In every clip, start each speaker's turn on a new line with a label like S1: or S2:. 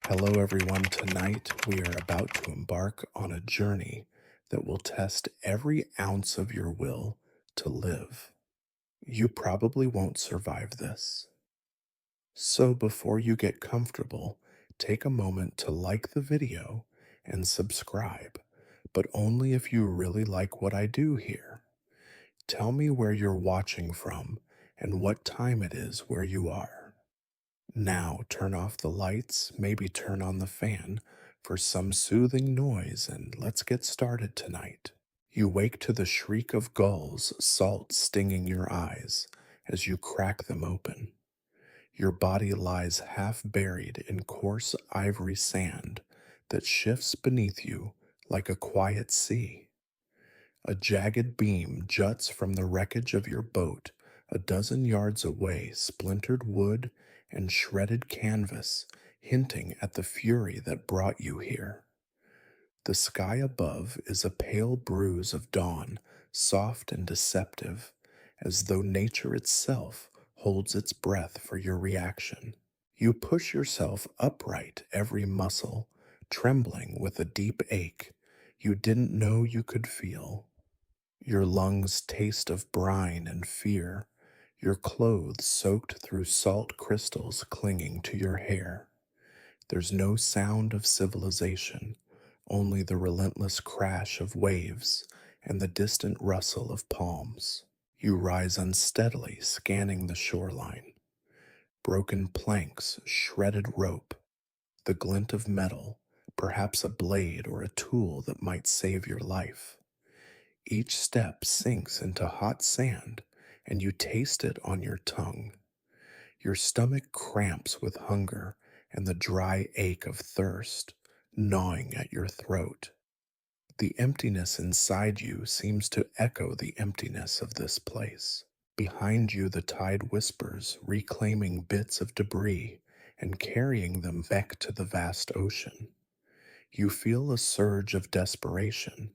S1: Hello, everyone. Tonight we are about to embark on a journey that will test every ounce of your will to live. You probably won't survive this. So, before you get comfortable, take a moment to like the video and subscribe, but only if you really like what I do here. Tell me where you're watching from and what time it is where you are. Now turn off the lights, maybe turn on the fan for some soothing noise, and let's get started tonight. You wake to the shriek of gulls, salt stinging your eyes as you crack them open. Your body lies half buried in coarse ivory sand that shifts beneath you like a quiet sea. A jagged beam juts from the wreckage of your boat a dozen yards away, splintered wood and shredded canvas, hinting at the fury that brought you here. The sky above is a pale bruise of dawn, soft and deceptive, as though nature itself holds its breath for your reaction. You push yourself upright, every muscle trembling with a deep ache you didn't know you could feel. Your lungs taste of brine and fear, your clothes soaked through salt crystals clinging to your hair. There's no sound of civilization, only the relentless crash of waves and the distant rustle of palms. You rise unsteadily, scanning the shoreline. Broken planks, shredded rope, the glint of metal, perhaps a blade or a tool that might save your life. Each step sinks into hot sand, and you taste it on your tongue. Your stomach cramps with hunger and the dry ache of thirst, gnawing at your throat. The emptiness inside you seems to echo the emptiness of this place. Behind you, the tide whispers, reclaiming bits of debris and carrying them back to the vast ocean. You feel a surge of desperation.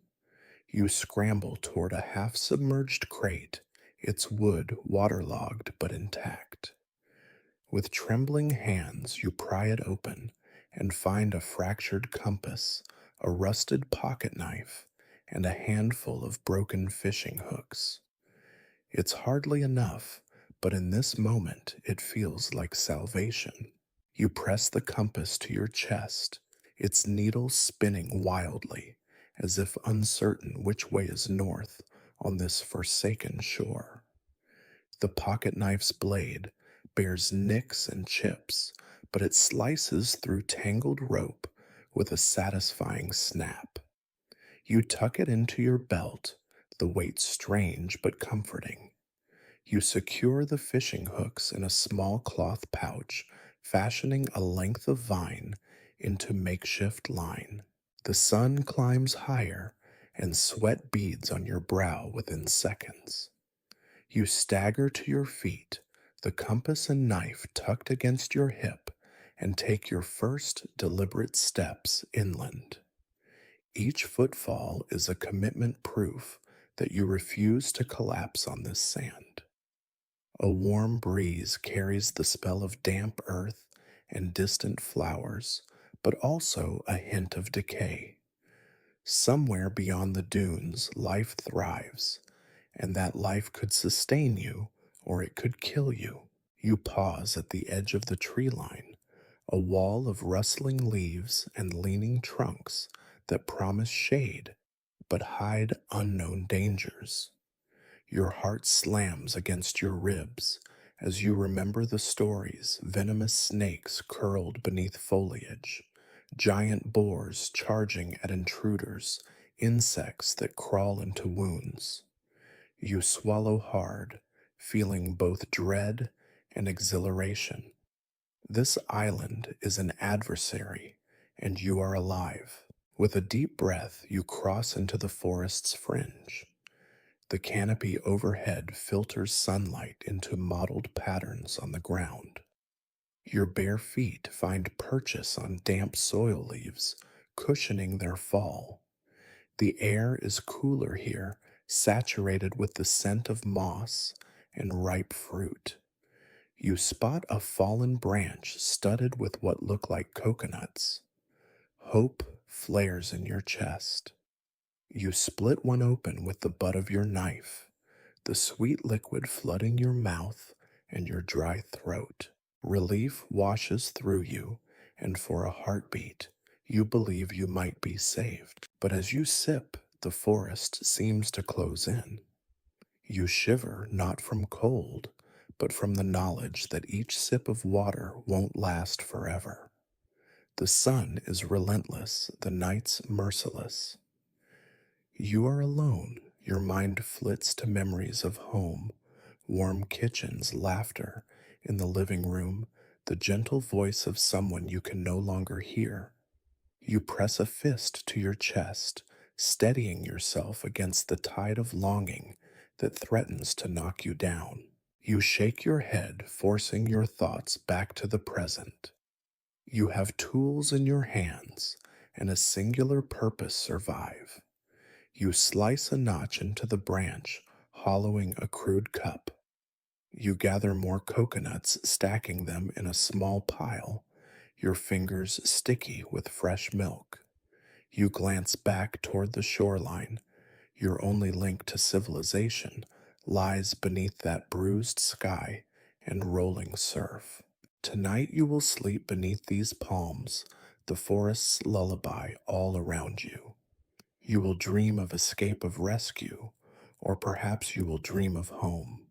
S1: You scramble toward a half submerged crate, its wood waterlogged but intact. With trembling hands, you pry it open and find a fractured compass, a rusted pocket knife, and a handful of broken fishing hooks. It's hardly enough, but in this moment it feels like salvation. You press the compass to your chest, its needle spinning wildly, as if uncertain which way is north on this forsaken shore. The pocket knife's blade bears nicks and chips, but it slices through tangled rope with a satisfying snap. You tuck it into your belt, the weight strange but comforting. You secure the fishing hooks in a small cloth pouch, fashioning a length of vine into makeshift line. The sun climbs higher, and sweat beads on your brow within seconds. You stagger to your feet, the compass and knife tucked against your hip, and take your first deliberate steps inland. Each footfall is a commitment proof that you refuse to collapse on this sand. A warm breeze carries the smell of damp earth and distant flowers, but also a hint of decay. Somewhere beyond the dunes, life thrives, and that life could sustain you or it could kill you. You pause at the edge of the tree line, a wall of rustling leaves and leaning trunks that promise shade but hide unknown dangers. Your heart slams against your ribs as you remember the stories: venomous snakes curled beneath foliage, giant boars charging at intruders, insects that crawl into wounds. You swallow hard, feeling both dread and exhilaration. This island is an adversary, and you are alive. With a deep breath, you cross into the forest's fringe. The canopy overhead filters sunlight into mottled patterns on the ground. Your bare feet find purchase on damp soil leaves, cushioning their fall. The air is cooler here, saturated with the scent of moss and ripe fruit. You spot a fallen branch studded with what look like coconuts. Hope flares in your chest. You split one open with the butt of your knife, the sweet liquid flooding your mouth and your dry throat. Relief washes through you, and for a heartbeat, you believe you might be saved. But as you sip, the forest seems to close in. You shiver not from cold, but from the knowledge that each sip of water won't last forever. The sun is relentless, the night's merciless. You are alone, your mind flits to memories of home, warm kitchens, laughter in the living room, the gentle voice of someone you can no longer hear. You press a fist to your chest, steadying yourself against the tide of longing that threatens to knock you down. You shake your head, forcing your thoughts back to the present. You have tools in your hands, and a singular purpose survive. You slice a notch into the branch, hollowing a crude cup. You gather more coconuts, stacking them in a small pile, your fingers sticky with fresh milk. You glance back toward the shoreline. Your only link to civilization lies beneath that bruised sky and rolling surf. Tonight you will sleep beneath these palms, the forest's lullaby all around you. You will dream of escape, of rescue, or perhaps you will dream of home.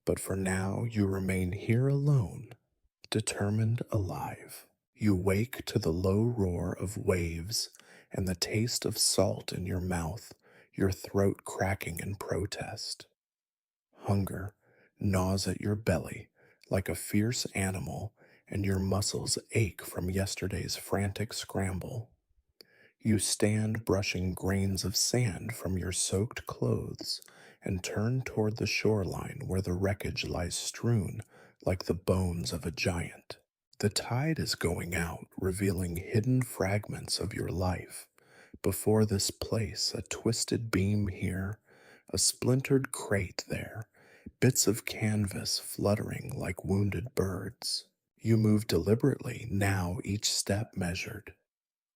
S1: But for now, you remain here alone, determined, alive. You wake to the low roar of waves and the taste of salt in your mouth, your throat cracking in protest. Hunger gnaws at your belly like a fierce animal, and your muscles ache from yesterday's frantic scramble. You stand brushing grains of sand from your soaked clothes and turn toward the shoreline where the wreckage lies strewn like the bones of a giant. The tide is going out, revealing hidden fragments of your life. Before this place, a twisted beam here, a splintered crate there, bits of canvas fluttering like wounded birds. You move deliberately, now each step measured.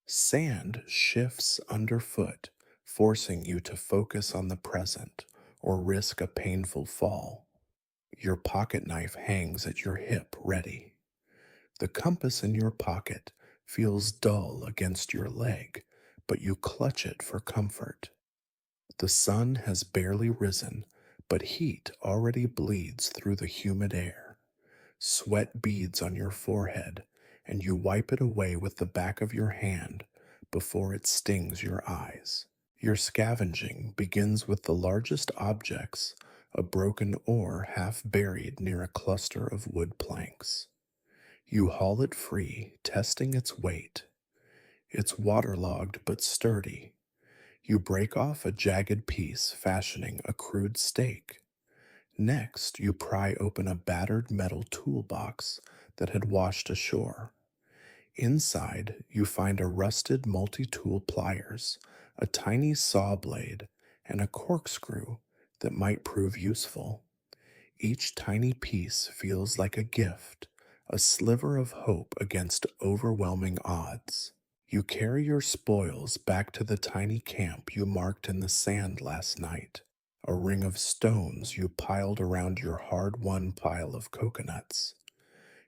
S1: Sand shifts underfoot, forcing you to focus on the present or risk a painful fall. Your pocket knife hangs at your hip, ready. The compass in your pocket feels dull against your leg, but you clutch it for comfort. The sun has barely risen, but heat already bleeds through the humid air. Sweat beads on your forehead, and you wipe it away with the back of your hand before it stings your eyes. Your scavenging begins with the largest objects, a broken oar half buried near a cluster of wood planks. You haul it free, testing its weight. It's waterlogged but sturdy. You break off a jagged piece, fashioning a crude stake. Next, you pry open a battered metal toolbox that had washed ashore. Inside, you find a rusted multi-tool pliers, a tiny saw blade, and a corkscrew that might prove useful. Each tiny piece feels like a gift, a sliver of hope against overwhelming odds. You carry your spoils back to the tiny camp you marked in the sand last night, a ring of stones you piled around your hard-won pile of coconuts.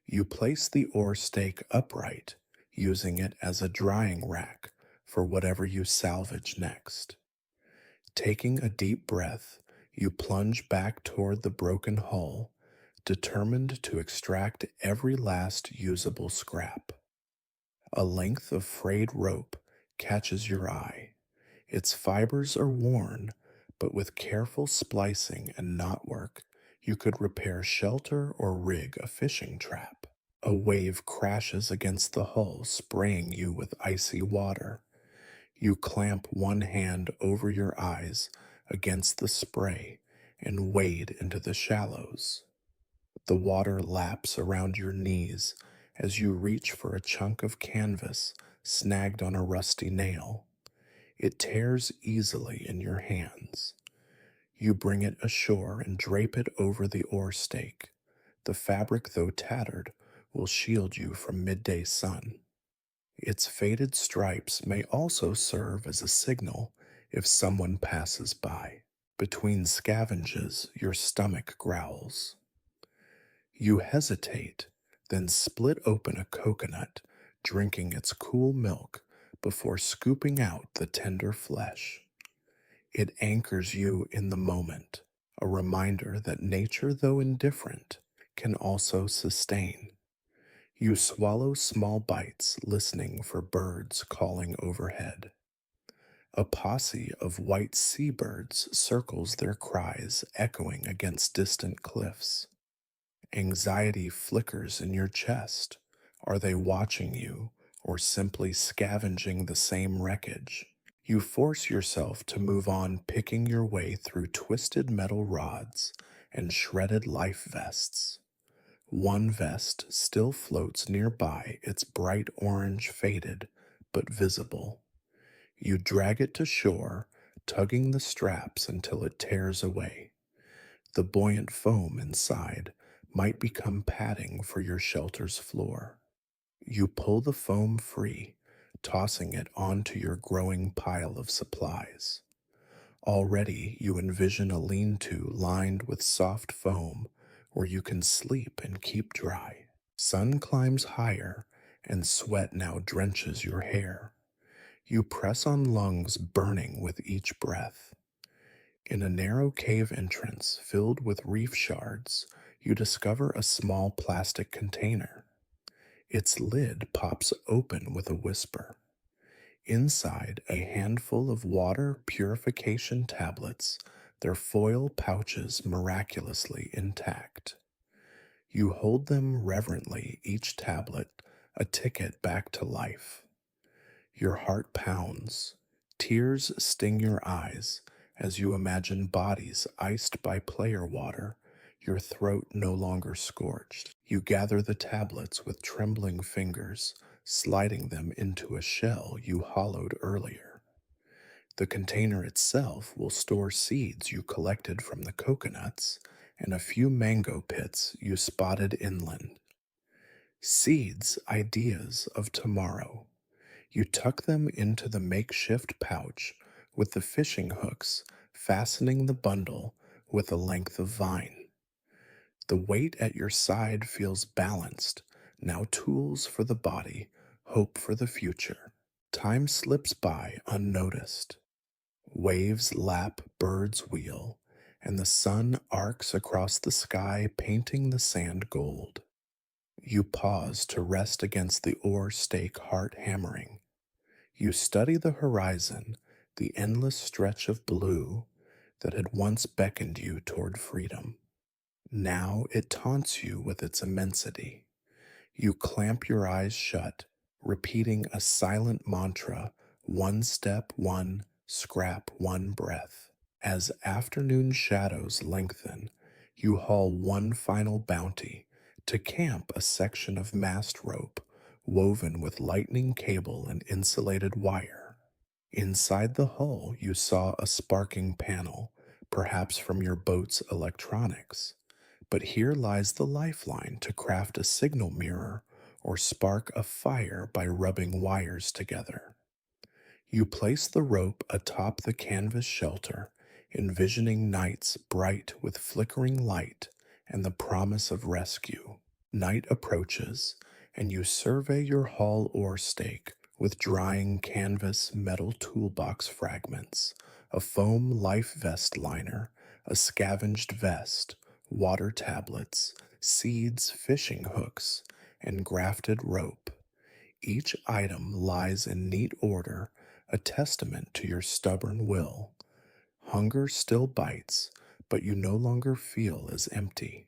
S1: You place the oar stake upright, using it as a drying rack for whatever you salvage next. Taking a deep breath, you plunge back toward the broken hull, determined to extract every last usable scrap. A length of frayed rope catches your eye. Its fibers are worn, but with careful splicing and knotwork, you could repair shelter or rig a fishing trap. A wave crashes against the hull, spraying you with icy water. You clamp one hand over your eyes against the spray and wade into the shallows. The water laps around your knees as you reach for a chunk of canvas snagged on a rusty nail. It tears easily in your hands. You bring it ashore and drape it over the oar stake. The fabric, though tattered, will shield you from midday sun. Its faded stripes may also serve as a signal if someone passes by. Between scavenges, your stomach growls. You hesitate, then split open a coconut, drinking its cool milk before scooping out the tender flesh. It anchors you in the moment, a reminder that nature, though indifferent, can also sustain. You swallow small bites, listening for birds calling overhead. A posse of white seabirds circles their cries, echoing against distant cliffs. Anxiety flickers in your chest. Are they watching you or simply scavenging the same wreckage? You force yourself to move on, picking your way through twisted metal rods and shredded life vests. One vest still floats nearby, its bright orange faded but visible. You drag it to shore, tugging the straps until it tears away. The buoyant foam inside might become padding for your shelter's floor. You pull the foam free, tossing it onto your growing pile of supplies. Already you envision a lean-to lined with soft foam where you can sleep and keep dry. Sun climbs higher, and sweat now drenches your hair. You press on lungs burning with each breath. In a narrow cave entrance filled with reef shards, you discover a small plastic container. Its lid pops open with a whisper. Inside, a handful of water purification tablets, their foil pouches miraculously intact. You hold them reverently, each tablet a ticket back to life. Your heart pounds. Tears sting your eyes as you imagine bodies iced by player water, your throat no longer scorched. You gather the tablets with trembling fingers, sliding them into a shell you hollowed earlier. The container itself will store seeds you collected from the coconuts and a few mango pits you spotted inland. Seeds, ideas of tomorrow. You tuck them into the makeshift pouch with the fishing hooks fastening the bundle with a length of vine. The weight at your side feels balanced, now tools for the body, hope for the future. Time slips by unnoticed. Waves lap, birds wheel, and the sun arcs across the sky, painting the sand gold. You pause to rest against the oar stake, heart hammering. You study the horizon, the endless stretch of blue that had once beckoned you toward freedom. Now it taunts you with its immensity. You clamp your eyes shut, repeating a silent mantra, one step, one scrap, one breath. As afternoon shadows lengthen, you haul one final bounty to camp, a section of mast rope woven with lightning cable and insulated wire. Inside the hull, you saw a sparking panel, perhaps from your boat's electronics. But here lies the lifeline to craft a signal mirror or spark a fire by rubbing wires together. You place the rope atop the canvas shelter, envisioning nights bright with flickering light and the promise of rescue. Night approaches, and you survey your hull oar stake with drying canvas metal toolbox fragments, a foam life vest liner, a scavenged vest, water tablets, seeds, fishing hooks, and grafted rope. Each item lies in neat order, a testament to your stubborn will. Hunger still bites, but you no longer feel as empty.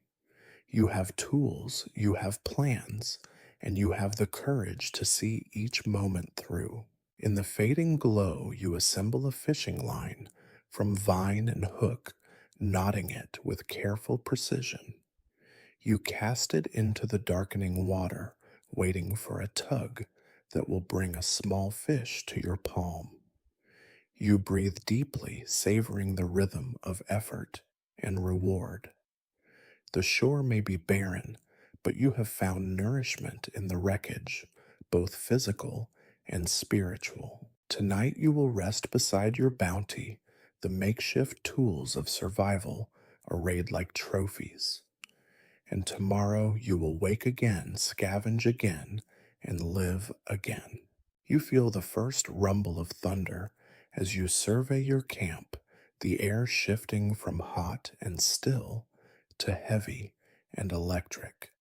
S1: You have tools, you have plans, and you have the courage to see each moment through. In the fading glow, you assemble a fishing line from vine and hook, knotting it with careful precision. You cast it into the darkening water, waiting for a tug that will bring a small fish to your palm. You breathe deeply, savoring the rhythm of effort and reward. The shore may be barren, but you have found nourishment in the wreckage, both physical and spiritual. Tonight you will rest beside your bounty, the makeshift tools of survival arrayed like trophies. And tomorrow you will wake again, scavenge again, and live again. You feel the first rumble of thunder as you survey your camp, the air shifting from hot and still to heavy and electric.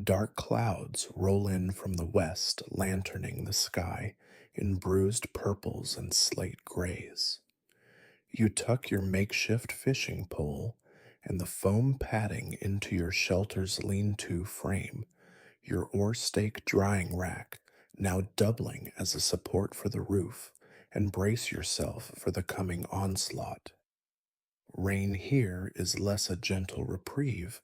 S1: Dark clouds roll in from the west, lanterning the sky in bruised purples and slate grays. You tuck your makeshift fishing pole and the foam padding into your shelter's lean to frame, your oar stake drying rack now doubling as a support for the roof, and brace yourself for the coming onslaught. Rain here is less a gentle reprieve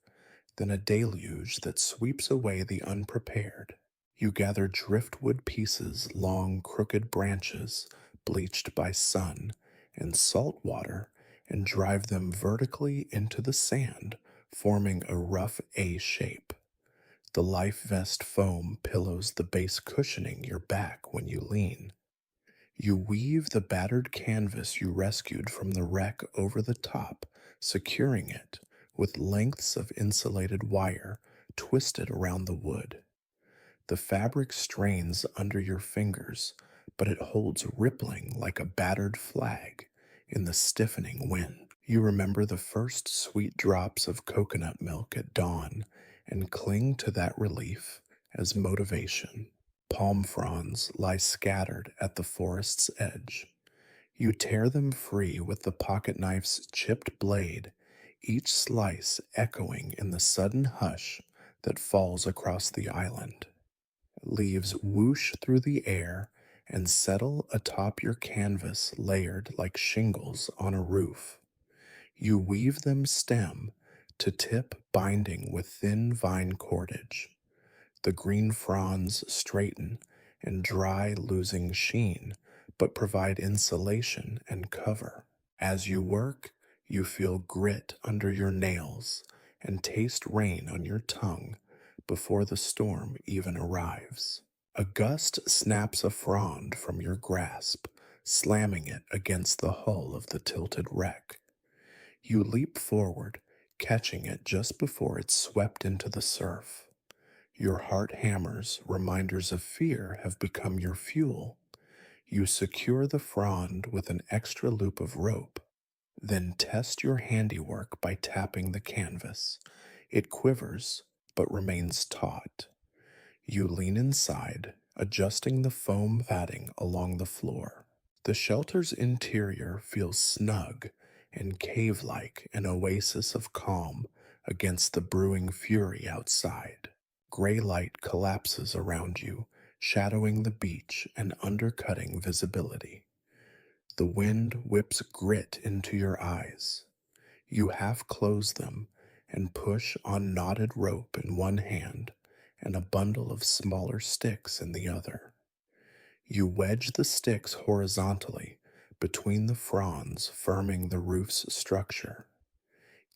S1: than a deluge that sweeps away the unprepared. You gather driftwood pieces, long, crooked branches, bleached by sun and salt water, and drive them vertically into the sand, forming a rough A shape. The life vest foam pillows the base cushioning your back when you lean. You weave the battered canvas you rescued from the wreck over the top, securing it with lengths of insulated wire twisted around the wood. The fabric strains under your fingers, but it holds rippling like a battered flag in the stiffening wind. You remember the first sweet drops of coconut milk at dawn and cling to that relief as motivation. Palm fronds lie scattered at the forest's edge. You tear them free with the pocket knife's chipped blade, each slice echoing in the sudden hush that falls across the island. Leaves whoosh through the air and settle atop your canvas layered like shingles on a roof. You weave them stem to tip binding with thin vine cordage. The green fronds straighten and dry, losing sheen, but provide insulation and cover. As you work, you feel grit under your nails and taste rain on your tongue before the storm even arrives. A gust snaps a frond from your grasp, slamming it against the hull of the tilted wreck. You leap forward, catching it just before it's swept into the surf. Your heart hammers, reminders of fear, have become your fuel. You secure the frond with an extra loop of rope, then test your handiwork by tapping the canvas. It quivers, but remains taut. You lean inside, adjusting the foam padding along the floor. The shelter's interior feels snug and cave-like, an oasis of calm against the brewing fury outside. Gray light collapses around you, shadowing the beach and undercutting visibility. The wind whips grit into your eyes. You half close them and push on knotted rope in one hand and a bundle of smaller sticks in the other. You wedge the sticks horizontally between the fronds, firming the roof's structure.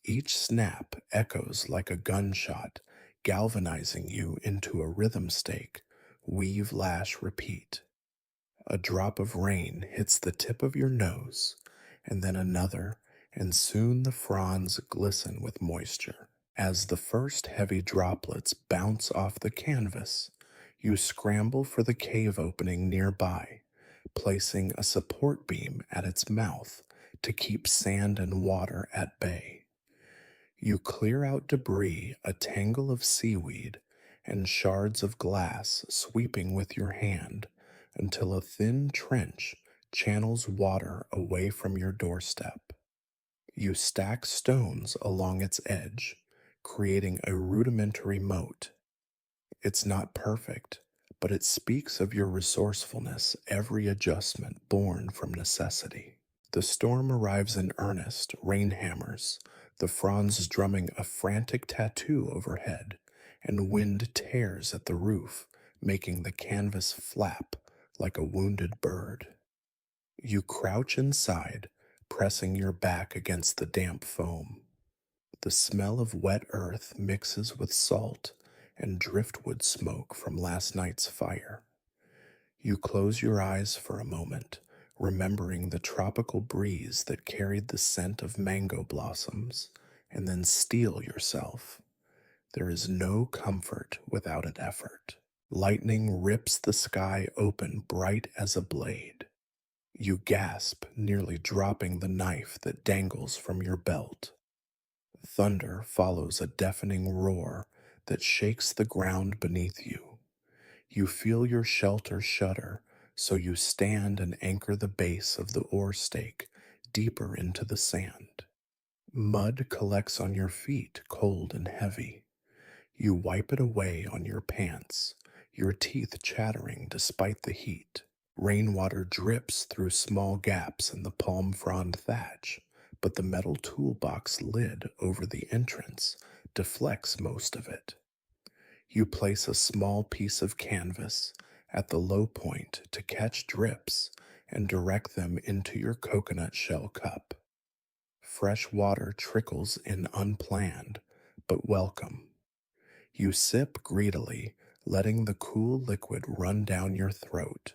S1: Each snap echoes like a gunshot, galvanizing you into a rhythm stake. Weave, lash, repeat. A drop of rain hits the tip of your nose, and then another, and soon the fronds glisten with moisture. As the first heavy droplets bounce off the canvas, you scramble for the cave opening nearby, placing a support beam at its mouth to keep sand and water at bay. You clear out debris, a tangle of seaweed, and shards of glass sweeping with your hand until a thin trench channels water away from your doorstep. You stack stones along its edge, creating a rudimentary moat. It's not perfect, but it speaks of your resourcefulness, every adjustment born from necessity. The storm arrives in earnest, rain hammers, the fronds drumming a frantic tattoo overhead, and wind tears at the roof, making the canvas flap like a wounded bird. You crouch inside, pressing your back against the damp foam. The smell of wet earth mixes with salt and driftwood smoke from last night's fire. You close your eyes for a moment, remembering the tropical breeze that carried the scent of mango blossoms, and then steel yourself. There is no comfort without an effort. Lightning rips the sky open bright as a blade. You gasp, nearly dropping the knife that dangles from your belt. Thunder follows a deafening roar that shakes the ground beneath you. You feel your shelter shudder, so you stand and anchor the base of the oar stake deeper into the sand. Mud collects on your feet, cold and heavy. You wipe it away on your pants, your teeth chattering despite the heat. Rainwater drips through small gaps in the palm frond thatch, but the metal toolbox lid over the entrance deflects most of it. You place a small piece of canvas at the low point to catch drips and direct them into your coconut shell cup. Fresh water trickles in unplanned, but welcome. You sip greedily, letting the cool liquid run down your throat.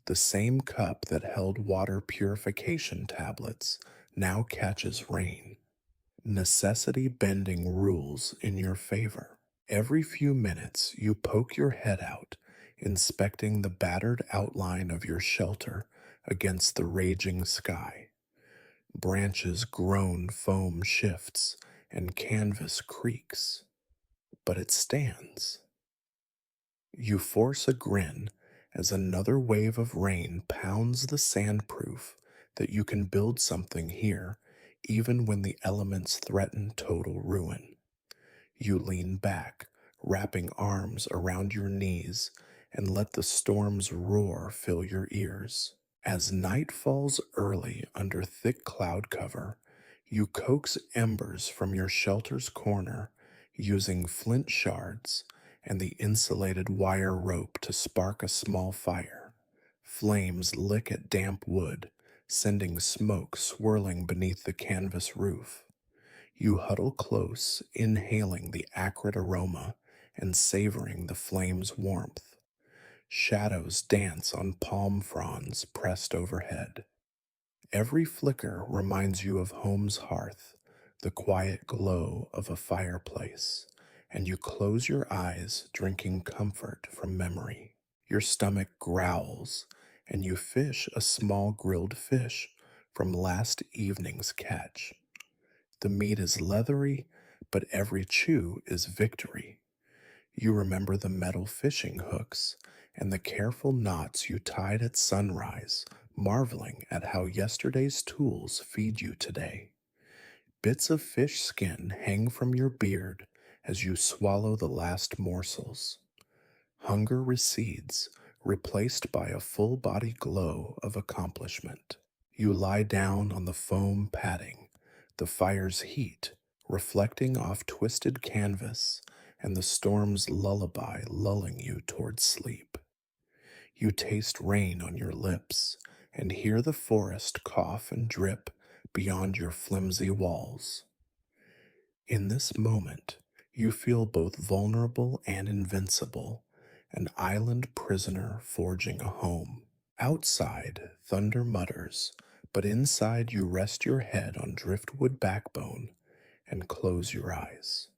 S1: The same cup that held water purification tablets now catches rain, necessity bending rules in your favor. Every few minutes, you poke your head out, inspecting the battered outline of your shelter against the raging sky. Branches groan, foam shifts, and canvas creaks, but it stands. You force a grin as another wave of rain pounds the sandproof that you can build something here even when the elements threaten total ruin. You lean back, wrapping arms around your knees, and let the storm's roar fill your ears. As night falls early under thick cloud cover, you coax embers from your shelter's corner using flint shards and the insulated wire rope to spark a small fire. Flames lick at damp wood, sending smoke swirling beneath the canvas roof. You huddle close, inhaling the acrid aroma and savoring the flame's warmth. Shadows dance on palm fronds pressed overhead. Every flicker reminds you of home's hearth, the quiet glow of a fireplace, and you close your eyes, drinking comfort from memory. Your stomach growls, and you fish a small grilled fish from last evening's catch. The meat is leathery, but every chew is victory. You remember the metal fishing hooks and the careful knots you tied at sunrise, marveling at how yesterday's tools feed you today. Bits of fish skin hang from your beard as you swallow the last morsels. Hunger recedes, replaced by a full body glow of accomplishment. You lie down on the foam padding, the fire's heat reflecting off twisted canvas and the storm's lullaby lulling you toward sleep. You taste rain on your lips and hear the forest cough and drip beyond your flimsy walls. In this moment, you feel both vulnerable and invincible, an island prisoner forging a home. Outside, thunder mutters, but inside you rest your head on driftwood backbone and close your eyes.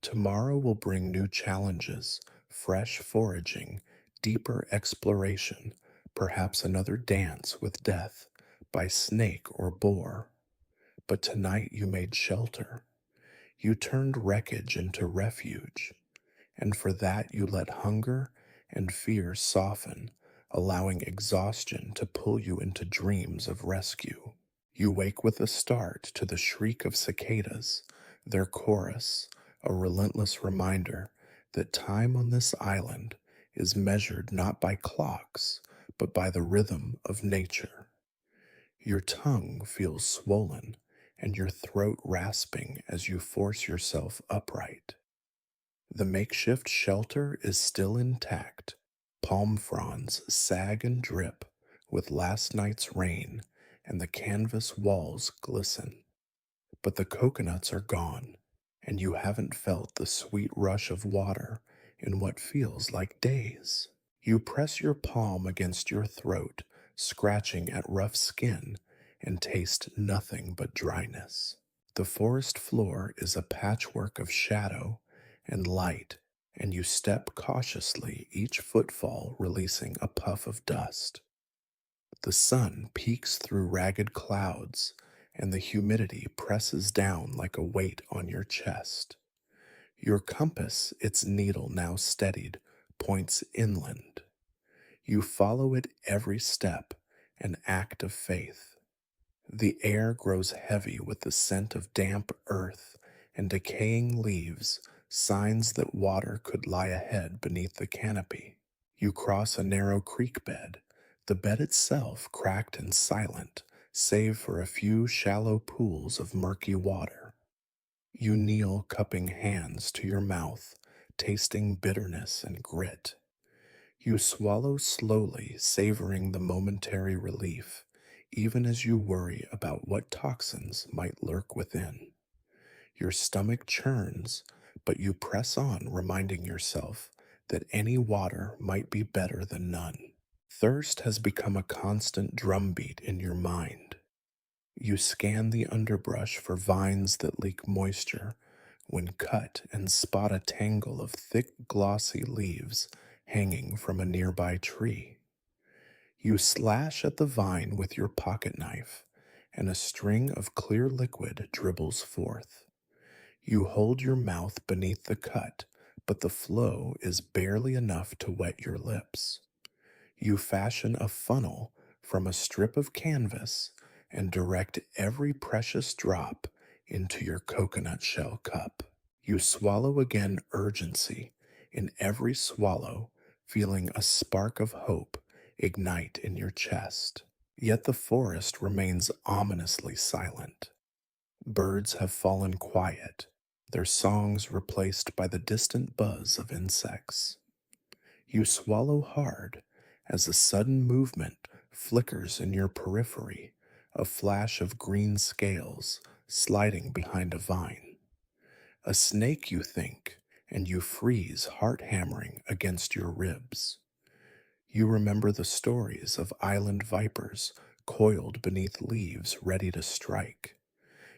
S1: Tomorrow will bring new challenges, fresh foraging, deeper exploration, perhaps another dance with death by snake or boar. But tonight you made shelter. You turned wreckage into refuge, and for that you let hunger and fear soften, allowing exhaustion to pull you into dreams of rescue. You wake with a start to the shriek of cicadas, their chorus, a relentless reminder that time on this island is measured not by clocks, but by the rhythm of nature. Your tongue feels swollen and your throat rasping as you force yourself upright. The makeshift shelter is still intact. Palm fronds sag and drip with last night's rain, and the canvas walls glisten. But the coconuts are gone, and you haven't felt the sweet rush of water in what feels like days. You press your palm against your throat, scratching at rough skin, and taste nothing but dryness. The forest floor is a patchwork of shadow and light, and you step cautiously, each footfall releasing a puff of dust. The sun peeks through ragged clouds, and the humidity presses down like a weight on your chest. Your compass, its needle now steadied, points inland. You follow it every step, an act of faith. The air grows heavy with the scent of damp earth and decaying leaves, signs that water could lie ahead beneath the canopy. You cross a narrow creek bed, the bed itself cracked and silent, save for a few shallow pools of murky water. You kneel, cupping hands to your mouth, tasting bitterness and grit. You swallow slowly, savoring the momentary relief, even as you worry about what toxins might lurk within. Your stomach churns, but you press on, reminding yourself that any water might be better than none. Thirst has become a constant drumbeat in your mind. You scan the underbrush for vines that leak moisture when cut and spot a tangle of thick, glossy leaves hanging from a nearby tree. You slash at the vine with your pocket knife, and a string of clear liquid dribbles forth. You hold your mouth beneath the cut, but the flow is barely enough to wet your lips. You fashion a funnel from a strip of canvas and direct every precious drop into your coconut shell cup. You swallow again, urgency in every swallow, feeling a spark of hope ignite in your chest. Yet the forest remains ominously silent. Birds have fallen quiet, their songs replaced by the distant buzz of insects. You swallow hard as a sudden movement flickers in your periphery, a flash of green scales sliding behind a vine. A snake, you think, and you freeze, heart hammering against your ribs. You remember the stories of island vipers coiled beneath leaves ready to strike.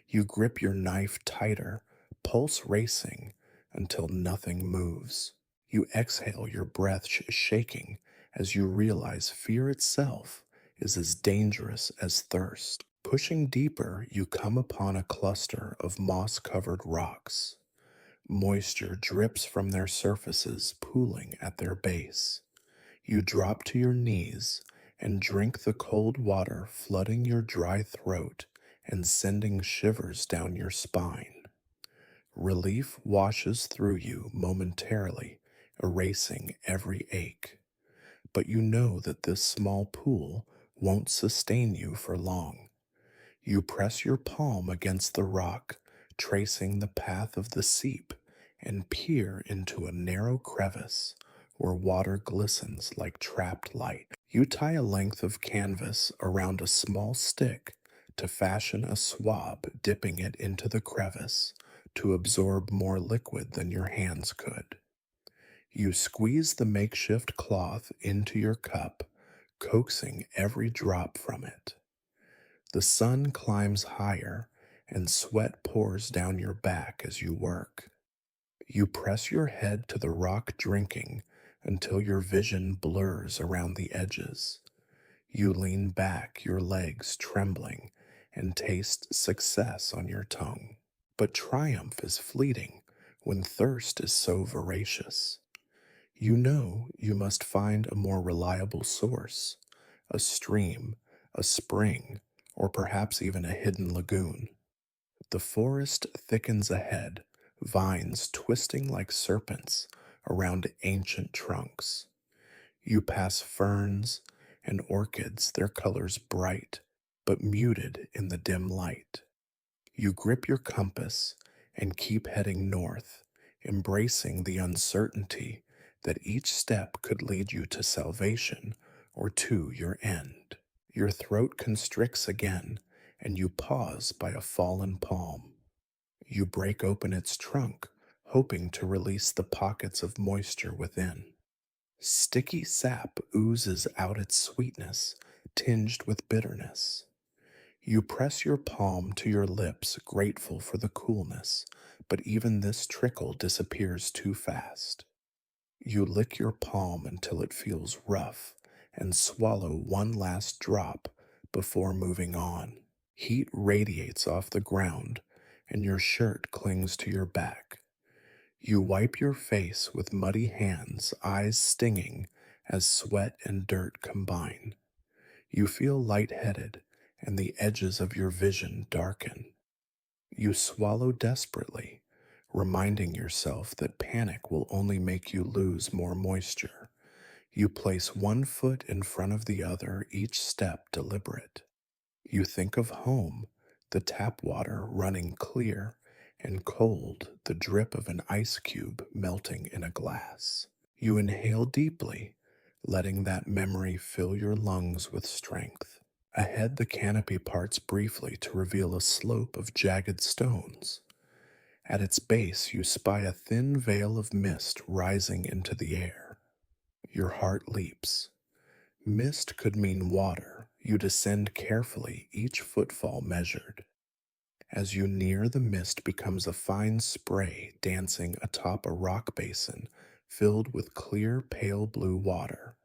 S1: You grip your knife tighter, pulse racing until nothing moves. You exhale, your breath shaking as you realize fear itself is as dangerous as thirst. Pushing deeper, you come upon a cluster of moss covered rocks. Moisture drips from their surfaces, pooling at their base. You drop to your knees and drink the cold water, flooding your dry throat and sending shivers down your spine. Relief washes through you momentarily, erasing every ache. But you know that this small pool won't sustain you for long. You press your palm against the rock, tracing the path of the seep, and peer into a narrow crevice where water glistens like trapped light. You tie a length of canvas around a small stick to fashion a swab, dipping it into the crevice to absorb more liquid than your hands could. You squeeze the makeshift cloth into your cup, coaxing every drop from it. The sun climbs higher, and sweat pours down your back as you work. You press your head to the rock, drinking until your vision blurs around the edges. You lean back, your legs trembling, and taste success on your tongue. But triumph is fleeting when thirst is so voracious. You know you must find a more reliable source, a stream, a spring, or perhaps even a hidden lagoon. The forest thickens ahead, vines twisting like serpents around ancient trunks. You pass ferns and orchids, their colors bright but muted in the dim light. You grip your compass and keep heading north, embracing the uncertainty that each step could lead you to salvation or to your end. Your throat constricts again, and you pause by a fallen palm. You break open its trunk, hoping to release the pockets of moisture within. Sticky sap oozes out its sweetness, tinged with bitterness. You press your palm to your lips, grateful for the coolness, but even this trickle disappears too fast. You lick your palm until it feels rough and swallow one last drop before moving on. Heat radiates off the ground, and your shirt clings to your back. You wipe your face with muddy hands, eyes stinging as sweat and dirt combine. You feel lightheaded, and the edges of your vision darken. You swallow desperately, reminding yourself that panic will only make you lose more moisture. You place one foot in front of the other, each step deliberate. You think of home, the tap water running clear, and cold, the drip of an ice cube melting in a glass. You inhale deeply, letting that memory fill your lungs with strength. Ahead, the canopy parts briefly to reveal a slope of jagged stones. At its base, you spy a thin veil of mist rising into the air. Your heart leaps. Mist could mean water. You descend carefully, each footfall measured. As you near, the mist becomes a fine spray dancing atop a rock basin filled with clear, pale blue water.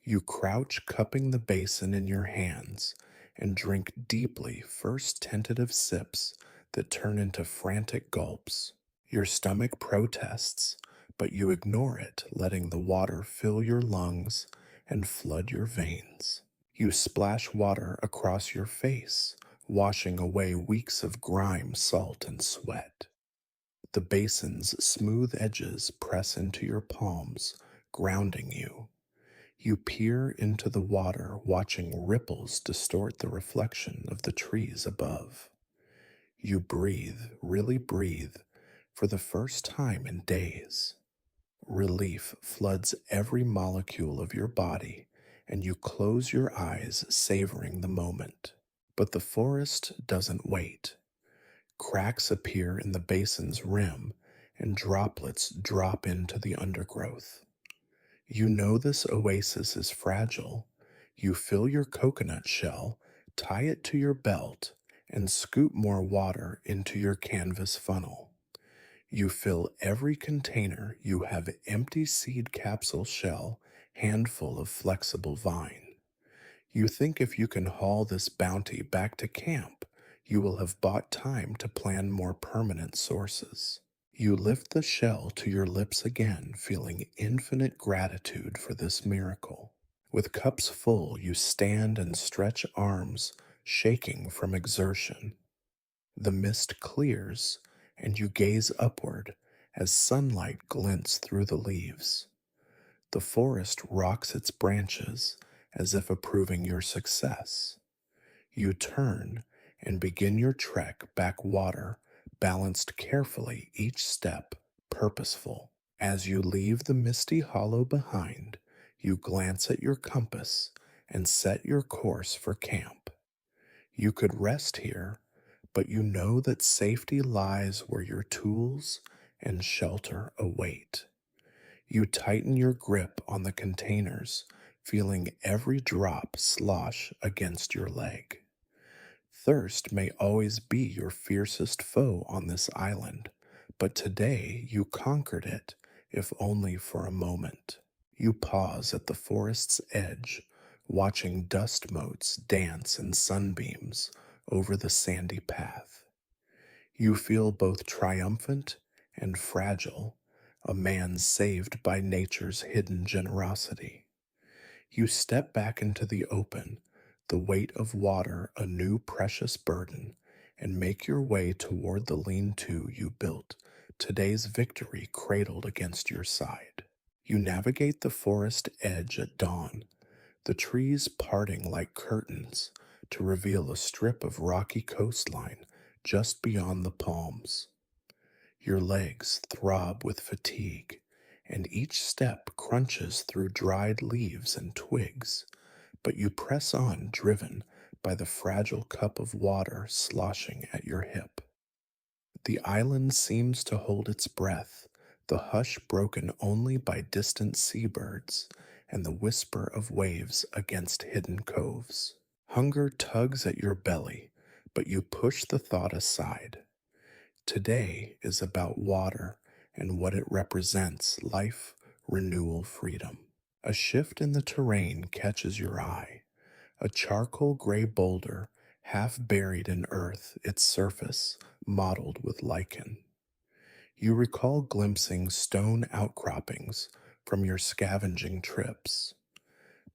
S1: You crouch, cupping the basin in your hands, and drink deeply, first tentative sips that turn into frantic gulps. Your stomach protests, but you ignore it, letting the water fill your lungs and flood your veins. You splash water across your face, washing away weeks of grime, salt, and sweat. The basin's smooth edges press into your palms, grounding you. You peer into the water, watching ripples distort the reflection of the trees above. You breathe, really breathe, for the first time in days. Relief floods every molecule of your body, and you close your eyes, savoring the moment. But the forest doesn't wait. Cracks appear in the basin's rim, and droplets drop into the undergrowth. You know this oasis is fragile. You fill your coconut shell, tie it to your belt, and scoop more water into your canvas funnel. You fill every container. You have empty seed capsule shell, handful of flexible vine. You think if you can haul this bounty back to camp, you will have bought time to plan more permanent sources. You lift the shell to your lips again, feeling infinite gratitude for this miracle. With cups full, you stand and stretch arms, shaking from exertion. The mist clears, and you gaze upward as sunlight glints through the leaves. The forest rocks its branches as if approving your success. You turn and begin your trek back water, balanced carefully, each step purposeful. As you leave the misty hollow behind, you glance at your compass and set your course for camp. You could rest here, but you know that safety lies where your tools and shelter await. You tighten your grip on the containers, feeling every drop slosh against your leg. Thirst may always be your fiercest foe on this island, but today you conquered it, if only for a moment. You pause at the forest's edge, watching dust motes dance in sunbeams over the sandy path. You feel both triumphant and fragile, a man saved by nature's hidden generosity. You step back into the open, the weight of water a new precious burden, and make your way toward the lean-to you built, today's victory cradled against your side. You navigate the forest edge at dawn, the trees parting like curtains to reveal a strip of rocky coastline just beyond the palms. Your legs throb with fatigue, and each step crunches through dried leaves and twigs, but you press on, driven by the fragile cup of water sloshing at your hip. The island seems to hold its breath, the hush broken only by distant seabirds and the whisper of waves against hidden coves. Hunger tugs at your belly, but you push the thought aside. Today is about water and what it represents: life, renewal, freedom. A shift in the terrain catches your eye. A charcoal gray boulder, half buried in earth, its surface mottled with lichen. You recall glimpsing stone outcroppings from your scavenging trips.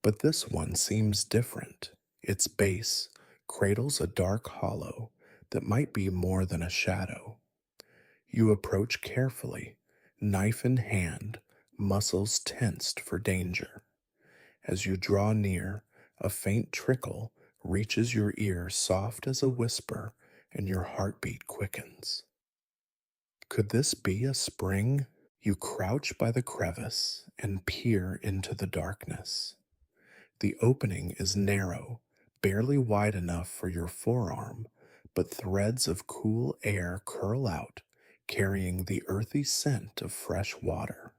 S1: But this one seems different. Its base cradles a dark hollow that might be more than a shadow. You approach carefully, knife in hand, muscles tensed for danger. As you draw near, a faint trickle reaches your ear, soft as a whisper, and your heartbeat quickens. Could this be a spring? You crouch by the crevice and peer into the darkness. The opening is narrow, barely wide enough for your forearm, but threads of cool air curl out, carrying the earthy scent of fresh water.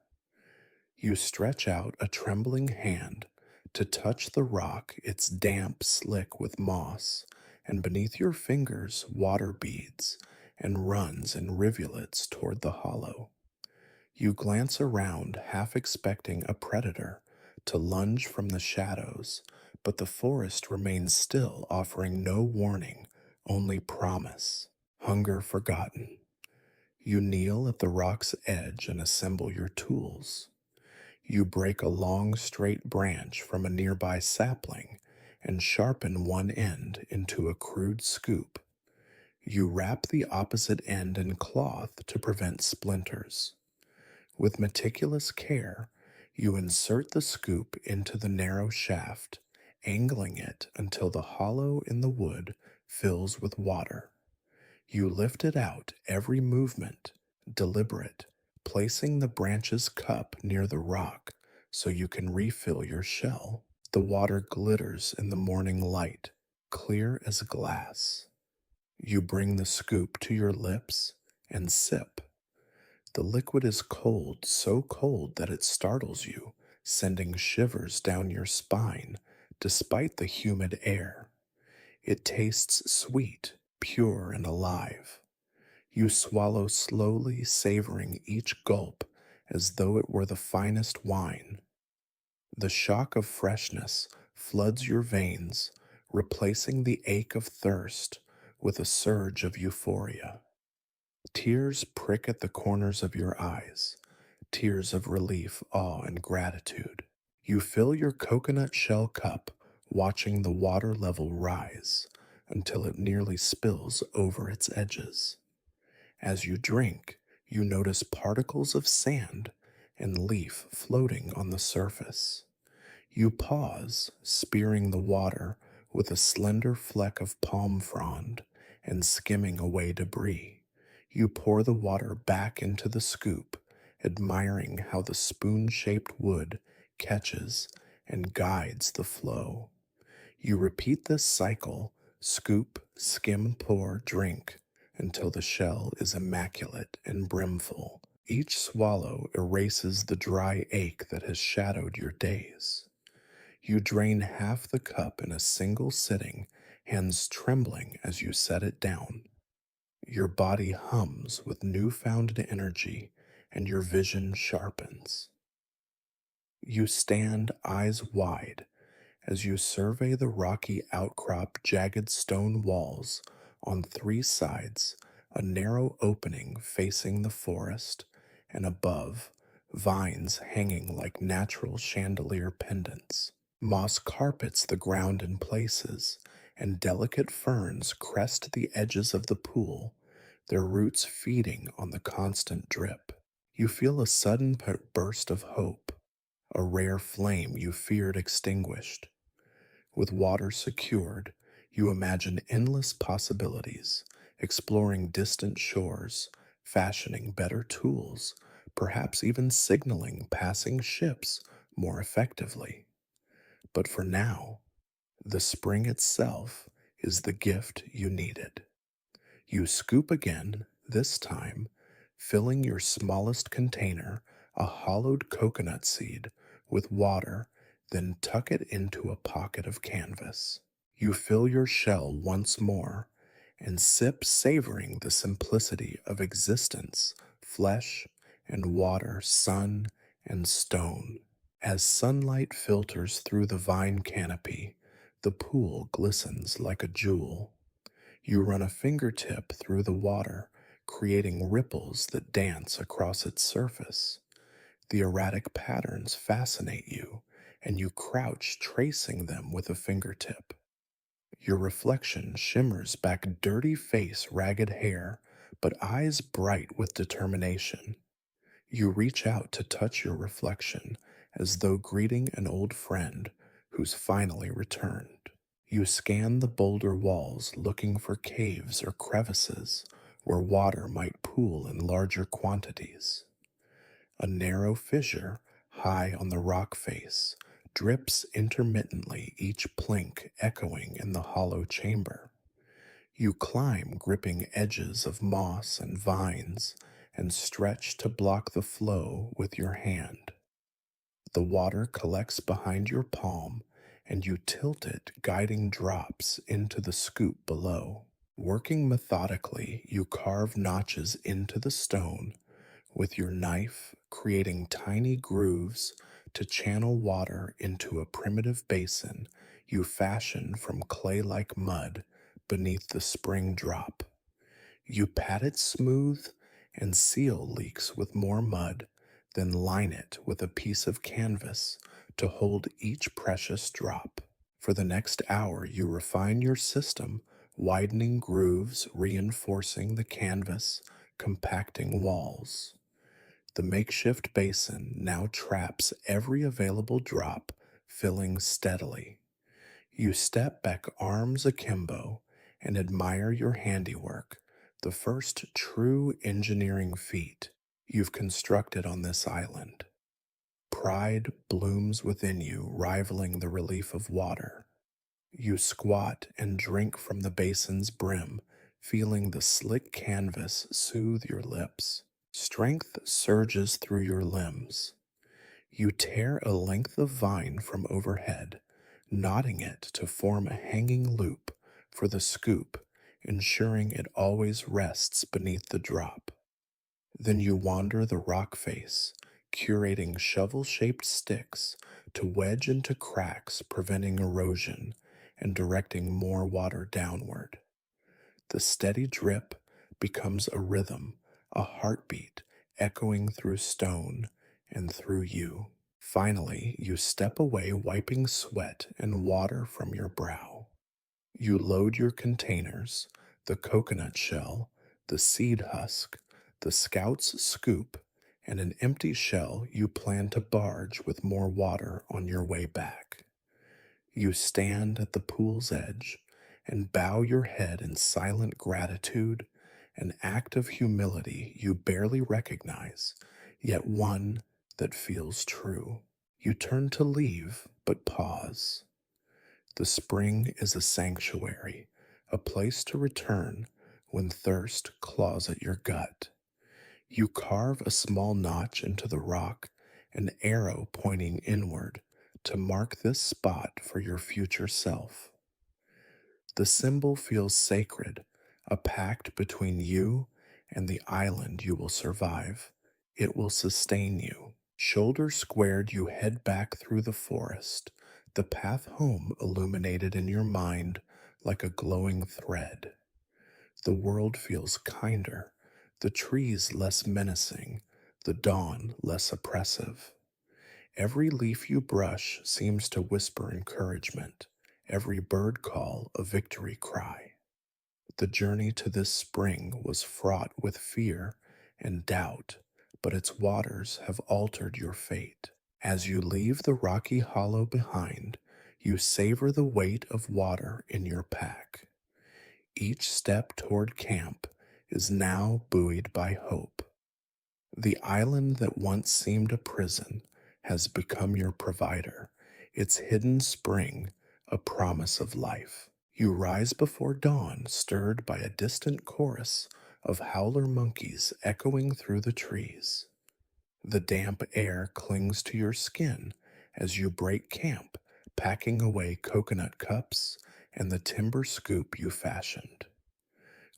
S1: You stretch out a trembling hand to touch the rock, its damp slick with moss, and beneath your fingers water beads and runs in rivulets toward the hollow. You glance around, half expecting a predator to lunge from the shadows, but the forest remains still, offering no warning, only promise. Hunger forgotten. You kneel at the rock's edge and assemble your tools. You break a long straight branch from a nearby sapling and sharpen one end into a crude scoop. You wrap the opposite end in cloth to prevent splinters. With meticulous care, you insert the scoop into the narrow shaft, angling it until the hollow in the wood fills with water. You lift it out, every movement deliberate, placing the branch's cup near the rock so you can refill your shell. The water glitters in the morning light, clear as glass. You bring the scoop to your lips and sip. The liquid is cold, so cold that it startles you, sending shivers down your spine despite the humid air. It tastes sweet, pure, and alive. You swallow slowly, savoring each gulp as though it were the finest wine. The shock of freshness floods your veins, replacing the ache of thirst with a surge of euphoria. Tears prick at the corners of your eyes, tears of relief, awe, and gratitude. You fill your coconut shell cup, watching the water level rise until it nearly spills over its edges. As you drink, you notice particles of sand and leaf floating on the surface. You pause, spearing the water with a slender fleck of palm frond and skimming away debris. You pour the water back into the scoop, admiring how the spoon-shaped wood catches and guides the flow. You repeat this cycle: scoop, skim, pour, drink, until the shell is immaculate and brimful. Each swallow erases the dry ache that has shadowed your days. You drain half the cup in a single sitting, hands trembling as you set it down. Your body hums with newfound energy, and your vision sharpens. You stand eyes wide as you survey the rocky outcrop, jagged stone walls on three sides, a narrow opening facing the forest, and above, vines hanging like natural chandelier pendants. Moss carpets the ground in places, and delicate ferns crest the edges of the pool, their roots feeding on the constant drip. You feel a sudden burst of hope, a rare flame you feared extinguished. With water secured, you imagine endless possibilities, exploring distant shores, fashioning better tools, perhaps even signaling passing ships more effectively. But for now, the spring itself is the gift you needed. You scoop again, This time, filling your smallest container, a hollowed coconut seed, with water, then tuck it into a pocket of canvas. You fill your shell once more and sip, savoring the simplicity of existence, flesh and water, sun and stone. As sunlight filters through the vine canopy, the pool glistens like a jewel. You run a fingertip through the water, creating ripples that dance across its surface. The erratic patterns fascinate you, and you crouch tracing them with a fingertip. Your reflection shimmers back dirty face, ragged hair, but eyes bright with determination. You reach out to touch your reflection as though greeting an old friend who's finally returned. You scan the boulder walls looking for caves or crevices where water might pool in larger quantities. A narrow fissure, high on the rock face, drips intermittently, each plink echoing in the hollow chamber. You climb gripping edges of moss and vines and stretch to block the flow with your hand. The water collects behind your palm and you tilt it, guiding drops into the scoop below. Working methodically, you carve notches into the stone with your knife, creating tiny grooves to channel water into a primitive basin you fashion from clay like mud beneath the spring drop. You pat it smooth and seal leaks with more mud, then line it with a piece of canvas to hold each precious drop. For the next hour, you refine your system, widening grooves, reinforcing the canvas, compacting walls. The makeshift basin now traps every available drop, filling steadily. You step back, arms akimbo, and admire your handiwork, the first true engineering feat you've constructed on this island. Pride blooms within you, rivaling the relief of water. You squat and drink from the basin's brim, feeling the slick canvas soothe your lips. Strength surges through your limbs. You tear a length of vine from overhead, knotting it to form a hanging loop for the scoop, ensuring it always rests beneath the drop. Then you wander the rock face, curating shovel shaped sticks to wedge into cracks, preventing erosion and directing more water downward. The steady drip becomes a rhythm, a heartbeat echoing through stone and through you. Finally, you step away, wiping sweat and water from your brow. You load your containers, the coconut shell, the seed husk, the scout's scoop, and an empty shell you plan to barge with more water on your way back. You stand at the pool's edge and bow your head in silent gratitude, an act of humility you barely recognize, yet one that feels true. You turn to leave, but pause. The spring is a sanctuary, a place to return when thirst claws at your gut. You carve a small notch into the rock, an arrow pointing inward to mark this spot for your future self. The symbol feels sacred, a pact between you and the island you will survive. It will sustain you. Shoulders squared, you head back through the forest, the path home illuminated in your mind like a glowing thread. The world feels kinder, the trees less menacing, the dawn less oppressive. Every leaf you brush seems to whisper encouragement, every bird call a victory cry. The journey to this spring was fraught with fear and doubt, but its waters have altered your fate. As you leave the rocky hollow behind, you savor the weight of water in your pack. Each step toward camp is now buoyed by hope. The island that once seemed a prison has become your provider, its hidden spring a promise of life. You rise before dawn, stirred by a distant chorus of howler monkeys echoing through the trees. The damp air clings to your skin as you break camp, packing away coconut cups and the timber scoop you fashioned.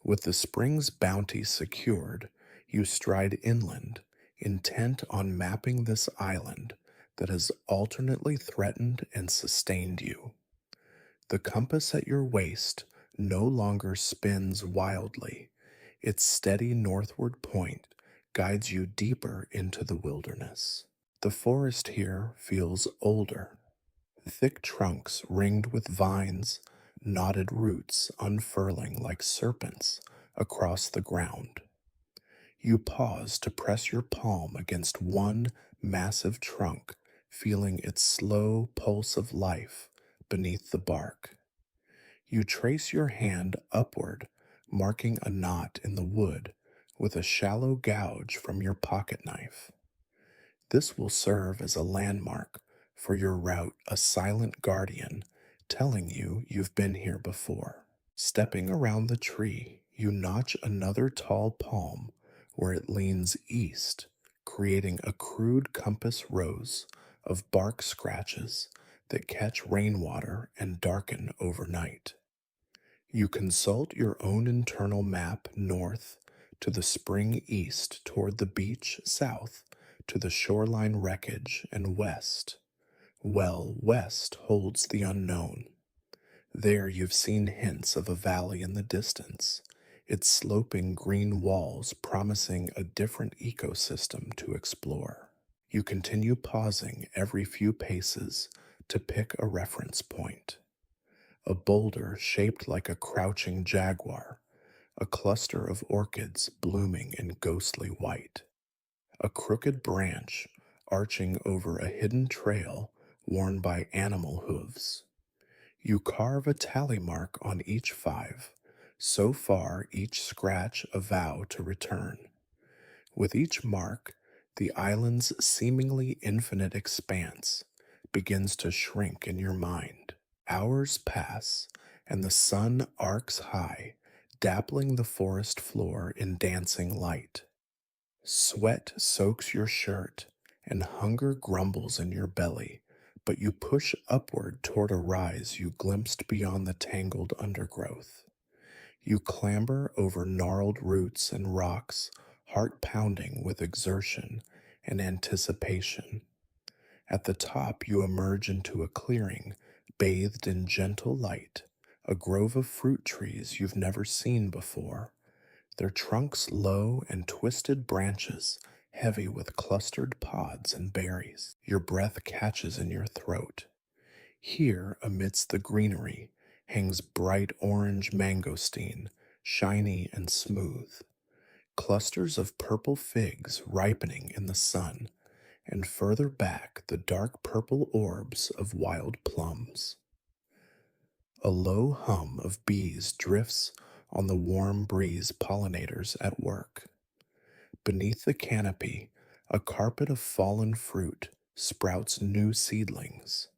S1: With the spring's bounty secured, you stride inland, intent on mapping this island that has alternately threatened and sustained you. The compass at your waist no longer spins wildly. Its steady northward point guides you deeper into the wilderness. The forest here feels older. Thick trunks ringed with vines, knotted roots unfurling like serpents across the ground. You pause to press your palm against one massive trunk, feeling its slow pulse of life beneath the bark. You trace your hand upward, marking a knot in the wood with a shallow gouge from your pocket knife. This will serve as a landmark for your route, a silent guardian telling you you've been here before. Stepping around the tree, you notch another tall palm where it leans east, creating a crude compass rose of bark scratches that catch rainwater and darken overnight. You consult your own internal map north to the spring east toward the beach south to the shoreline wreckage and west. Well, west holds the unknown. There you've seen hints of a valley in the distance, its sloping green walls promising a different ecosystem to explore. You continue pausing every few paces to pick a reference point. A boulder shaped like a crouching jaguar, a cluster of orchids blooming in ghostly white, a crooked branch arching over a hidden trail worn by animal hooves. You carve a tally mark on each five, so far each scratch a vow to return. With each mark, the island's seemingly infinite expanse begins to shrink in your mind. Hours pass, and the sun arcs high, dappling the forest floor in dancing light. Sweat soaks your shirt, and hunger grumbles in your belly, but you push upward toward a rise you glimpsed beyond the tangled undergrowth. You clamber over gnarled roots and rocks, heart pounding with exertion and anticipation. At the top, you emerge into a clearing, bathed in gentle light, a grove of fruit trees you've never seen before, their trunks low and twisted branches heavy with clustered pods and berries. Your breath catches in your throat. Here, amidst the greenery, hangs bright orange mangosteen, shiny and smooth, clusters of purple figs ripening in the sun, and further back the dark purple orbs of wild plums. A low hum of bees drifts on the warm breeze, pollinators at work. Beneath the canopy, a carpet of fallen fruit sprouts new seedlings.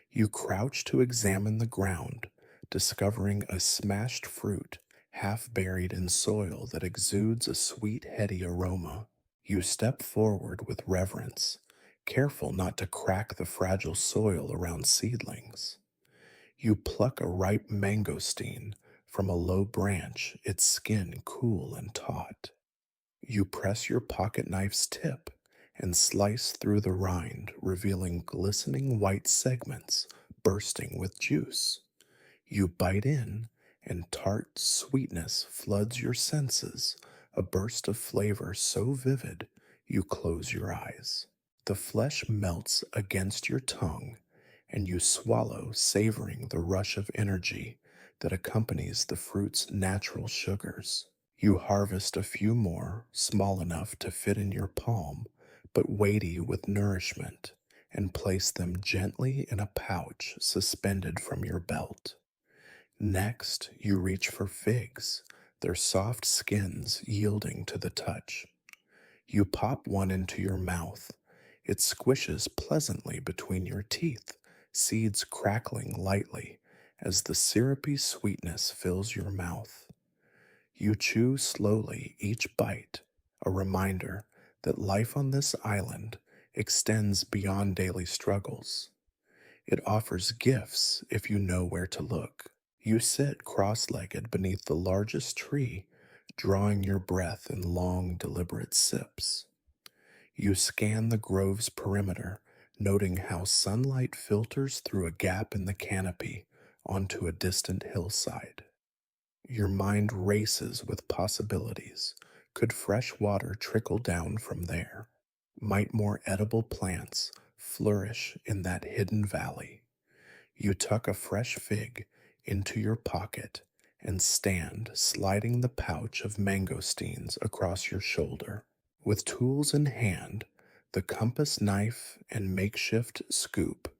S1: You crouch to examine the ground, discovering a smashed fruit half buried in soil that exudes a sweet, heady aroma. You step forward with reverence, careful not to crack the fragile soil around seedlings. You pluck a ripe mangosteen from a low branch, its skin cool and taut. You press your pocket knife's tip and slice through the rind, revealing glistening white segments bursting with juice. You bite in, and tart sweetness floods your senses, a burst of flavor so vivid you close your eyes. The flesh melts against your tongue, and you swallow, savoring the rush of energy that accompanies the fruit's natural sugars. You harvest a few more, small enough to fit in your palm, but weighty with nourishment, and place them gently in a pouch suspended from your belt. Next, you reach for figs, their soft skins yielding to the touch. You pop one into your mouth. It squishes pleasantly between your teeth, seeds crackling lightly as the syrupy sweetness fills your mouth. You chew slowly each bite, a reminder that life on this island extends beyond daily struggles. It offers gifts if you know where to look. You sit cross legged beneath the largest tree, drawing your breath in long, deliberate sips. You scan the grove's perimeter, noting how sunlight filters through a gap in the canopy onto a distant hillside. Your mind races with possibilities. Could fresh water trickle down from there? Might more edible plants flourish in that hidden valley? You tuck a fresh fig into your pocket and stand sliding the pouch of mangosteens across your shoulder. With tools in hand, the compass knife and makeshift scoop,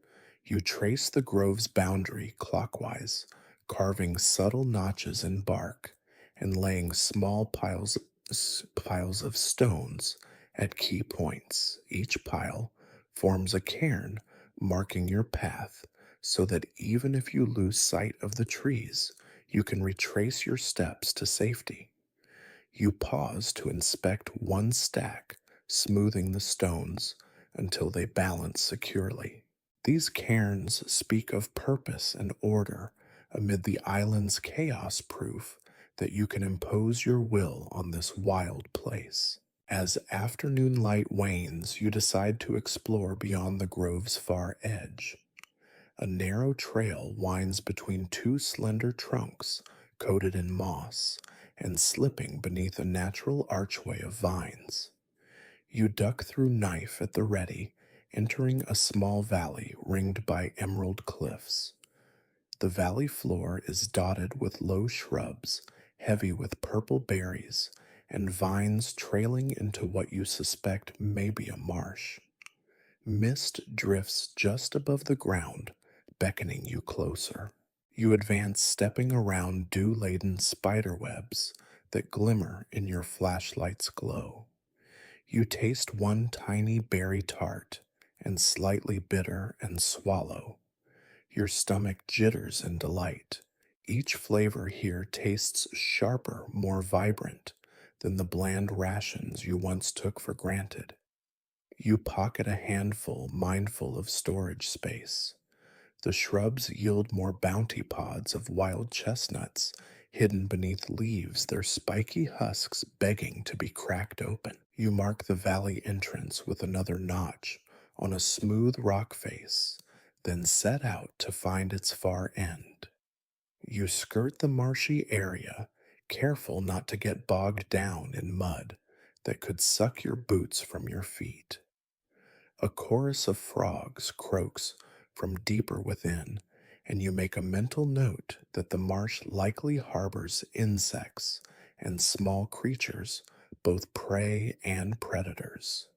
S1: you trace the grove's boundary clockwise, carving subtle notches in bark and laying small piles of stones at key points. Each pile forms a cairn, marking your path so that even if you lose sight of the trees, you can retrace your steps to safety. You pause to inspect one stack, smoothing the stones until they balance securely. These cairns speak of purpose and order amid the island's chaos, proof that you can impose your will on this wild place. As afternoon light wanes, you decide to explore beyond the grove's far edge. A narrow trail winds between two slender trunks coated in moss and slipping beneath a natural archway of vines. You duck through knife at the ready, entering a small valley ringed by emerald cliffs. The valley floor is dotted with low shrubs, heavy with purple berries, and vines trailing into what you suspect may be a marsh. Mist drifts just above the ground, beckoning you closer. You advance, stepping around dew laden spider webs that glimmer in your flashlight's glow. You taste one tiny berry tart and slightly bitter and swallow. Your stomach jitters in delight. Each flavor here tastes sharper, more vibrant than the bland rations you once took for granted. You pocket a handful, mindful of storage space. The shrubs yield more bounty pods of wild chestnuts hidden beneath leaves, their spiky husks begging to be cracked open. You mark the valley entrance with another notch on a smooth rock face, then set out to find its far end. You skirt the marshy area, careful not to get bogged down in mud that could suck your boots from your feet. A chorus of frogs croaks from deeper within, and you make a mental note that the marsh likely harbors insects and small creatures, both prey and predators.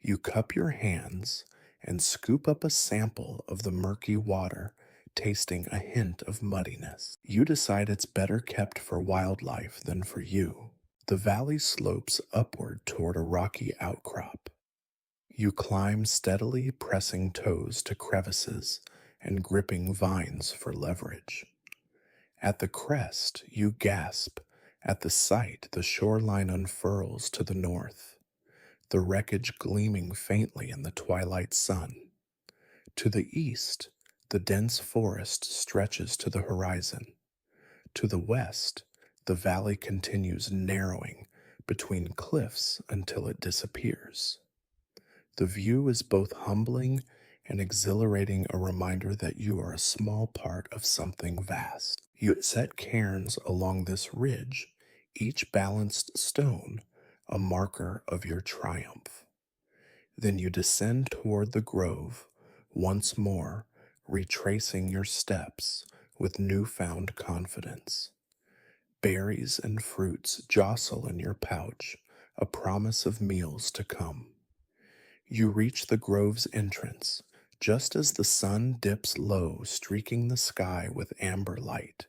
S1: You cup your hands and scoop up a sample of the murky water, tasting a hint of muddiness. You decide it's better kept for wildlife than for you. The valley slopes upward toward a rocky outcrop. You climb steadily, pressing toes to crevices and gripping vines for leverage. At the crest, you gasp at the sight the shoreline unfurls to the north, the wreckage gleaming faintly in the twilight sun. To the east, the dense forest stretches to the horizon. To the west, the valley continues narrowing between cliffs until it disappears. The view is both humbling and exhilarating, a reminder that you are a small part of something vast. You set cairns along this ridge, each balanced stone a marker of your triumph. Then you descend toward the grove, once more retracing your steps with newfound confidence. Berries and fruits jostle in your pouch, a promise of meals to come. You reach the grove's entrance just as the sun dips low, streaking the sky with amber light.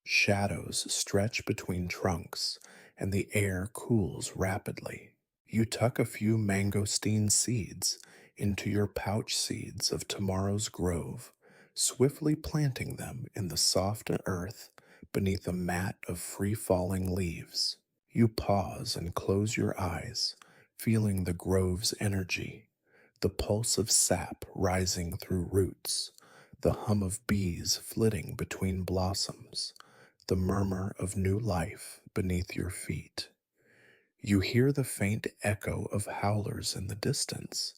S1: Shadows stretch between trunks, and the air cools rapidly. You tuck a few mangosteen seeds into your pouch seeds of tomorrow's grove, swiftly planting them in the soft earth beneath a mat of free falling leaves. You pause and close your eyes, feeling the grove's energy, the pulse of sap rising through roots, the hum of bees flitting between blossoms, the murmur of new life beneath your feet. You hear the faint echo of howlers in the distance,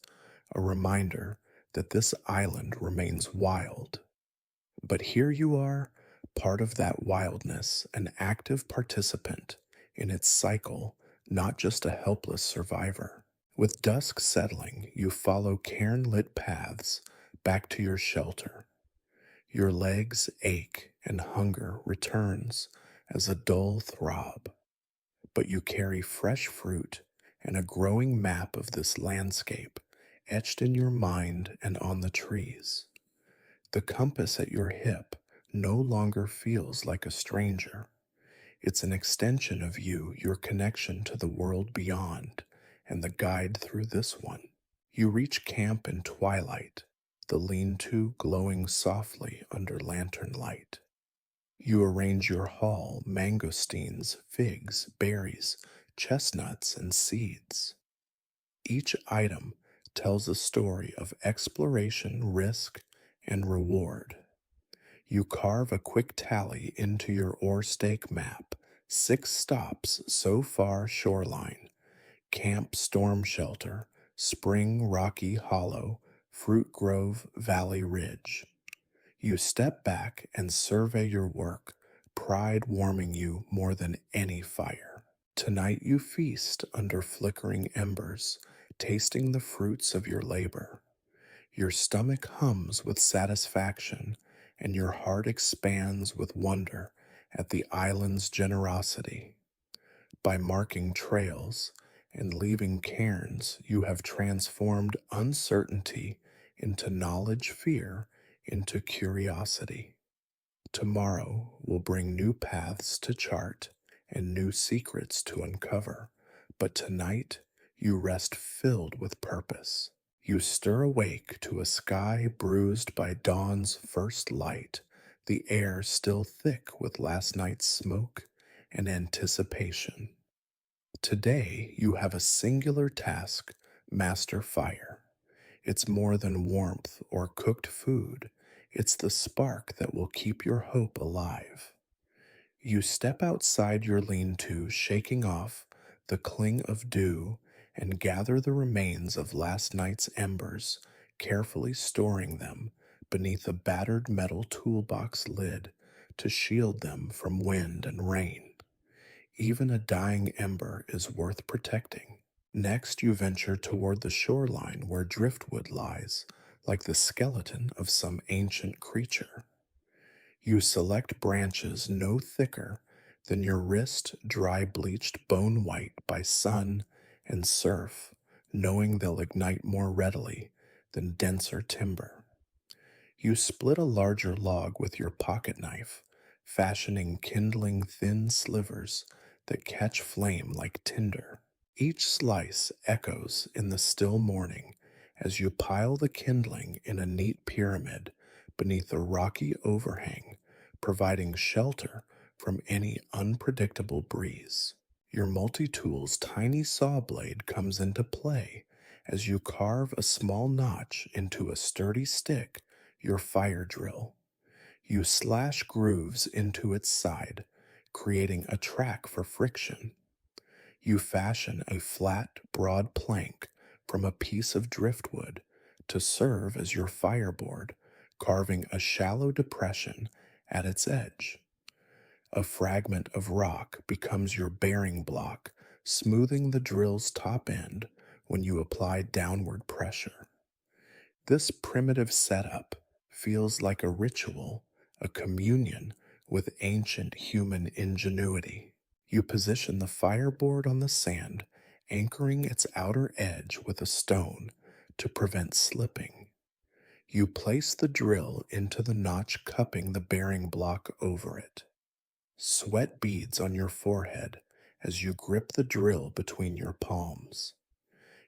S1: a reminder that this island remains wild. But here you are, part of that wildness, an active participant in its cycle, not just a helpless survivor. With dusk settling, you follow cairn lit paths back to your shelter. Your legs ache and hunger returns as a dull throb, but you carry fresh fruit and a growing map of this landscape etched in your mind and on the trees. The compass at your hip no longer feels like a stranger. It's an extension of you, your connection to the world beyond, and the guide through this one. You reach camp in twilight, the lean-to glowing softly under lantern light. You arrange your haul: mangosteens, figs, berries, chestnuts, and seeds. Each item tells a story of exploration, risk, and reward. You carve a quick tally into your ore stake map: 6 stops so far shoreline, camp storm shelter, spring rocky hollow, fruit grove valley ridge. You step back and survey your work, pride warming you more than any fire. Tonight you feast under flickering embers, tasting the fruits of your labor. Your stomach hums with satisfaction, and your heart expands with wonder at the island's generosity. By marking trails and leaving cairns, you have transformed uncertainty into knowledge, fear into curiosity. Tomorrow will bring new paths to chart and new secrets to uncover, but tonight you rest filled with purpose. You stir awake to a sky bruised by dawn's first light, the air still thick with last night's smoke and anticipation. Today you have a singular task: master fire. It's more than warmth or cooked food, it's the spark that will keep your hope alive. You step outside your lean to, shaking off the cling of dew, and gather the remains of last night's embers, carefully storing them beneath a battered metal toolbox lid to shield them from wind and rain. Even a dying ember is worth protecting. Next, you venture toward the shoreline where driftwood lies, like the skeleton of some ancient creature. You select branches no thicker than your wrist, dry bleached bone white by sun and surf, knowing they'll ignite more readily than denser timber. You split a larger log with your pocket knife, fashioning kindling thin slivers that catch flame like tinder. Each slice echoes in the still morning as you pile the kindling in a neat pyramid beneath a rocky overhang, providing shelter from any unpredictable breeze. Your multi-tool's tiny saw blade comes into play as you carve a small notch into a sturdy stick, your fire drill. You slash grooves into its side, creating a track for friction. You fashion a flat, broad plank from a piece of driftwood to serve as your fireboard, carving a shallow depression at its edge. A fragment of rock becomes your bearing block, smoothing the drill's top end when you apply downward pressure. This primitive setup feels like a ritual, a communion with ancient human ingenuity. You position the fireboard on the sand, anchoring its outer edge with a stone to prevent slipping. You place the drill into the notch, cupping the bearing block over it. Sweat beads on your forehead as you grip the drill between your palms.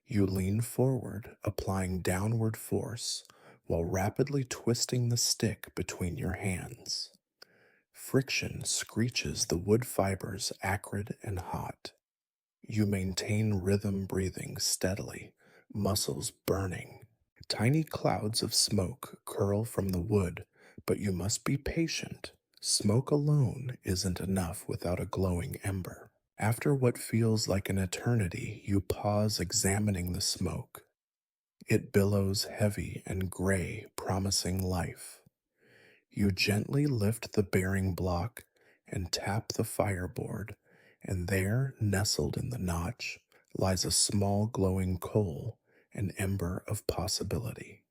S1: You lean forward, applying downward force while rapidly twisting the stick between your hands. Friction screeches the wood fibers acrid and hot. You maintain rhythm breathing steadily, muscles burning. Tiny clouds of smoke curl from the wood, but you must be patient. Smoke alone isn't enough without a glowing ember. After what feels like an eternity, you pause examining the smoke. It billows heavy and gray, promising life. You gently lift the bearing block and tap the fireboard, and there, nestled in the notch, lies a small glowing coal, an ember of possibility.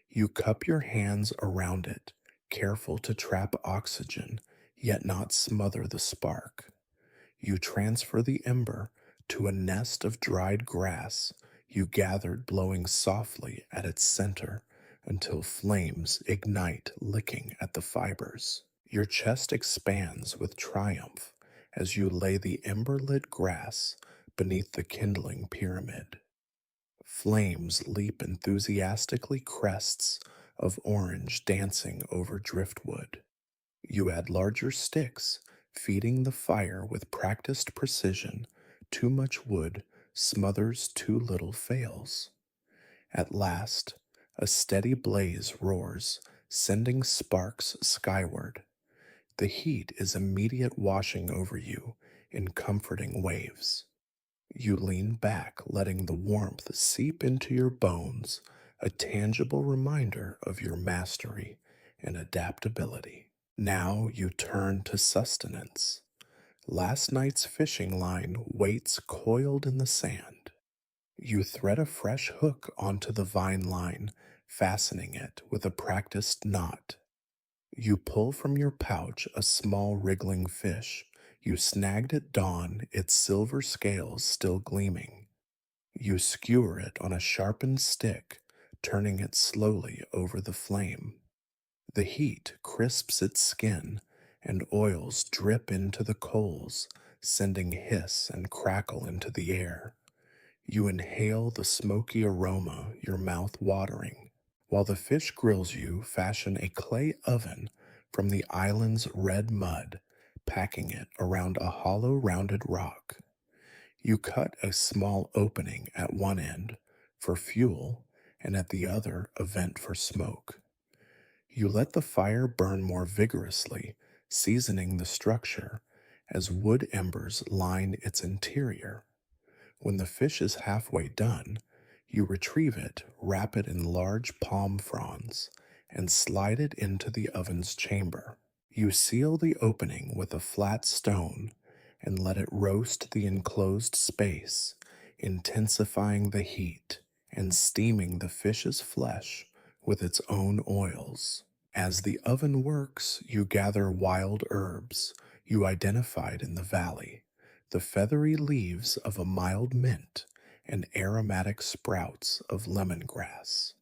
S1: You cup your hands around it, careful to trap oxygen, yet not smother the spark. You transfer the ember to a nest of dried grass you gathered, blowing softly at its center until flames ignite, licking at the fibers. Your chest expands with triumph as you lay the ember lit grass beneath the kindling pyramid. Flames leap enthusiastically, crests of orange dancing over driftwood. You add larger sticks, feeding the fire with practiced precision. Too much wood smothers, too little fails. At last, a steady blaze roars, sending sparks skyward. The heat is immediate, washing over you in comforting waves. You lean back, letting the warmth seep into your bones, a tangible reminder of your mastery and adaptability. Now you turn to sustenance. Last night's fishing line waits coiled in the sand. You thread a fresh hook onto the vine line, fastening it with a practiced knot. You pull from your pouch a small wriggling fish you snagged at dawn, its silver scales still gleaming. You skewer it on a sharpened stick, turning it slowly over the flame. The heat crisps its skin, and oils drip into the coals, sending hiss and crackle into the air. You inhale the smoky aroma, your mouth watering. While the fish grills you, fashion a clay oven from the island's red mud, packing it around a hollow rounded rock. You cut a small opening at one end for fuel and at the other a vent for smoke. You let the fire burn more vigorously, seasoning the structure as wood embers line its interior. When the fish is halfway done, you retrieve it, wrap it in large palm fronds, and slide it into the oven's chamber. You seal the opening with a flat stone and let it roast the enclosed space, intensifying the heat and steaming the fish's flesh with its own oils. As the oven works, you gather wild herbs you identified in the valley, the feathery leaves of a mild mint and aromatic sprouts of lemongrass.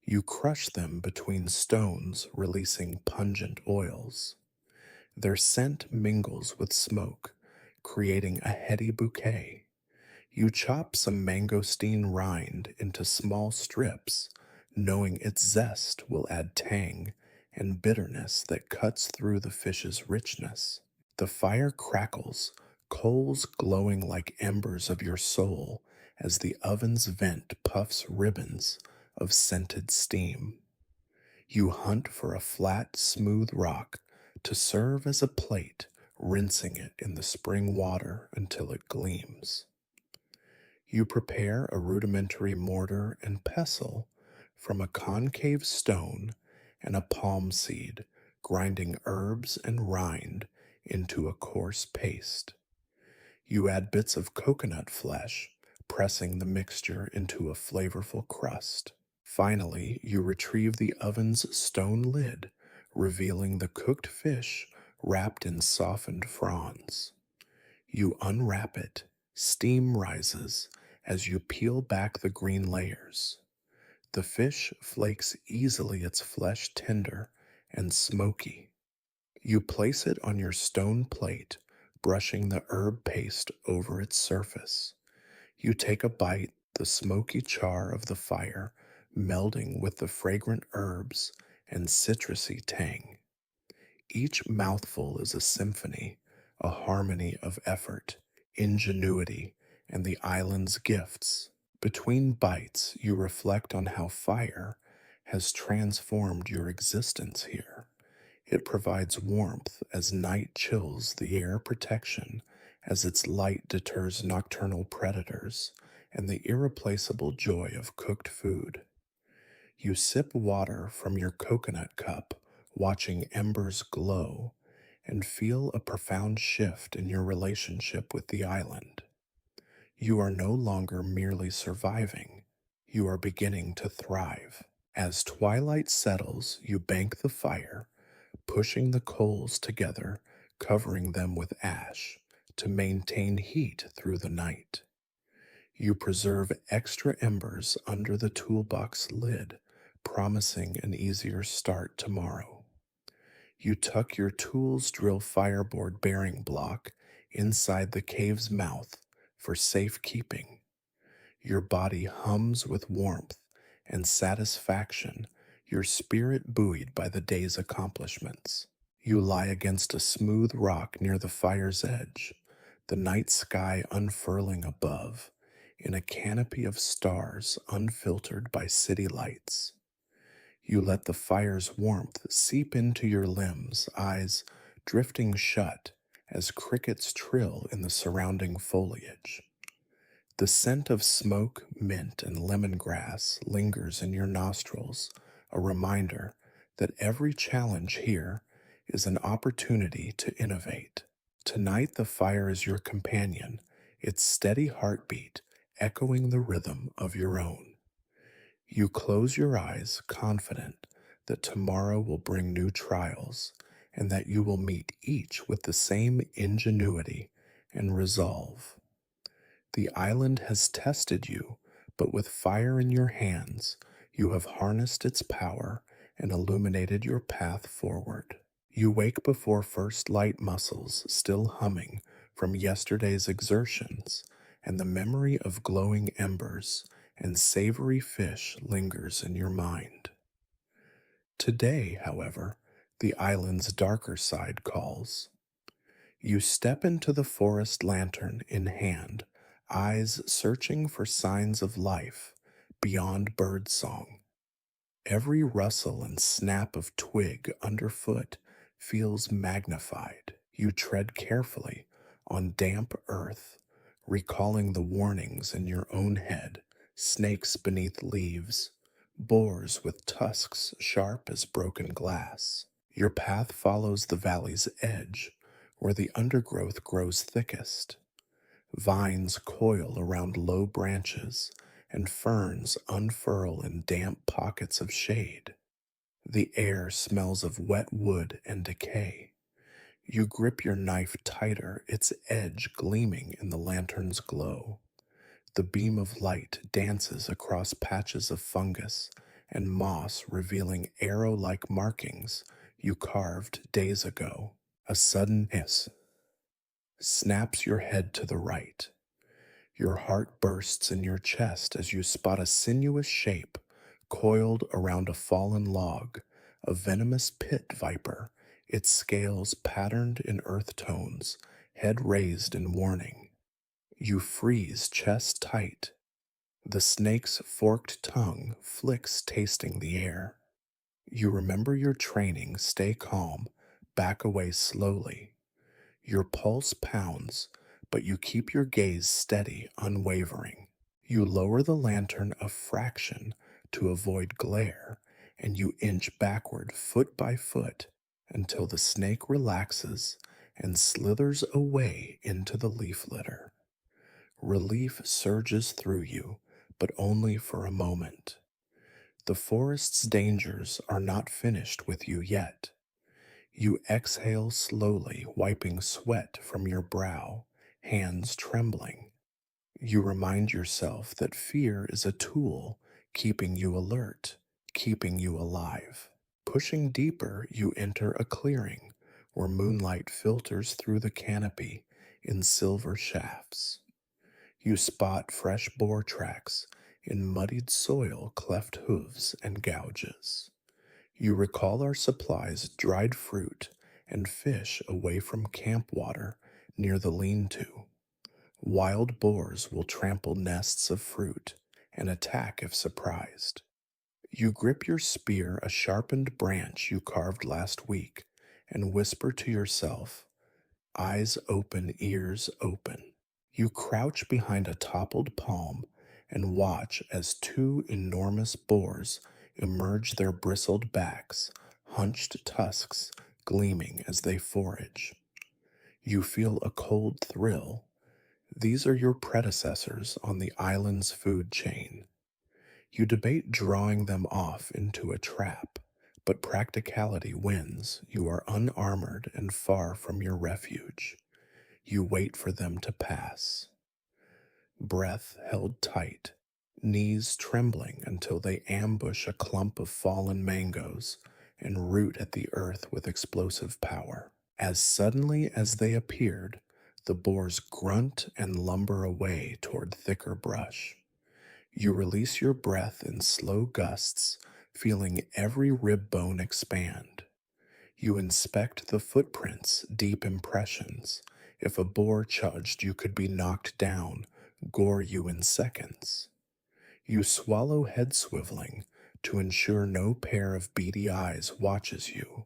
S1: You crush them between stones, releasing pungent oils. Their scent mingles with smoke, creating a heady bouquet. You chop some mangosteen rind into small strips, knowing its zest will add tang and bitterness that cuts through the fish's richness. The fire crackles, coals glowing like embers of your soul as the oven's vent puffs ribbons of scented steam. You hunt for a flat, smooth rock to serve as a plate, rinsing it in the spring water until it gleams. You prepare a rudimentary mortar and pestle from a concave stone and a palm seed, grinding herbs and rind into a coarse paste. You add bits of coconut flesh, pressing the mixture into a flavorful crust. Finally, you retrieve the oven's stone lid, revealing the cooked fish wrapped in softened fronds. You unwrap it. Steam rises as you peel back the green layers. The fish flakes easily, its flesh tender and smoky. You place it on your stone plate, brushing the herb paste over its surface. You take a bite, the smoky char of the fire melding with the fragrant herbs and citrusy tang. Each mouthful is a symphony, a harmony of effort, ingenuity, and the island's gifts. Between bites, you reflect on how fire has transformed your existence here. It provides warmth as night chills the air, protection as its light deters nocturnal predators, and the irreplaceable joy of cooked food. You sip water from your coconut cup, watching embers glow, and feel a profound shift in your relationship with the island. You are no longer merely surviving, you are beginning to thrive. As twilight settles, you bank the fire, pushing the coals together, covering them with ash to maintain heat through the night. You preserve extra embers under the toolbox lid, promising an easier start tomorrow. You tuck your tool's drill fireboard bearing block inside the cave's mouth for safekeeping. Your body hums with warmth and satisfaction, your spirit buoyed by the day's accomplishments. You lie against a smooth rock near the fire's edge, the night sky unfurling above, in a canopy of stars unfiltered by city lights. You let the fire's warmth seep into your limbs, eyes drifting shut as crickets trill in the surrounding foliage. The scent of smoke, mint, and lemongrass lingers in your nostrils, a reminder that every challenge here is an opportunity to innovate. Tonight, the fire is your companion, its steady heartbeat echoing the rhythm of your own. You close your eyes, confident that tomorrow will bring new trials and that you will meet each with the same ingenuity and resolve. The island has tested you, but with fire in your hands, you have harnessed its power and illuminated your path forward. You wake before first light, muscles still humming from yesterday's exertions, and the memory of glowing embers and savory fish lingers in your mind. Today, however, the island's darker side calls. You step into the forest, lantern in hand, eyes searching for signs of life beyond birdsong. Every rustle and snap of twig underfoot feels magnified. You tread carefully on damp earth, recalling the warnings in your own head: snakes beneath leaves, boars with tusks sharp as broken glass. Your path follows the valley's edge, where the undergrowth grows thickest. Vines coil around low branches, and ferns unfurl in damp pockets of shade. The air smells of wet wood and decay. You grip your knife tighter, its edge gleaming in the lantern's glow. The beam of light dances across patches of fungus and moss, revealing arrow-like markings you carved days ago. A sudden hiss snaps your head to the right. Your heart bursts in your chest as you spot a sinuous shape coiled around a fallen log, a venomous pit viper, its scales patterned in earth tones, head raised in warning. You freeze, chest tight. The snake's forked tongue flicks, tasting the air. You remember your training, stay calm, back away slowly. Your pulse pounds, but you keep your gaze steady, unwavering. You lower the lantern a fraction to avoid glare, and you inch backward foot by foot until the snake relaxes and slithers away into the leaf litter. Relief surges through you, but only for a moment. The forest's dangers are not finished with you yet. You exhale slowly, wiping sweat from your brow, hands trembling. You remind yourself that fear is a tool, keeping you alert, keeping you alive. Pushing deeper, you enter a clearing where moonlight filters through the canopy in silver shafts. You spot fresh boar tracks in muddied soil, cleft hooves, and gouges. You recall our supplies, dried fruit, and fish away from camp water near the lean to. Wild boars will trample nests of fruit and attack if surprised. You grip your spear, a sharpened branch you carved last week, and whisper to yourself, eyes open, ears open. You crouch behind a toppled palm and watch as two enormous boars emerge, their bristled backs, hunched tusks gleaming as they forage. You feel a cold thrill. These are your predecessors on the island's food chain. You debate drawing them off into a trap, but practicality wins. You are unarmored and far from your refuge. You wait for them to pass, breath held tight, knees trembling until they ambush a clump of fallen mangoes and root at the earth with explosive power. As suddenly as they appeared, the boars grunt and lumber away toward thicker brush. You release your breath in slow gusts, feeling every rib bone expand. You inspect the footprints, deep impressions. If a boar charged, you could be knocked down, gore you in seconds. You swallow head swiveling to ensure no pair of beady eyes watches you.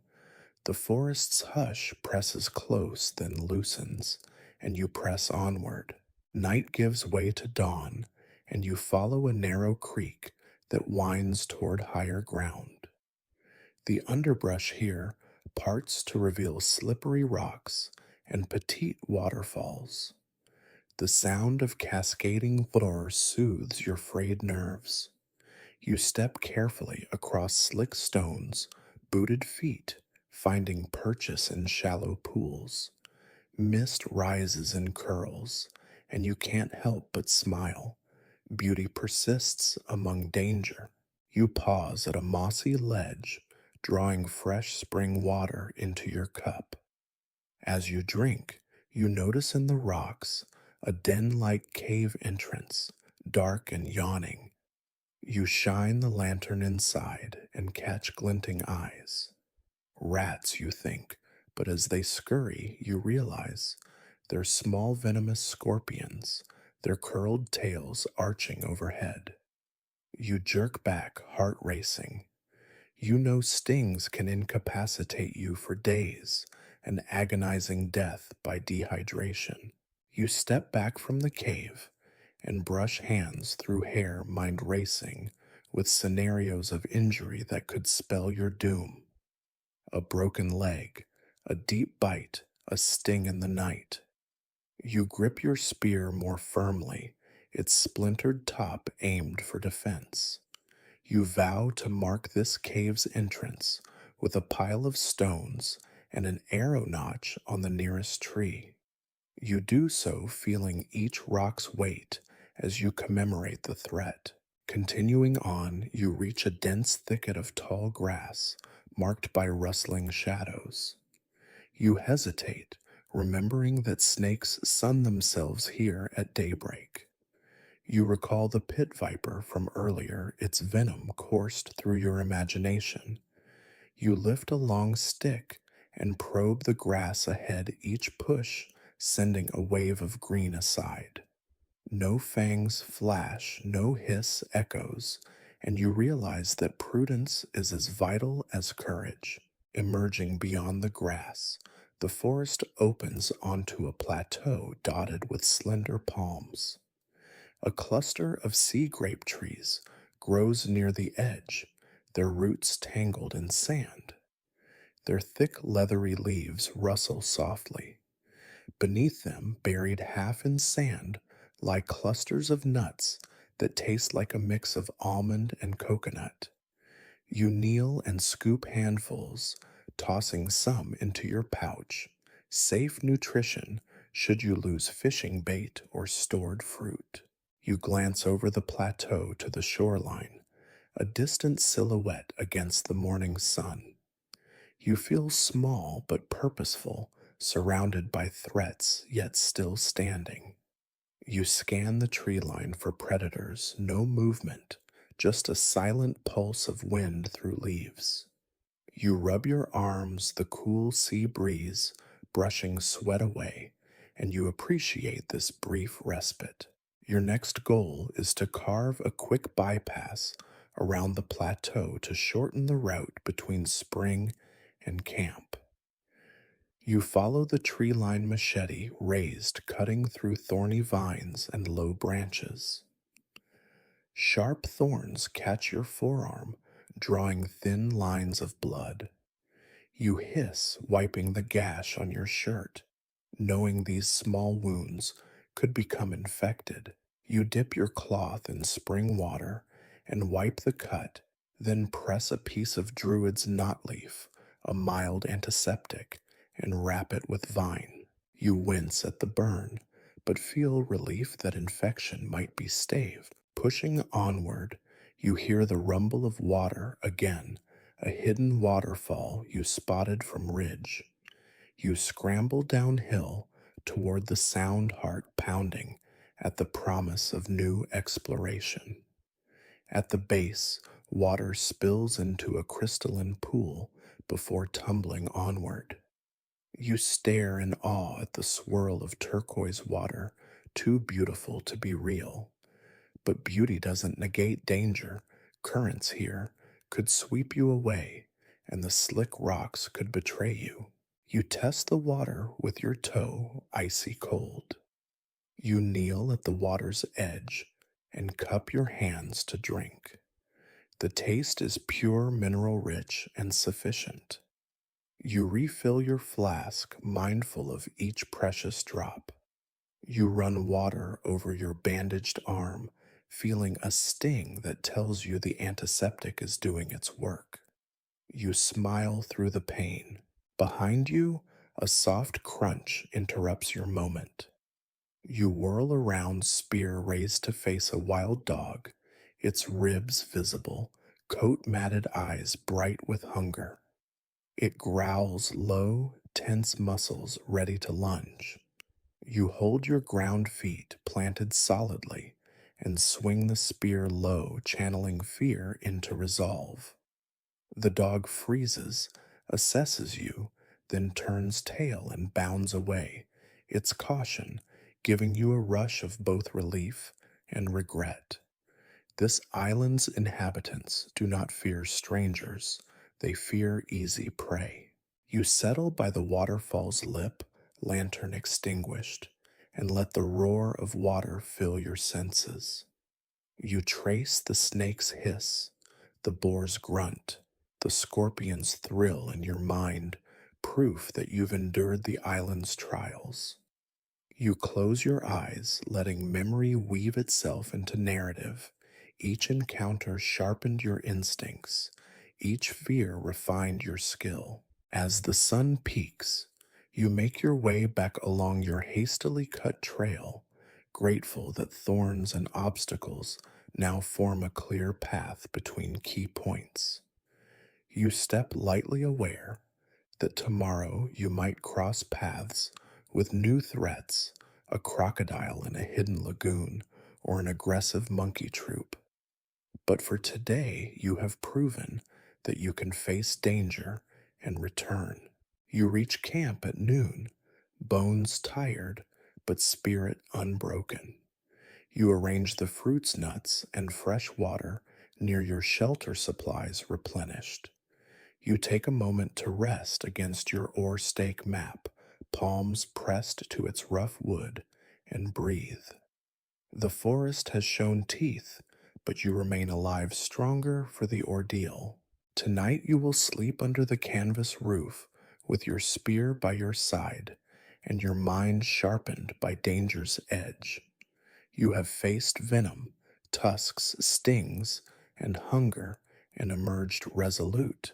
S1: The forest's hush presses close, then loosens, and you press onward. Night gives way to dawn, and you follow a narrow creek that winds toward higher ground. The underbrush here parts to reveal slippery rocks and petite waterfalls. The sound of cascading water soothes your frayed nerves. You step carefully across slick stones, booted feet, finding purchase in shallow pools. Mist rises in curls, and you can't help but smile. Beauty persists among danger. You pause at a mossy ledge, drawing fresh spring water into your cup. As you drink, you notice in the rocks a den like cave entrance, dark and yawning. You shine the lantern inside and catch glinting eyes. Rats, you think, but as they scurry, you realize they're small venomous scorpions, their curled tails arching overhead. You jerk back, heart racing. You know stings can incapacitate you for days, an agonizing death by dehydration. You step back from the cave and brush hands through hair, mind racing with scenarios of injury that could spell your doom. A broken leg, a deep bite, a sting in the night. You grip your spear more firmly, its splintered top aimed for defense. You vow to mark this cave's entrance with a pile of stones and an arrow notch on the nearest tree. You do so feeling each rock's weight as you commemorate the threat. Continuing on, you reach a dense thicket of tall grass marked by rustling shadows. You hesitate, remembering that snakes sun themselves here at daybreak. You recall the pit viper from earlier, its venom coursed through your imagination. You lift a long stick and probe the grass ahead, each push sending a wave of green aside. No fangs flash, no hiss echoes, and you realize that prudence is as vital as courage. Emerging beyond the grass, the forest opens onto a plateau dotted with slender palms. A cluster of sea grape trees grows near the edge, their roots tangled in sand. Their thick, leathery leaves rustle softly. Beneath them, buried half in sand, lie clusters of nuts that taste like a mix of almond and coconut. You kneel and scoop handfuls, tossing some into your pouch. Safe nutrition should you lose fishing bait or stored fruit. You glance over the plateau to the shoreline, a distant silhouette against the morning sun. You feel small but purposeful, surrounded by threats yet still standing. You scan the tree line for predators, no movement, just a silent pulse of wind through leaves. You rub your arms, the cool sea breeze, brushing sweat away, and you appreciate this brief respite. Your next goal is to carve a quick bypass around the plateau to shorten the route between spring and camp. You follow the tree lined machete raised, cutting through thorny vines and low branches. Sharp thorns catch your forearm, drawing thin lines of blood. You hiss, wiping the gash on your shirt, knowing these small wounds could become infected. You dip your cloth in spring water and wipe the cut, then press a piece of druid's knot leaf, a mild antiseptic, and wrap it with vine. You wince at the burn, but feel relief that infection might be staved. Pushing onward, you hear the rumble of water again, a hidden waterfall you spotted from ridge. You scramble downhill toward the sound, heart pounding at the promise of new exploration. At the base, water spills into a crystalline pool before tumbling onward. You stare in awe at the swirl of turquoise water, too beautiful to be real. But beauty doesn't negate danger. Currents here could sweep you away, and the slick rocks could betray you. You test the water with your toe, icy cold. You kneel at the water's edge and cup your hands to drink. The taste is pure, mineral rich, and sufficient. You refill your flask, mindful of each precious drop. You run water over your bandaged arm, feeling a sting that tells you the antiseptic is doing its work. You smile through the pain. Behind you, a soft crunch interrupts your moment. You whirl around, spear raised to face a wild dog, its ribs visible, coat matted eyes bright with hunger. It growls low, tense muscles ready to lunge. You hold your ground feet planted solidly and swing the spear low, channeling fear into resolve. The dog freezes, assesses you, then turns tail and bounds away, its caution giving you a rush of both relief and regret. This island's inhabitants do not fear strangers, they fear easy prey. You settle by the waterfall's lip, lantern extinguished, and let the roar of water fill your senses. You trace the snake's hiss, the boar's grunt, the scorpion's thrill in your mind, proof that you've endured the island's trials. You close your eyes, letting memory weave itself into narrative. Each encounter sharpened your instincts, each fear refined your skill. As the sun peaks, you make your way back along your hastily cut trail, grateful that thorns and obstacles now form a clear path between key points. You step lightly, aware that tomorrow you might cross paths with new threats, a crocodile in a hidden lagoon or an aggressive monkey troop. But for today, you have proven that you can face danger and return. You reach camp at noon, bones tired, but spirit unbroken. You arrange the fruits, nuts, and fresh water near your shelter supplies replenished. You take a moment to rest against your ore stake map, palms pressed to its rough wood, and breathe. The forest has shown teeth, but you remain alive, stronger for the ordeal. Tonight you will sleep under the canvas roof with your spear by your side and your mind sharpened by danger's edge. You have faced venom, tusks, stings, and hunger and emerged resolute.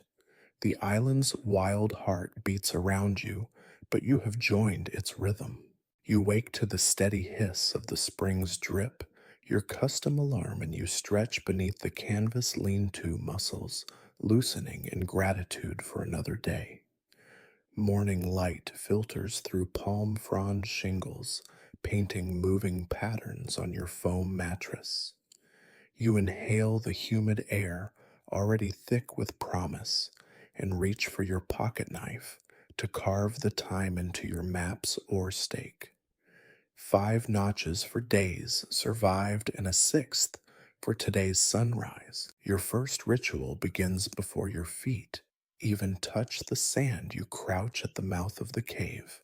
S1: The island's wild heart beats around you, but you have joined its rhythm. You wake to the steady hiss of the spring's drip, your custom alarm, and you stretch beneath the canvas lean-to muscles, loosening in gratitude for another day. Morning light filters through palm frond shingles, painting moving patterns on your foam mattress. You inhale the humid air, already thick with promise, and reach for your pocket knife to carve the time into your maps or stake. 5 notches for days survived, and a sixth for today's sunrise. Your first ritual begins before your feet even touch the sand. You crouch at the mouth of the cave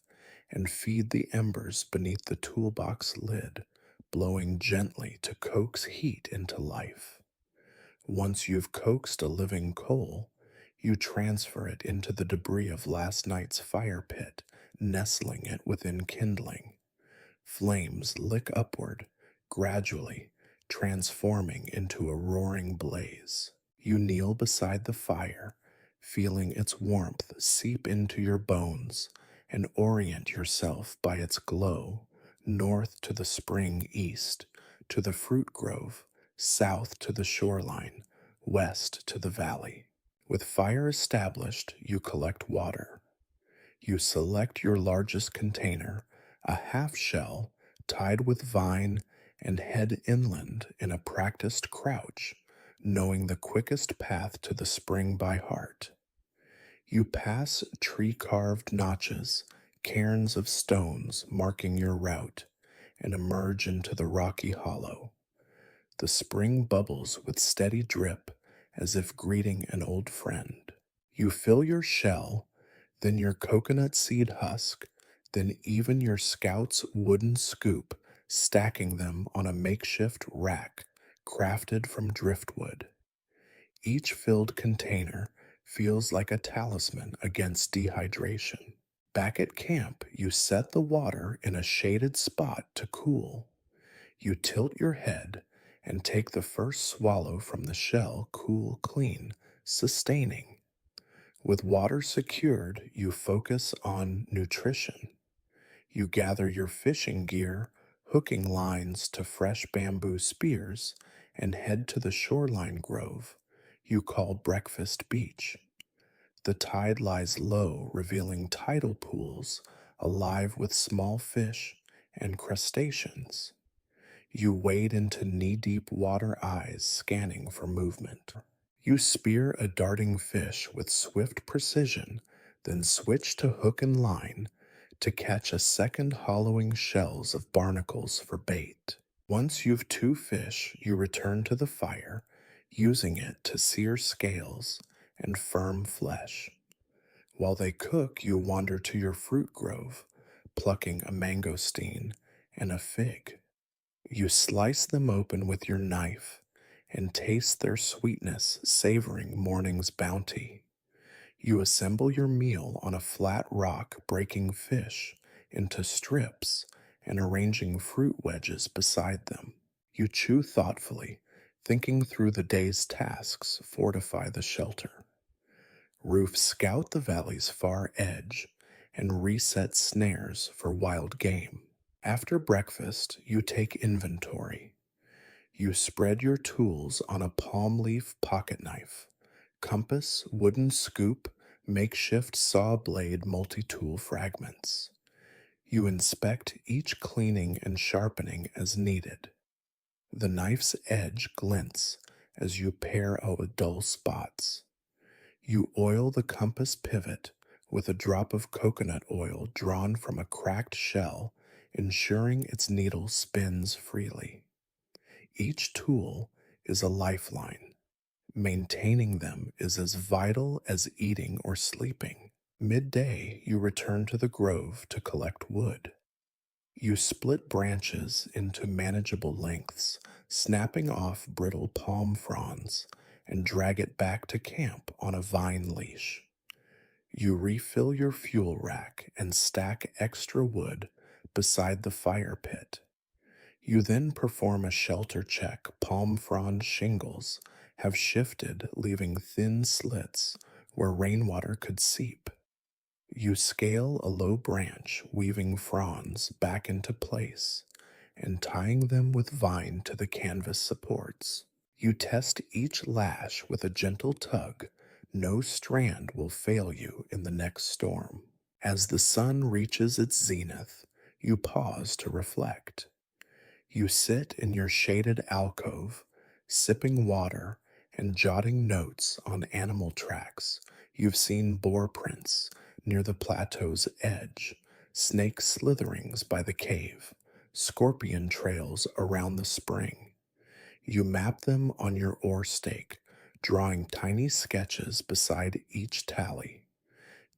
S1: and feed the embers beneath the toolbox lid, blowing gently to coax heat into life. Once you've coaxed a living coal, you transfer it into the debris of last night's fire pit, nestling it within kindling. Flames lick upward, gradually transforming into a roaring blaze. You kneel beside the fire, feeling its warmth seep into your bones, and orient yourself by its glow, north to the spring, east to the fruit grove, south to the shoreline, west to the valley. With fire established, you collect water. You select your largest container, a half shell tied with vine, and head inland in a practiced crouch, knowing the quickest path to the spring by heart. You pass tree carved notches, cairns of stones marking your route, and emerge into the rocky hollow. The spring bubbles with steady drip as if greeting an old friend. You fill your shell, then your coconut seed husk, then even your scout's wooden scoop, stacking them on a makeshift rack crafted from driftwood. Each filled container feels like a talisman against dehydration. Back at camp, you set the water in a shaded spot to cool. You tilt your head and take the first swallow from the shell, cool, clean, sustaining. With water secured, you focus on nutrition. You gather your fishing gear, hooking lines to fresh bamboo spears, and head to the shoreline grove you call Breakfast Beach. The tide lies low, revealing tidal pools alive with small fish and crustaceans. You wade into knee-deep water, eyes scanning for movement. You spear a darting fish with swift precision, then switch to hook and line to catch a second, hollowing shells of barnacles for bait. Once you've 2 fish, you return to the fire, using it to sear scales and firm flesh. While they cook, you wander to your fruit grove, plucking a mangosteen and a fig. You slice them open with your knife and taste their sweetness, savoring morning's bounty. You assemble your meal on a flat rock, breaking fish into strips and arranging fruit wedges beside them. You chew thoughtfully, thinking through the day's tasks, fortify the shelter. Roof scout the valley's far edge and reset snares for wild game. After breakfast, you take inventory. You spread your tools on a palm leaf pocket knife, compass, wooden scoop, makeshift saw blade, multi-tool fragments. You inspect each, cleaning and sharpening as needed. The knife's edge glints as you pare out dull spots. You oil the compass pivot with a drop of coconut oil drawn from a cracked shell, ensuring its needle spins freely. Each tool is a lifeline. Maintaining them is as vital as eating or sleeping. Midday, you return to the grove to collect wood. You split branches into manageable lengths, snapping off brittle palm fronds, and drag it back to camp on a vine leash. You refill your fuel rack and stack extra wood beside the fire pit. You then perform a shelter check. Palm frond shingles have shifted, leaving thin slits where rainwater could seep. You scale a low branch, weaving fronds back into place and tying them with vine to the canvas supports. You test each lash with a gentle tug. No strand will fail you in the next storm. As the sun reaches its zenith, you pause to reflect. You sit in your shaded alcove, sipping water and jotting notes on animal tracks You've seen boar prints near the plateau's edge, snake slitherings by the cave, scorpion trails around the spring. You map them on your oar stake, drawing tiny sketches beside each tally.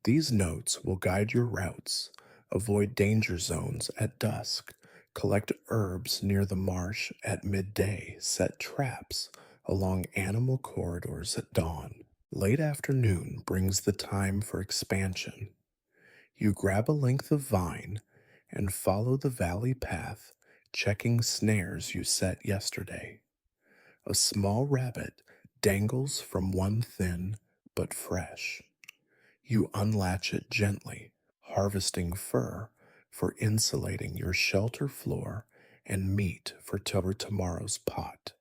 S1: These notes will guide your routes, avoid danger zones at dusk, collect herbs near the marsh at midday, set traps along animal corridors at dawn. Late afternoon brings the time for expansion. You grab a length of vine and follow the valley path, checking snares you set yesterday. A small rabbit dangles from one thin but fresh. You unlatch it gently, harvesting fur for insulating your shelter floor and meat for tomorrow's pot.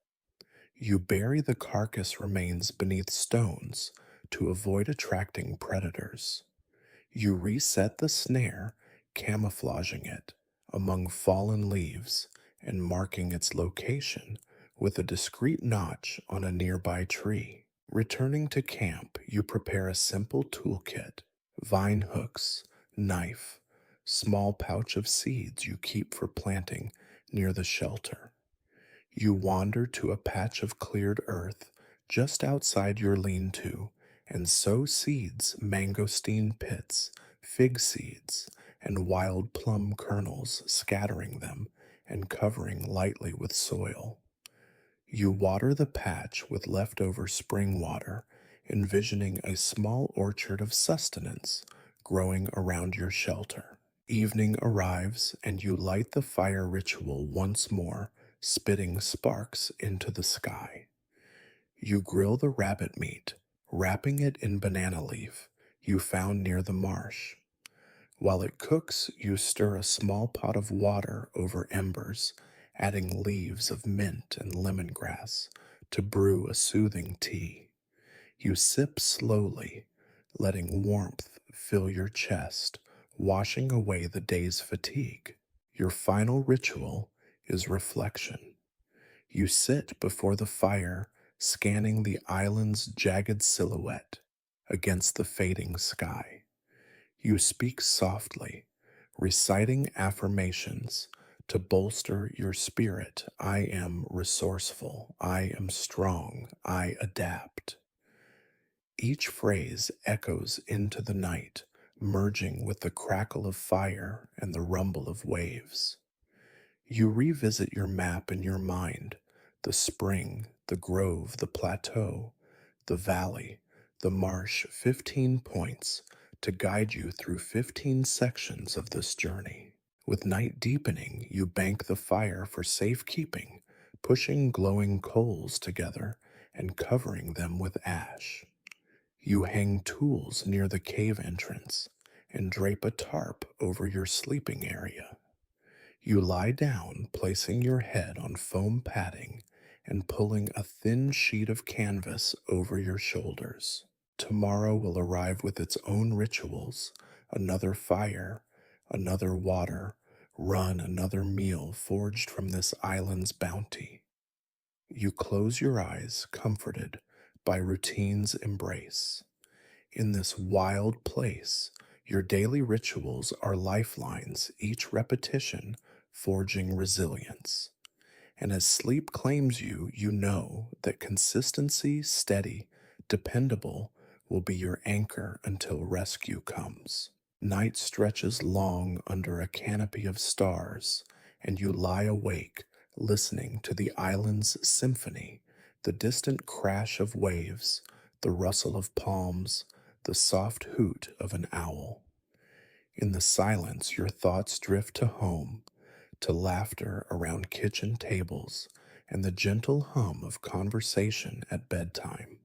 S1: You bury the carcass remains beneath stones to avoid attracting predators. You reset the snare, camouflaging it among fallen leaves and marking its location with a discreet notch on a nearby tree. Returning to camp, you prepare a simple toolkit: vine hooks, knife, small pouch of seeds you keep for planting near the shelter. You wander to a patch of cleared earth just outside your lean to and sow seeds, mangosteen pits, fig seeds, and wild plum kernels, scattering them and covering lightly with soil. You water the patch with leftover spring water, envisioning a small orchard of sustenance growing around your shelter. Evening arrives, and you light the fire ritual once more, spitting sparks into the sky. You grill the rabbit meat, wrapping it in banana leaf you found near the marsh. While it cooks, you stir a small pot of water over embers, adding leaves of mint and lemongrass to brew a soothing tea. You sip slowly, letting warmth fill your chest, washing away the day's fatigue. Your final ritual is reflection. You sit before the fire, scanning the island's jagged silhouette against the fading sky. You speak softly, reciting affirmations to bolster your spirit. I am resourceful. I am strong. I adapt. Each phrase echoes into the night, merging with the crackle of fire and the rumble of waves. You revisit your map in your mind: the spring, the grove, the plateau, the valley, the marsh, 15 points to guide you through 15 sections of this journey. With night deepening, you bank the fire for safekeeping, pushing glowing coals together and covering them with ash. You hang tools near the cave entrance and drape a tarp over your sleeping area. You lie down, placing your head on foam padding and pulling a thin sheet of canvas over your shoulders. Tomorrow will arrive with its own rituals: another fire, another water, run another meal forged from this island's bounty. You close your eyes, comforted by routine's embrace. In this wild place, your daily rituals are lifelines, each repetition forging resilience. And as sleep claims you, you know that consistency, steady, dependable, will be your anchor until rescue comes. Night stretches long under a canopy of stars, and you lie awake, listening to the island's symphony: the distant crash of waves, the rustle of palms, the soft hoot of an owl. In the silence, your thoughts drift to home, to laughter around kitchen tables and the gentle hum of conversation at bedtime.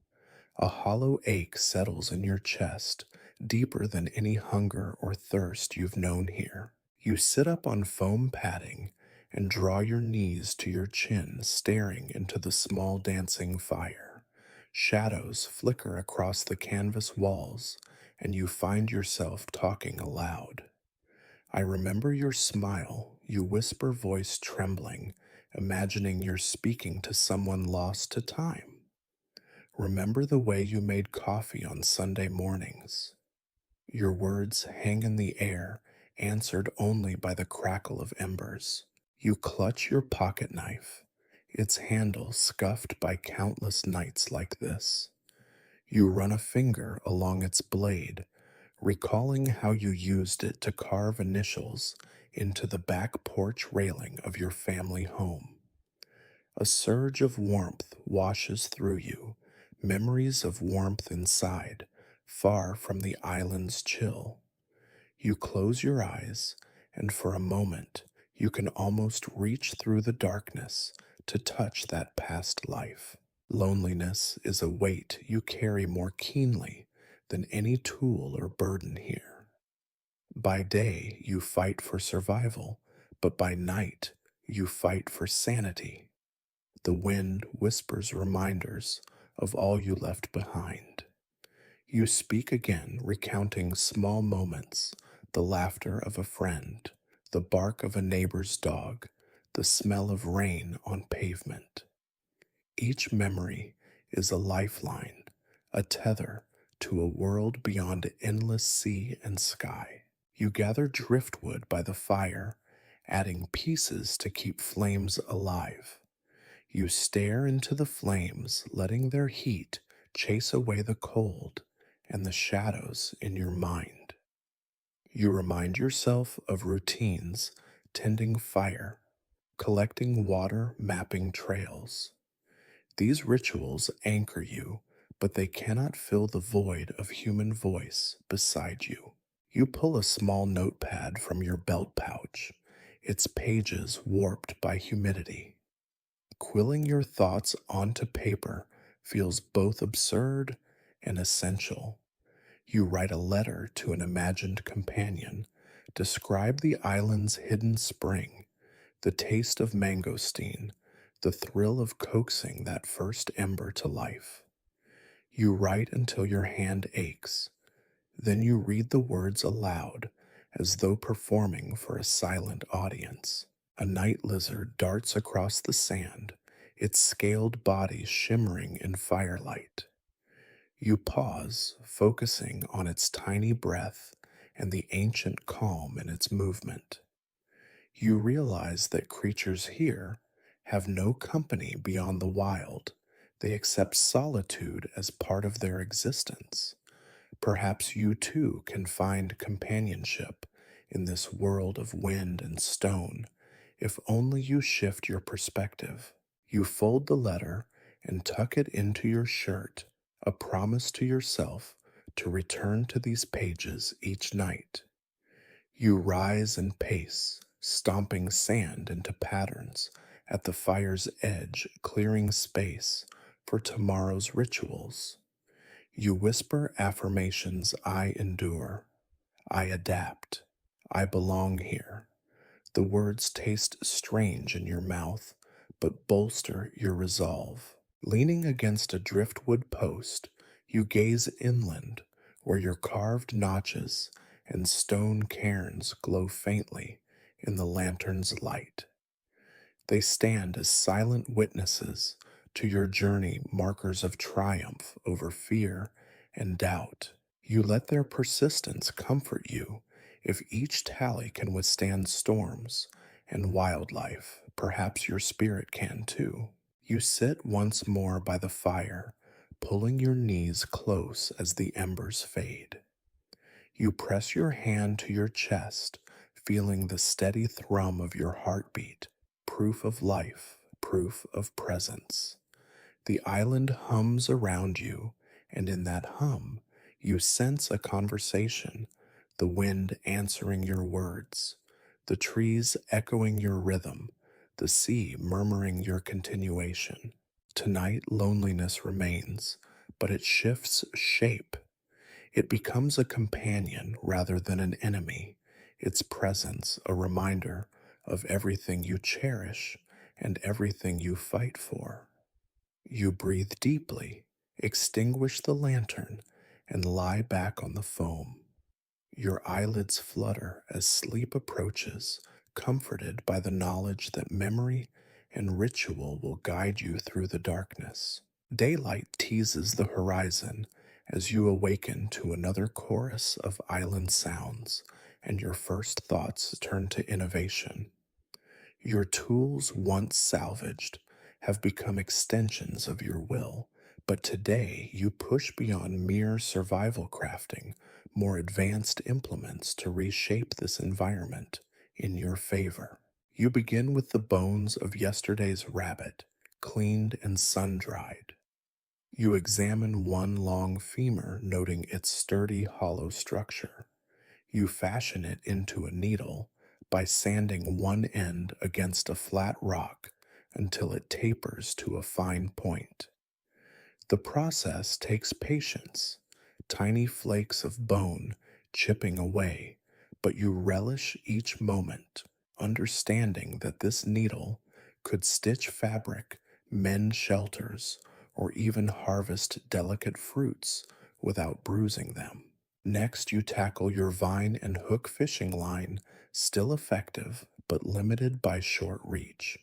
S1: A hollow ache settles in your chest, deeper than any hunger or thirst you've known here. You sit up on foam padding and draw your knees to your chin, staring into the small dancing fire. Shadows flicker across the canvas walls, and you find yourself talking aloud. I remember your smile, you whisper, voice trembling, imagining you're speaking to someone lost to time. Remember the way you made coffee on Sunday mornings. Your words hang in the air, answered only by the crackle of embers. You clutch your pocket knife, its handle scuffed by countless nights like this. You run a finger along its blade, recalling how you used it to carve initials into the back porch railing of your family home. A surge of warmth washes through you, memories of warmth inside, far from the island's chill. You close your eyes, and for a moment you can almost reach through the darkness to touch that past life. Loneliness is a weight you carry more keenly than any tool or burden here. By day, you fight for survival, but by night, you fight for sanity. The wind whispers reminders of all you left behind. You speak again, recounting small moments, the laughter of a friend, the bark of a neighbor's dog, the smell of rain on pavement. Each memory is a lifeline, a tether to a world beyond endless sea and sky. You gather driftwood by the fire, adding pieces to keep flames alive. You stare into the flames, letting their heat chase away the cold and the shadows in your mind. You remind yourself of routines, tending fire, collecting water, mapping trails. These rituals anchor you, but they cannot fill the void of human voice beside you. You pull a small notepad from your belt pouch, its pages warped by humidity. Quilling your thoughts onto paper feels both absurd and essential. You write a letter to an imagined companion, describe the island's hidden spring, the taste of mangosteen, the thrill of coaxing that first ember to life. You write until your hand aches. Then you read the words aloud, as though performing for a silent audience. A night lizard darts across the sand, its scaled body shimmering in firelight. You pause, focusing on its tiny breath and the ancient calm in its movement. You realize that creatures here have no company beyond the wild. They accept solitude as part of their existence. Perhaps you too can find companionship in this world of wind and stone, if only you shift your perspective. You fold the letter and tuck it into your shirt, a promise to yourself to return to these pages each night. You rise and pace, stomping sand into patterns at the fire's edge, clearing space for tomorrow's rituals. You whisper affirmations: I endure, I adapt, I belong here. The words taste strange in your mouth, but bolster your resolve. Leaning against a driftwood post, you gaze inland, where your carved notches and stone cairns glow faintly in the lantern's light. They stand as silent witnesses to your journey, markers of triumph over fear and doubt. You let their persistence comfort you. If each tally can withstand storms and wildlife, perhaps your spirit can too. You sit once more by the fire, pulling your knees close as the embers fade. You press your hand to your chest, feeling the steady thrum of your heartbeat, proof of life, proof of presence. The island hums around you, and in that hum, you sense a conversation, the wind answering your words, the trees echoing your rhythm, the sea murmuring your continuation. Tonight, loneliness remains, but it shifts shape. It becomes a companion rather than an enemy, its presence a reminder of everything you cherish and everything you fight for. You breathe deeply, extinguish the lantern, and lie back on the foam. Your eyelids flutter as sleep approaches, comforted by the knowledge that memory and ritual will guide you through the darkness. Daylight teases the horizon as you awaken to another chorus of island sounds, and your first thoughts turn to innovation. Your tools, once salvaged, have become extensions of your will, but today you push beyond mere survival crafting more advanced implements to reshape this environment in your favor. You begin with the bones of yesterday's rabbit, cleaned and sun dried. You examine one long femur, noting its sturdy, hollow structure. You fashion it into a needle by sanding one end against a flat rock until it tapers to a fine point. The process takes patience, tiny flakes of bone chipping away, but you relish each moment, understanding that this needle could stitch fabric, mend shelters, or even harvest delicate fruits without bruising them. Next, you tackle your vine and hook fishing line, still effective but limited by short reach.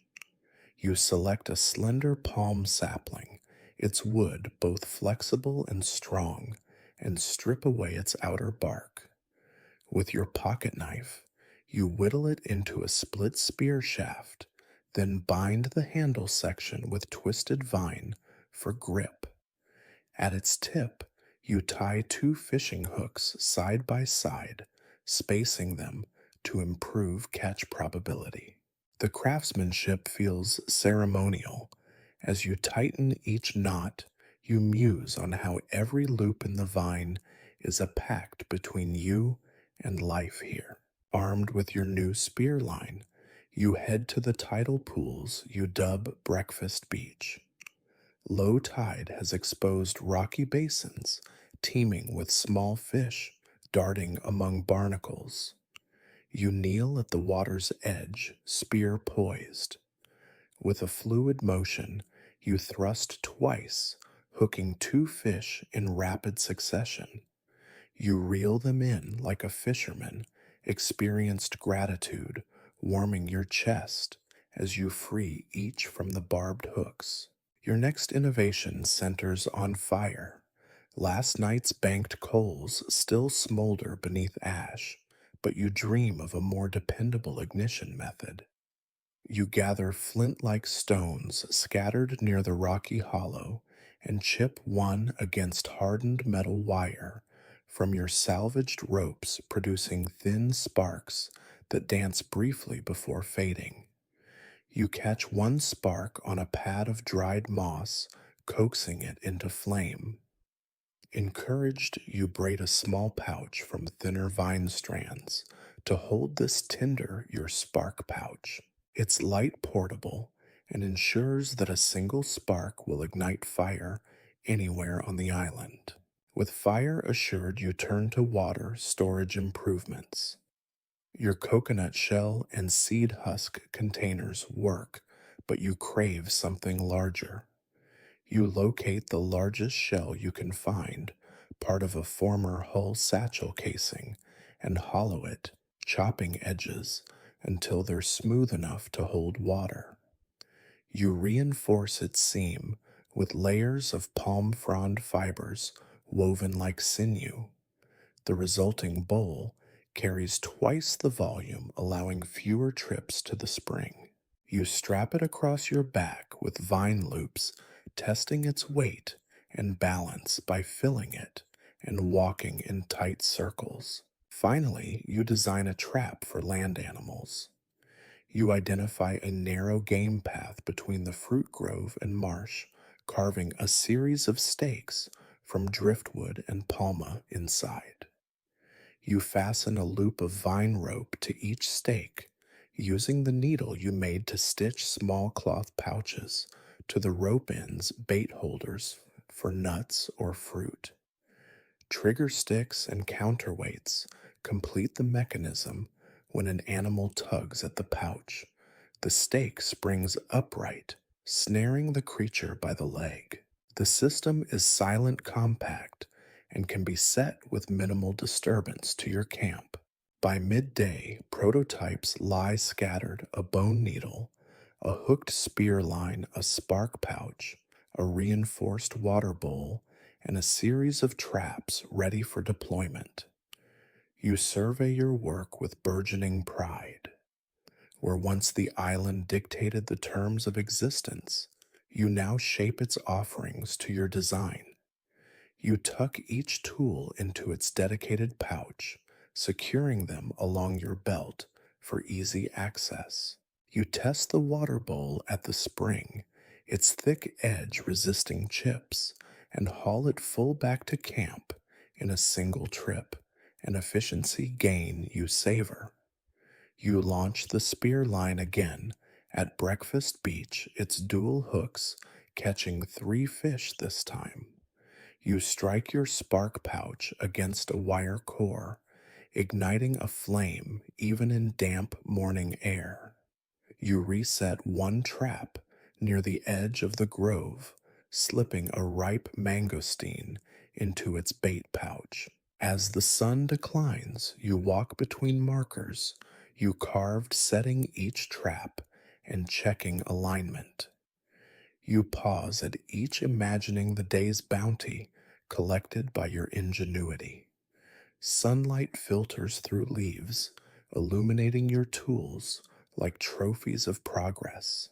S1: You select a slender palm sapling, its wood both flexible and strong, and strip away its outer bark. With your pocket knife, you whittle it into a split spear shaft, then bind the handle section with twisted vine for grip. At its tip, you tie two fishing hooks side by side, spacing them to improve catch probability. The craftsmanship feels ceremonial. As you tighten each knot, you muse on how every loop in the vine is a pact between you and life here. Armed with your new spear line, you head to the tidal pools you dub Breakfast Beach. Low tide has exposed rocky basins teeming with small fish darting among barnacles. You kneel at the water's edge, spear poised. With a fluid motion, you thrust twice, hooking two fish in rapid succession. You reel them in like a fisherman, experienced gratitude warming your chest as you free each from the barbed hooks. Your next innovation centers on fire. Last night's banked coals still smolder beneath ash, but you dream of a more dependable ignition method. You gather flint like stones scattered near the rocky hollow and chip one against hardened metal wire from your salvaged ropes, producing thin sparks that dance briefly before fading. You catch one spark on a pad of dried moss, coaxing it into flame. Encouraged, you braid a small pouch from thinner vine strands to hold this tinder your spark pouch. It's light portable and ensures that a single spark will ignite fire anywhere on the island. With fire assured, you turn to water storage improvements. Your coconut shell and seed husk containers work, but you crave something larger. You locate the largest shell you can find, part of a former hull satchel casing, and hollow it, chopping edges until they're smooth enough to hold water. You reinforce its seam with layers of palm frond fibers woven like sinew. The resulting bowl carries twice the volume, allowing fewer trips to the spring. You strap it across your back with vine loops, testing its weight and balance by filling it and walking in tight circles. Finally, you design a trap for land animals. You identify a narrow game path between the fruit grove and marsh, carving a series of stakes from driftwood and palma inside. You fasten a loop of vine rope to each stake, using the needle you made to stitch small cloth pouches to the rope ends, bait holders for nuts or fruit. Trigger sticks and counterweights complete the mechanism when an animal tugs at the pouch. The stake springs upright, snaring the creature by the leg. The system is silent compact and can be set with minimal disturbance to your camp. By midday, prototypes lie scattered: a bone needle, a hooked spear line, a spark pouch, a reinforced water bowl, and a series of traps ready for deployment. You survey your work with burgeoning pride. Where once the island dictated the terms of existence, you now shape its offerings to your design. You tuck each tool into its dedicated pouch, securing them along your belt for easy access. You test the water bowl at the spring, its thick edge resisting chips, and haul it full back to camp in a single trip, an efficiency gain you savor. You launch the spear line again at Breakfast Beach, its dual hooks catching 3 fish this time. You strike your spark pouch against a wire core, igniting a flame even in damp morning air. You reset one trap near the edge of the grove, slipping a ripe mangosteen into its bait pouch. As the sun declines, you walk between markers, you carved setting each trap and checking alignment. You pause at each imagining the day's bounty collected by your ingenuity. Sunlight filters through leaves, illuminating your tools like trophies of progress.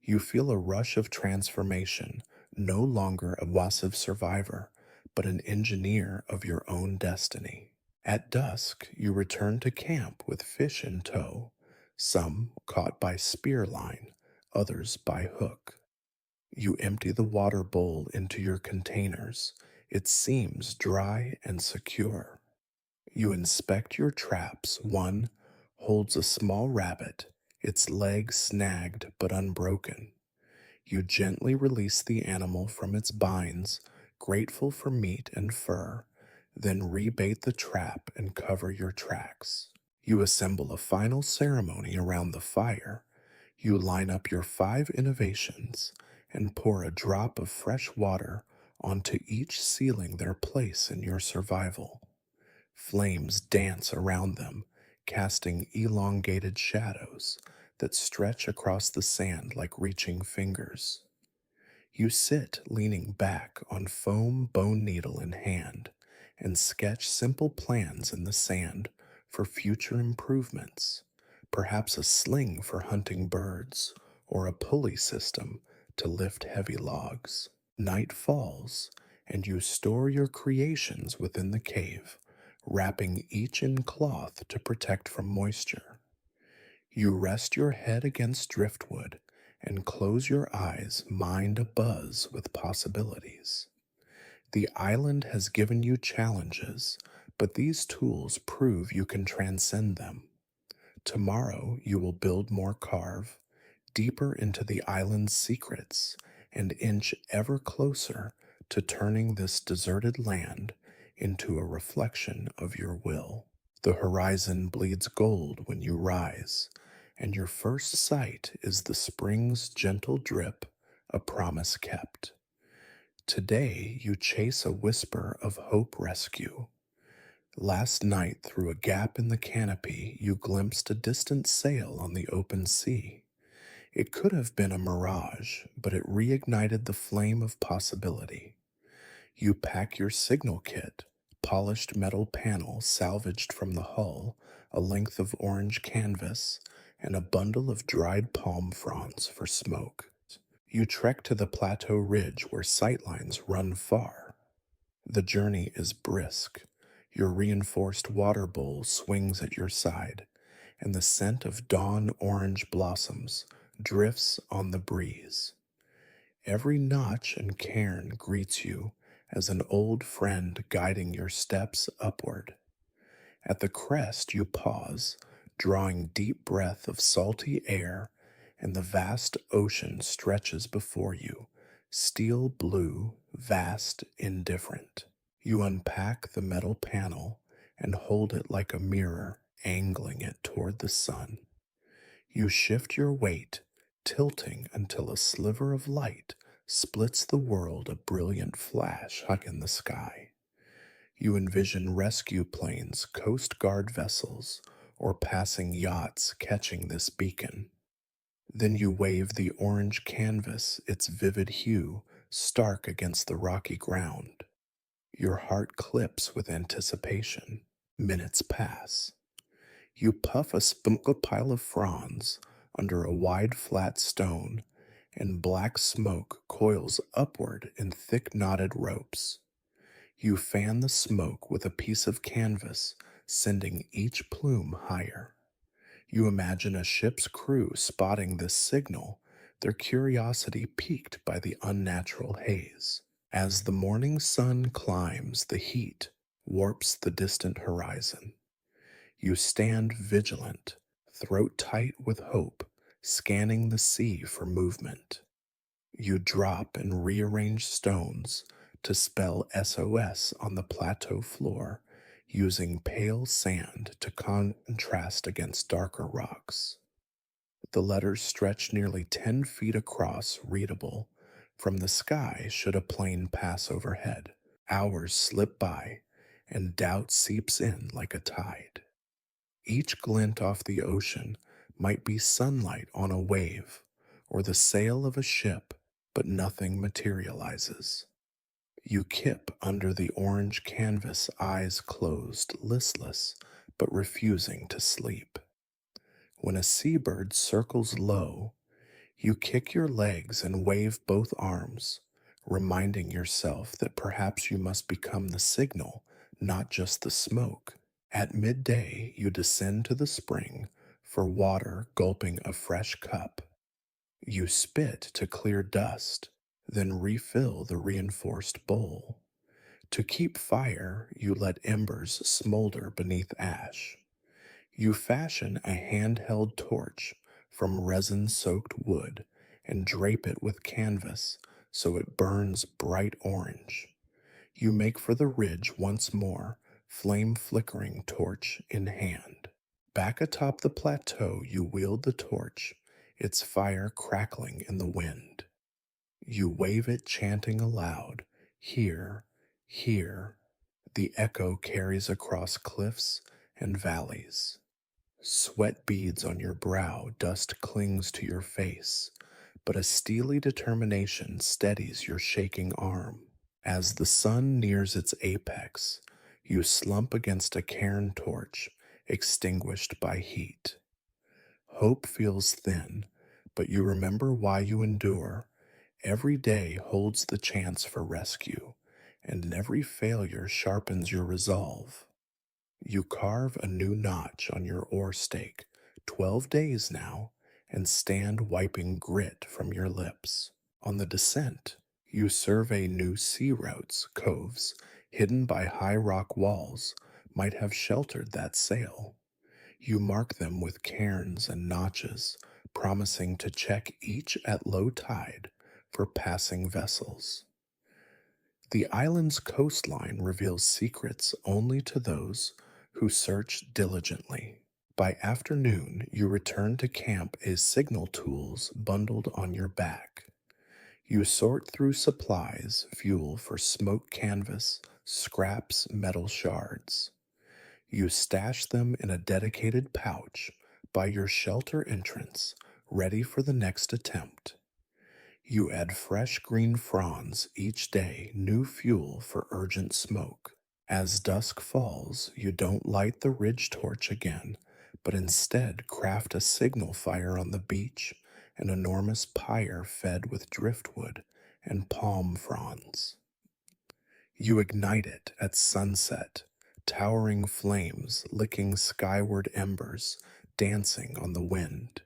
S1: You feel a rush of transformation, no longer a passive survivor, but an engineer of your own destiny. At dusk, you return to camp with fish in tow, some caught by spear line, others by hook. You empty the water bowl into your containers, its seams dry and secure. You inspect your traps. One holds a small rabbit, its leg snagged but unbroken. You gently release the animal from its binds, grateful for meat and fur, then rebait the trap and cover your tracks. You assemble a final ceremony around the fire. You line up your 5 innovations and pour a drop of fresh water onto each, sealing their place in your survival. Flames dance around them, casting elongated shadows that stretch across the sand like reaching fingers. You sit leaning back on foam bone needle in hand and sketch simple plans in the sand for future improvements, perhaps a sling for hunting birds or a pulley system to lift heavy logs. Night falls, and you store your creations within the cave, wrapping each in cloth to protect from moisture. You rest your head against driftwood and close your eyes, mind abuzz with possibilities. The island has given you challenges, but these tools prove you can transcend them. Tomorrow you will build more, carve deeper into the island's secrets, and inch ever closer to turning this deserted land into a reflection of your will. The horizon bleeds gold when you rise, and your first sight is the spring's gentle drip, a promise kept. Today you chase a whisper of hope rescue. Last night, through a gap in the canopy, you glimpsed a distant sail on the open sea. It could have been a mirage, but it reignited the flame of possibility. You pack your signal kit, polished metal panel salvaged from the hull, a length of orange canvas, and a bundle of dried palm fronds for smoke. You trek to the plateau ridge where sightlines run far. The journey is brisk. Your reinforced water bowl swings at your side, and the scent of dawn orange blossoms drifts on the breeze. Every notch and cairn greets you as an old friend guiding your steps upward. At the crest you pause, drawing deep breath of salty air, and the vast ocean stretches before you, steel blue, vast, indifferent. You unpack the metal panel and hold it like a mirror, angling it toward the sun. You shift your weight, tilting until a sliver of light splits the world, a brilliant flash high in the sky. You envision rescue planes, coast guard vessels, or passing yachts catching this beacon. Then you wave the orange canvas, its vivid hue stark against the rocky ground. Your heart clips with anticipation. Minutes pass. You puff a pile of fronds under a wide flat stone, and black smoke coils upward in thick knotted ropes. You fan the smoke with a piece of canvas, sending each plume higher. You imagine a ship's crew spotting this signal, their curiosity piqued by the unnatural haze. As the morning sun climbs, the heat warps the distant horizon. You stand vigilant, throat tight with hope, scanning the sea for movement. You drop and rearrange stones to spell SOS on the plateau floor, using pale sand to contrast against darker rocks. The letters stretch nearly 10 feet across, readable from the sky should a plane pass overhead. Hours slip by, and doubt seeps in like a tide. Each glint off the ocean might be sunlight on a wave or the sail of a ship, but nothing materializes. You kip under the orange canvas, eyes closed, listless, but refusing to sleep. When a seabird circles low, you kick your legs and wave both arms, reminding yourself that perhaps you must become the signal, not just the smoke. At midday, you descend to the spring for water, gulping a fresh cup. You spit to clear dust, then refill the reinforced bowl. To keep fire, you let embers smolder beneath ash. You fashion a handheld torch from resin soaked wood and drape it with canvas so it burns bright orange. You make for the ridge once more, flame flickering torch in hand. Back atop the plateau, you wield the torch, its fire crackling in the wind. You wave it, chanting aloud, "Here, here." The echo carries across cliffs and valleys. Sweat beads on your brow, dust clings to your face, but a steely determination steadies your shaking arm. As the sun nears its apex, you slump against a cairn torch, extinguished by heat. Hope feels thin, but you remember why you endure. Every day holds the chance for rescue, and every failure sharpens your resolve. You carve a new notch on your oar stake, 12 days now, and stand wiping grit from your lips. On the descent, you survey new sea routes, coves, hidden by high rock walls, might have sheltered that sail. You mark them with cairns and notches, promising to check each at low tide for passing vessels. The island's coastline reveals secrets only to those who search diligently. By afternoon, you return to camp as signal tools bundled on your back. You sort through supplies, fuel for smoke canvas, scraps, metal shards. You stash them in a dedicated pouch by your shelter entrance, ready for the next attempt. You add fresh green fronds each day, new fuel for urgent smoke. As dusk falls, you don't light the ridge torch again, but instead craft a signal fire on the beach, an enormous pyre fed with driftwood and palm fronds. You ignite it at sunset, towering flames licking skyward embers, dancing on the wind.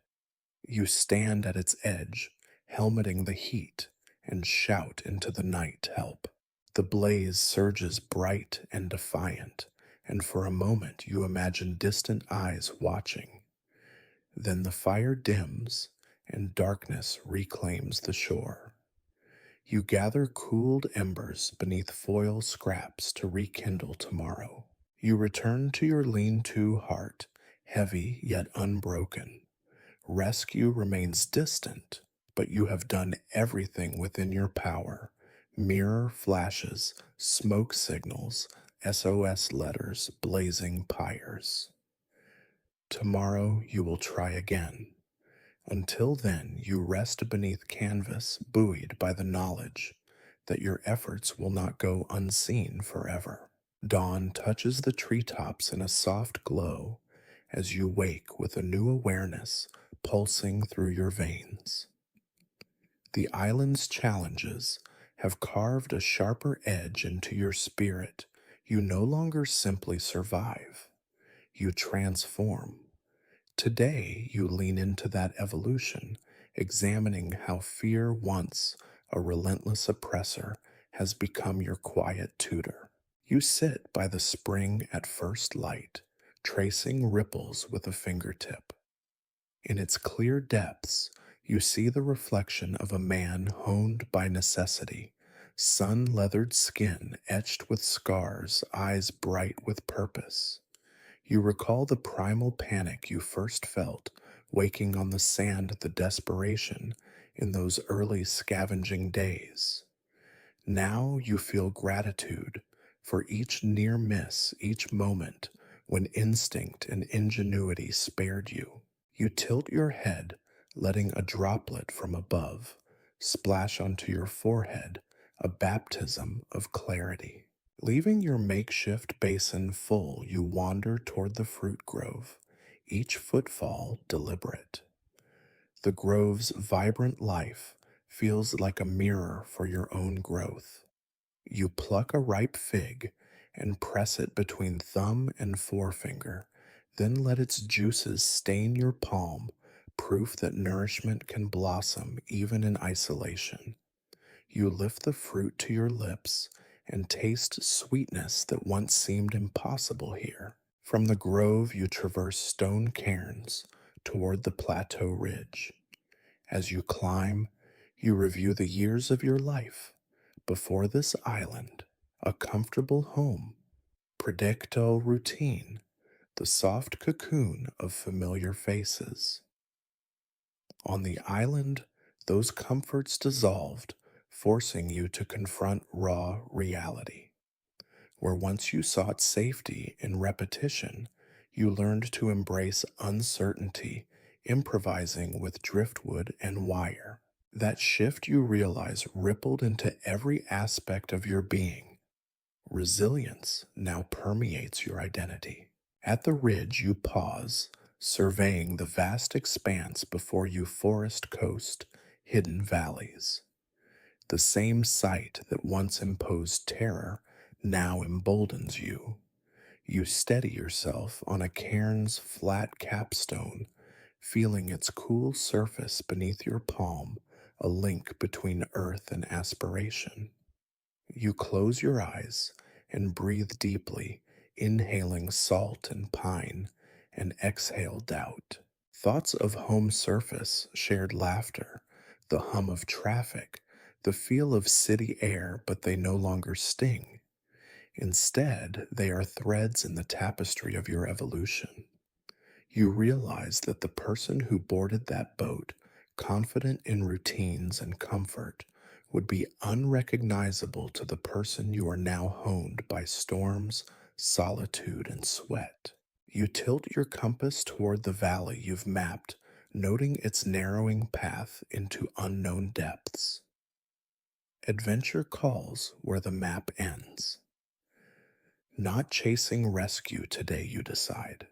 S1: You stand at its edge, helmeting the heat, and shout into the night to help. The blaze surges bright and defiant, and for a moment you imagine distant eyes watching. Then the fire dims, and darkness reclaims the shore. You gather cooled embers beneath foil scraps to rekindle tomorrow. You return to your lean-to heart, heavy yet unbroken. Rescue remains distant, but you have done everything within your power. Mirror flashes, smoke signals, SOS letters, blazing pyres. Tomorrow you will try again. Until then, you rest beneath canvas, buoyed by the knowledge that your efforts will not go unseen forever. Dawn touches the treetops in a soft glow as you wake with a new awareness pulsing through your veins. The island's challenges have carved a sharper edge into your spirit. You no longer simply survive, you transform. Today, you lean into that evolution, examining how fear, once a relentless oppressor, has become your quiet tutor. You sit by the spring at first light, tracing ripples with a fingertip. In its clear depths, you see the reflection of a man honed by necessity, sun leathered skin etched with scars, eyes bright with purpose. You recall the primal panic you first felt, waking on the sand, the desperation in those early scavenging days. Now you feel gratitude for each near miss, each moment when instinct and ingenuity spared you. You tilt your head, letting a droplet from above splash onto your forehead, a baptism of clarity. Leaving your makeshift basin full, you wander toward the fruit grove, each footfall deliberate. The grove's vibrant life feels like a mirror for your own growth. You pluck a ripe fig and press it between thumb and forefinger, then let its juices stain your palm, proof that nourishment can blossom even in isolation. You lift the fruit to your lips and taste sweetness that once seemed impossible here. From the grove, you traverse stone cairns toward the plateau ridge. As you climb, you review the years of your life before this island, a comfortable home, predicto routine, the soft cocoon of familiar faces. On the island, those comforts dissolved, forcing you to confront raw reality. Where once you sought safety in repetition, you learned to embrace uncertainty, improvising with driftwood and wire. That shift, you realize, rippled into every aspect of your being. Resilience now permeates your identity. At the ridge, you pause, surveying the vast expanse before you, forest coast, hidden valleys. The same sight that once imposed terror now emboldens you. You steady yourself on a cairn's flat capstone, feeling its cool surface beneath your palm, a link between earth and aspiration. You close your eyes and breathe deeply, inhaling salt and pine, and exhale doubt. Thoughts of home surface, shared laughter, the hum of traffic, the feel of city air, but they no longer sting. Instead, they are threads in the tapestry of your evolution. You realize that the person who boarded that boat, confident in routines and comfort, would be unrecognizable to the person you are now honed by storms, solitude, and sweat. You tilt your compass toward the valley you've mapped, noting its narrowing path into unknown depths. Adventure calls where the map ends. Not chasing rescue today, you decide.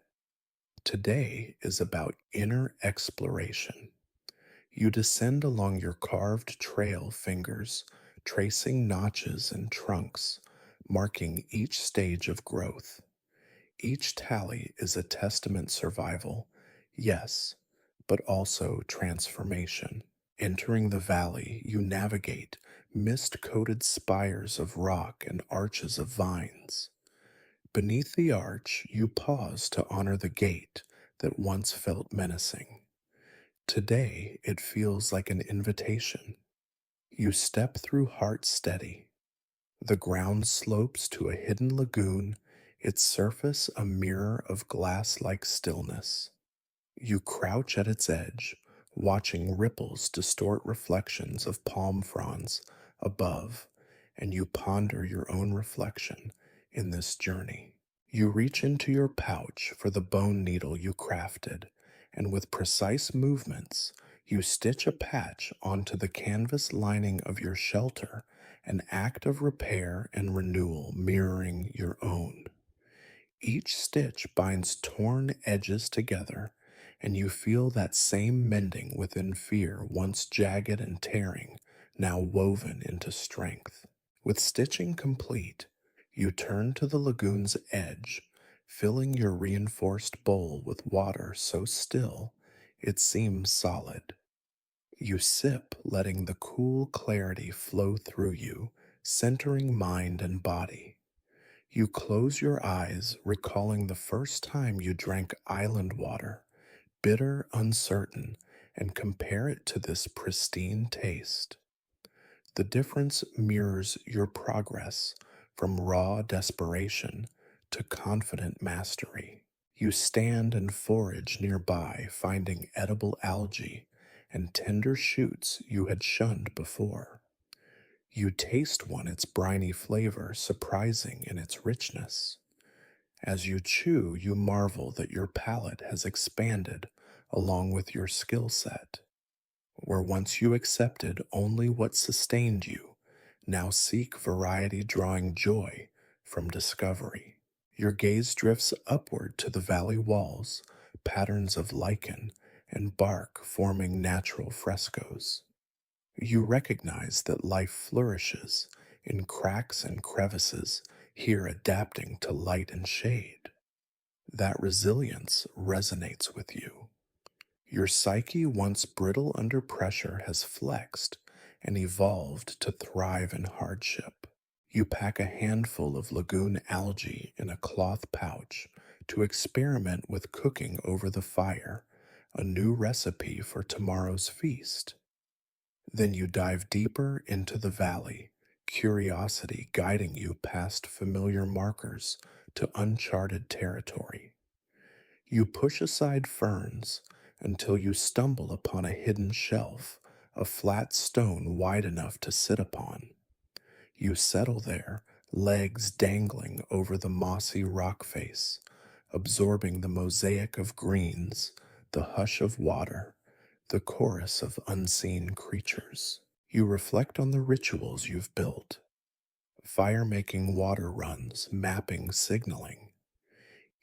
S1: Today is about inner exploration. You descend along your carved trail fingers, tracing notches and trunks, marking each stage of growth. Each tally is a testament survival, yes, but also transformation. Entering the valley, you navigate mist-coated spires of rock and arches of vines. Beneath the arch, you pause to honor the gate that once felt menacing. Today, it feels like an invitation. You step through heart steady. The ground slopes to a hidden lagoon, its surface a mirror of glass-like stillness. You crouch at its edge, watching ripples distort reflections of palm fronds above, and you ponder your own reflection in this journey. You reach into your pouch for the bone needle you crafted, and with precise movements, You stitch a patch onto the canvas lining of your shelter, an act of repair and renewal mirroring your own. Each stitch binds torn edges together, and you feel that same mending within fear, once jagged and tearing, now woven into strength. With stitching complete, you turn to the lagoon's edge, filling your reinforced bowl with water so still it seems solid. You sip, letting the cool clarity flow through you, centering mind and body. You close your eyes, recalling the first time you drank island water, bitter, uncertain, and compare it to this pristine taste. The difference mirrors your progress from raw desperation to confident mastery. You stand and forage nearby, finding edible algae and tender shoots you had shunned before. You taste one, its briny flavor surprising in its richness. As you chew, you marvel that your palate has expanded along with your skill set. Where once you accepted only what sustained you, now seek variety, drawing joy from discovery. Your gaze drifts upward to the valley walls, patterns of lichen and bark forming natural frescoes. You recognize that life flourishes in cracks and crevices, here adapting to light and shade. That resilience resonates with you. Your psyche, once brittle under pressure, has flexed and evolved to thrive in hardship. You pack a handful of lagoon algae in a cloth pouch to experiment with cooking over the fire, a new recipe for tomorrow's feast. Then you dive deeper into the valley, curiosity guiding you past familiar markers to uncharted territory. You push aside ferns until you stumble upon a hidden shelf, a flat stone wide enough to sit upon. You settle there, legs dangling over the mossy rock face, absorbing the mosaic of greens, the hush of water, the chorus of unseen creatures. You reflect on the rituals you've built, fire making water runs, mapping, signaling.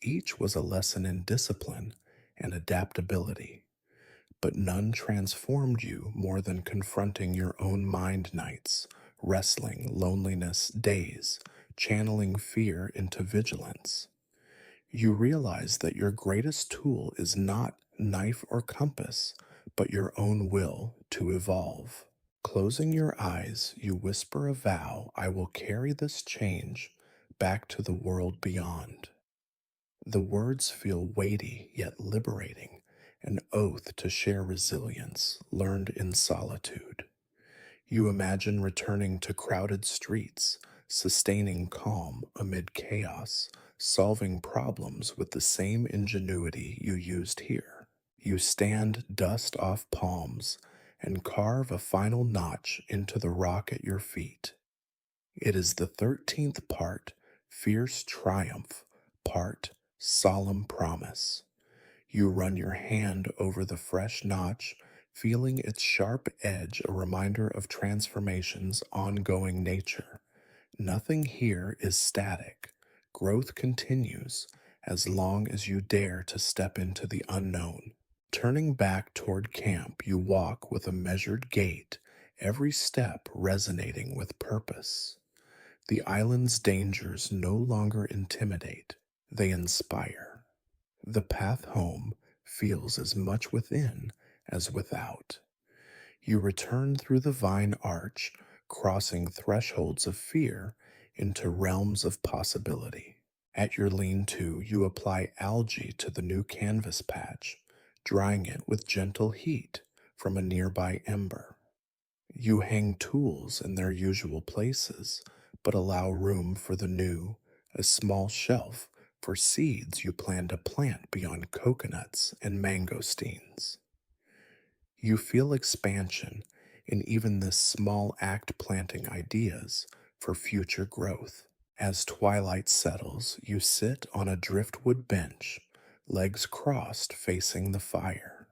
S1: Each was a lesson in discipline and adaptability, but none transformed you more than confronting your own mind nights, wrestling loneliness days, channeling fear into vigilance. You realize that your greatest tool is not knife or compass, but your own will to evolve. Closing your eyes, you whisper a vow: I will carry this change back to the world beyond. The words feel weighty yet liberating, an oath to share resilience learned in solitude. You imagine returning to crowded streets, sustaining calm amid chaos, solving problems with the same ingenuity you used here. You stand, dust off palms, and carve a final notch into the rock at your feet. It is the 13th part, fierce triumph, part solemn promise. You run your hand over the fresh notch, feeling its sharp edge, a reminder of transformation's ongoing nature. Nothing here is static. Growth continues as long as you dare to step into the unknown. Turning back toward camp, you walk with a measured gait, every step resonating with purpose. The island's dangers no longer intimidate, they inspire. The path home feels as much within as without. You return through the vine arch, crossing thresholds of fear into realms of possibility. At your lean to, you apply algae to the new canvas patch, drying it with gentle heat from a nearby ember. You hang tools in their usual places, but allow room for the new, a small shelf for seeds you plan to plant beyond coconuts and mangosteens. You feel expansion in even this small act, planting ideas for future growth. As twilight settles, you sit on a driftwood bench, legs crossed facing the fire.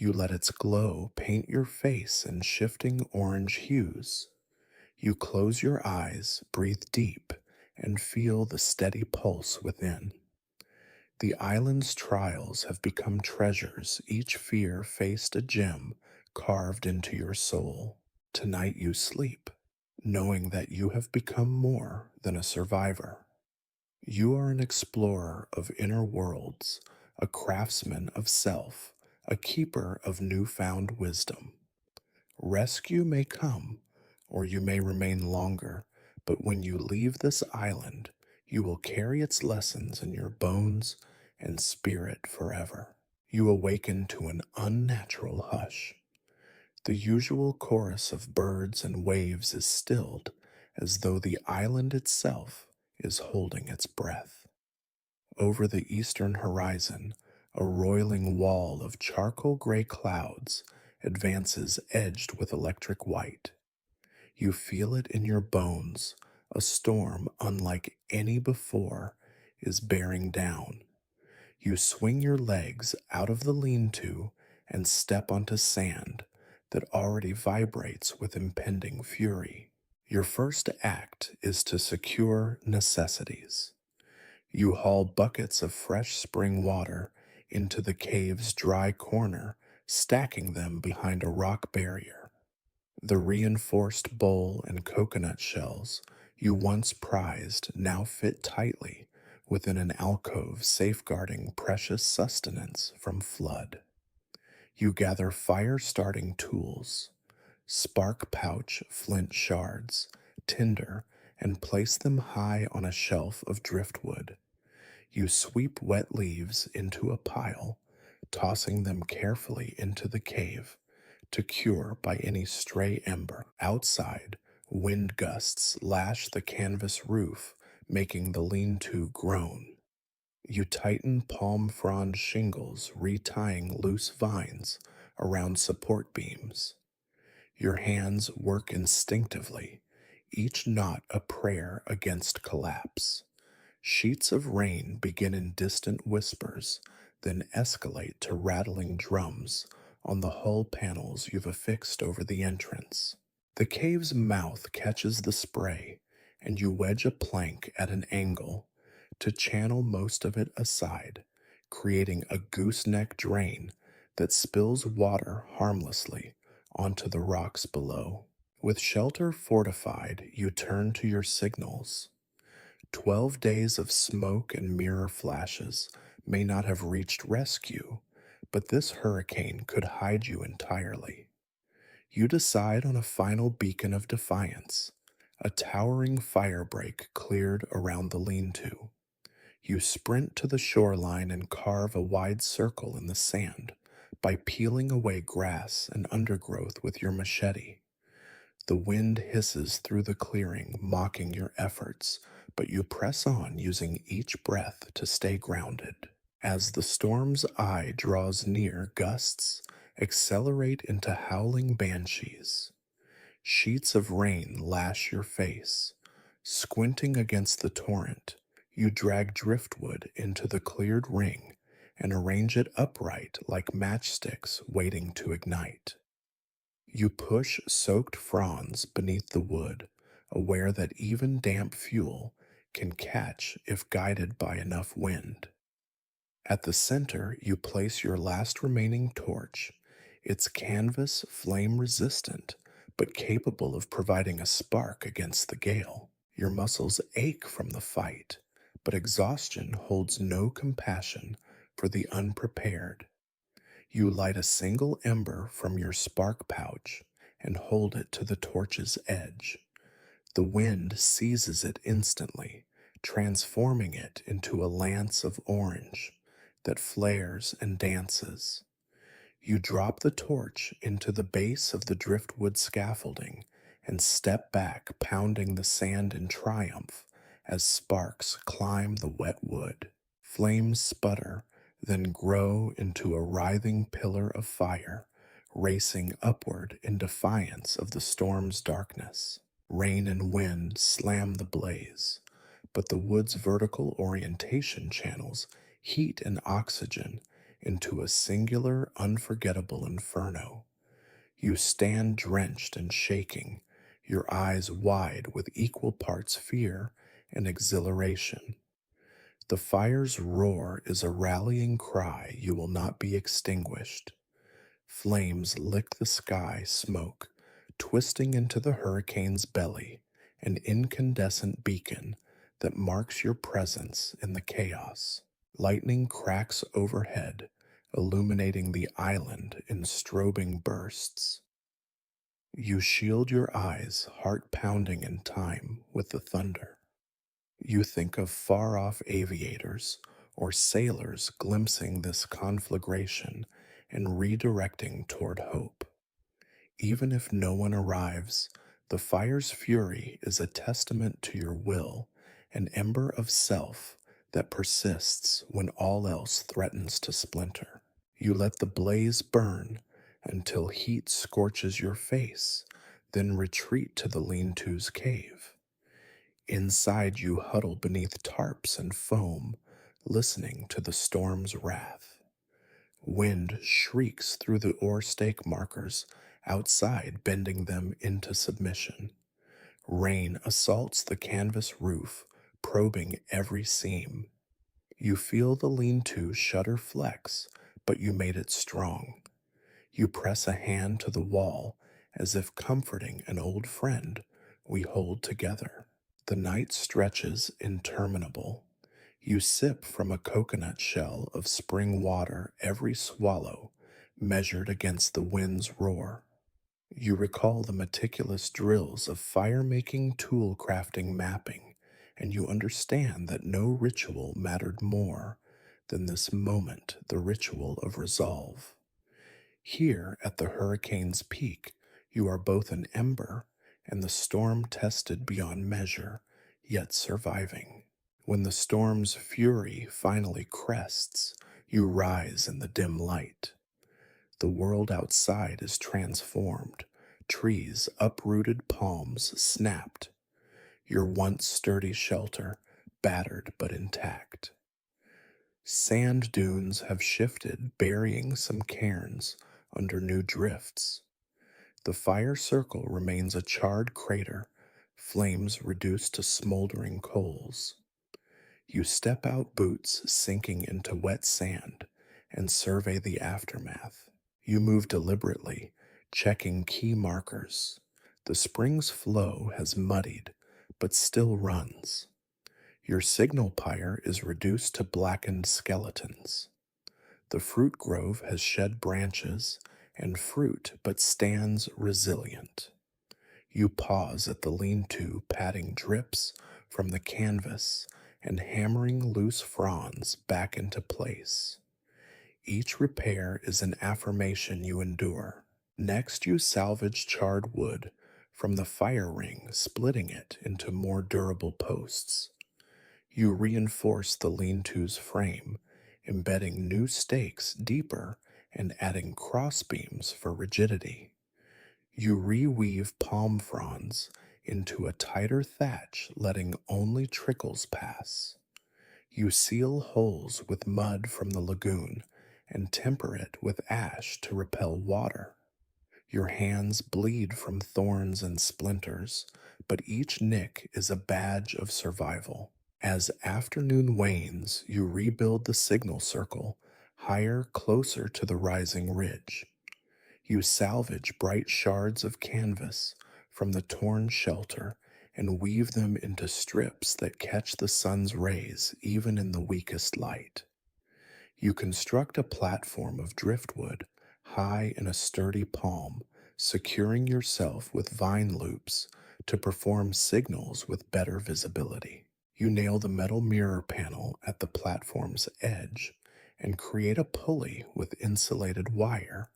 S1: You let its glow paint your face in shifting orange hues. You close your eyes, breathe deep, and feel the steady pulse within. The island's trials have become treasures, each fear faced a gem carved into your soul. Tonight you sleep, knowing that you have become more than a survivor. You are an explorer of inner worlds, a craftsman of self, a keeper of newfound wisdom. Rescue may come, or you may remain longer, but when you leave this island, you will carry its lessons in your bones and spirit forever. You awaken to an unnatural hush. The usual chorus of birds and waves is stilled, as though the island itself is holding its breath. Over the eastern horizon, a roiling wall of charcoal gray clouds advances edged with electric white. You feel it in your bones. A storm unlike any before is bearing down. You swing your legs out of the lean-to and step onto sand that already vibrates with impending fury. Your first act is to secure necessities. You haul buckets of fresh spring water into the cave's dry corner, stacking them behind a rock barrier. The reinforced bowl and coconut shells you once prized now fit tightly within an alcove safeguarding precious sustenance from flood. You gather fire-starting tools, spark pouch flint shards, tinder, and place them high on a shelf of driftwood. You sweep wet leaves into a pile, tossing them carefully into the cave to cure by any stray ember. Outside, wind gusts lash the canvas roof, making the lean-to groan. You tighten palm frond shingles, retying loose vines around support beams. Your hands work instinctively, each knot a prayer against collapse. Sheets of rain begin in distant whispers, then escalate to rattling drums on the hull panels you've affixed over the entrance. The cave's mouth catches the spray, and you wedge a plank at an angle to channel most of it aside, creating a gooseneck drain that spills water harmlessly onto the rocks below. With shelter fortified, you turn to your signals. 12 days of smoke and mirror flashes may not have reached rescue, but this hurricane could hide you entirely. You decide on a final beacon of defiance, a towering firebreak cleared around the lean-to. You sprint to the shoreline and carve a wide circle in the sand by peeling away grass and undergrowth with your machete. The wind hisses through the clearing, mocking your efforts, but you press on using each breath to stay grounded. As the storm's eye draws near, gusts accelerate into howling banshees. Sheets of rain lash your face. Squinting against the torrent, you drag driftwood into the cleared ring and arrange it upright like matchsticks waiting to ignite. You push soaked fronds beneath the wood, aware that even damp fuel can catch if guided by enough wind. At the center, you place your last remaining torch, its canvas flame resistant, but capable of providing a spark against the gale. Your muscles ache from the fight, but exhaustion holds no compassion for the unprepared. You light a single ember from your spark pouch and hold it to the torch's edge. The wind seizes it instantly, transforming it into a lance of orange that flares and dances. You drop the torch into the base of the driftwood scaffolding and step back, pounding the sand in triumph as sparks climb the wet wood. Flames sputter, then grow into a writhing pillar of fire, racing upward in defiance of the storm's darkness. Rain and wind slam the blaze, but the wood's vertical orientation channels heat and oxygen, into a singular, unforgettable inferno. You stand drenched and shaking, your eyes wide with equal parts fear and exhilaration. The fire's roar is a rallying cry you will not be extinguished. Flames lick the sky smoke, twisting into the hurricane's belly, an incandescent beacon that marks your presence in the chaos. Lightning cracks overhead, illuminating the island in strobing bursts. You shield your eyes, heart pounding in time with the thunder. You think of far off aviators or sailors glimpsing this conflagration and redirecting toward hope. Even if no one arrives, the fire's fury is a testament to your will, an ember of self that persists when all else threatens to splinter. You let the blaze burn until heat scorches your face, then retreat to the lean to's cave. Inside, you huddle beneath tarps and foam, listening to the storm's wrath. Wind shrieks through the oar stake markers outside, bending them into submission. Rain assaults the canvas roof, probing every seam. You feel the lean-to shutter flex, but you made it strong. You press a hand to the wall as if comforting an old friend. We hold together. The night stretches interminable. You sip from a coconut shell of spring water, every swallow measured against the wind's roar. You recall the meticulous drills of fire-making, tool-crafting mapping, and you understand that no ritual mattered more than this moment, the ritual of resolve. Here at the hurricane's peak, you are both an ember and the storm tested beyond measure, yet surviving. When the storm's fury finally crests, you rise in the dim light. The world outside is transformed. Trees, uprooted palms snapped. Your once sturdy shelter, battered but intact. Sand dunes have shifted, burying some cairns under new drifts. The fire circle remains a charred crater, flames reduced to smoldering coals. You step out, boots sinking into wet sand, and survey the aftermath. You move deliberately, checking key markers. The spring's flow has muddied, but still runs. Your signal pyre is reduced to blackened skeletons. The fruit grove has shed branches and fruit, but stands resilient. You pause at the lean-to, patting drips from the canvas and hammering loose fronds back into place. Each repair is an affirmation you endure. Next, you salvage charred wood from the fire ring, splitting it into more durable posts. You reinforce the lean-to's frame, embedding new stakes deeper and adding crossbeams for rigidity. You reweave palm fronds into a tighter thatch, letting only trickles pass. You seal holes with mud from the lagoon and temper it with ash to repel water. Your hands bleed from thorns and splinters, but each nick is a badge of survival. As afternoon wanes, you rebuild the signal circle, higher, closer to the rising ridge. You salvage bright shards of canvas from the torn shelter and weave them into strips that catch the sun's rays even in the weakest light. You construct a platform of driftwood high in a sturdy palm, securing yourself with vine loops to perform signals with better visibility. You nail the metal mirror panel at the platform's edge and create a pulley with insulated wire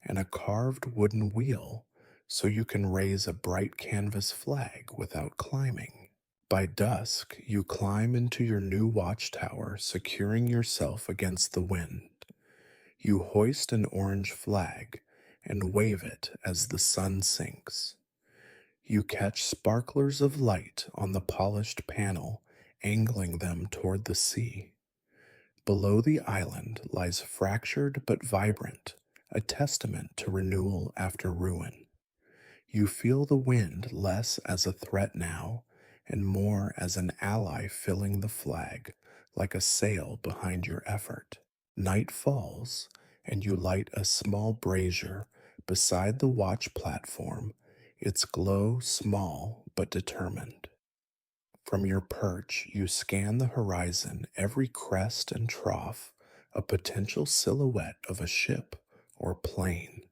S1: and a carved wooden wheel so you can raise a bright canvas flag without climbing. By dusk, you climb into your new watchtower, securing yourself against the wind. You hoist an orange flag and wave it as the sun sinks. You catch sparklers of light on the polished panel, angling them toward the sea. Below the island lies fractured but vibrant, a testament to renewal after ruin. You feel the wind less as a threat now, and more as an ally filling the flag, like a sail behind your effort. Night falls, and you light a small brazier beside the watch platform, its glow small but determined. From your perch, you scan the horizon, every crest and trough, a potential silhouette of a ship or plane.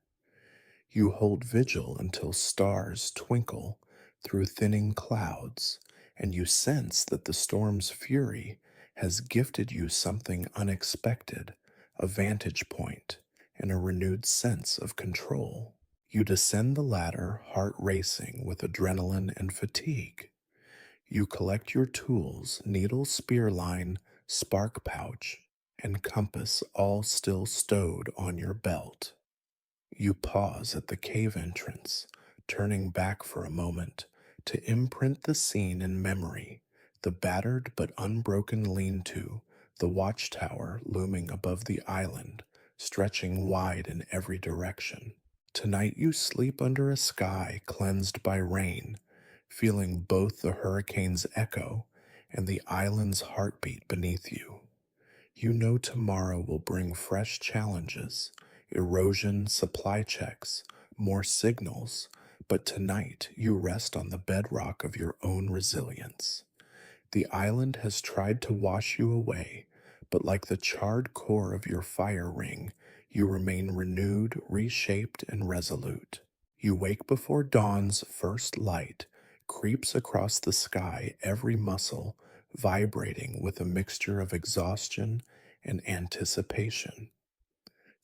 S1: You hold vigil until stars twinkle through thinning clouds, and you sense that the storm's fury has gifted you something unexpected, a vantage point, and a renewed sense of control. You descend the ladder, heart racing with adrenaline and fatigue. You collect your tools, needle, spear line, spark pouch, and compass all still stowed on your belt. You pause at the cave entrance, turning back for a moment to imprint the scene in memory, the battered but unbroken lean to, the watchtower looming above the island, stretching wide in every direction. Tonight you sleep under a sky cleansed by rain, feeling both the hurricane's echo and the island's heartbeat beneath you. You know tomorrow will bring fresh challenges, erosion, supply checks, more signals, but tonight you rest on the bedrock of your own resilience. The island has tried to wash you away, but like the charred core of your fire ring, you remain renewed, reshaped, and resolute. You wake before dawn's first light, creeps across the sky, every muscle vibrating with a mixture of exhaustion and anticipation.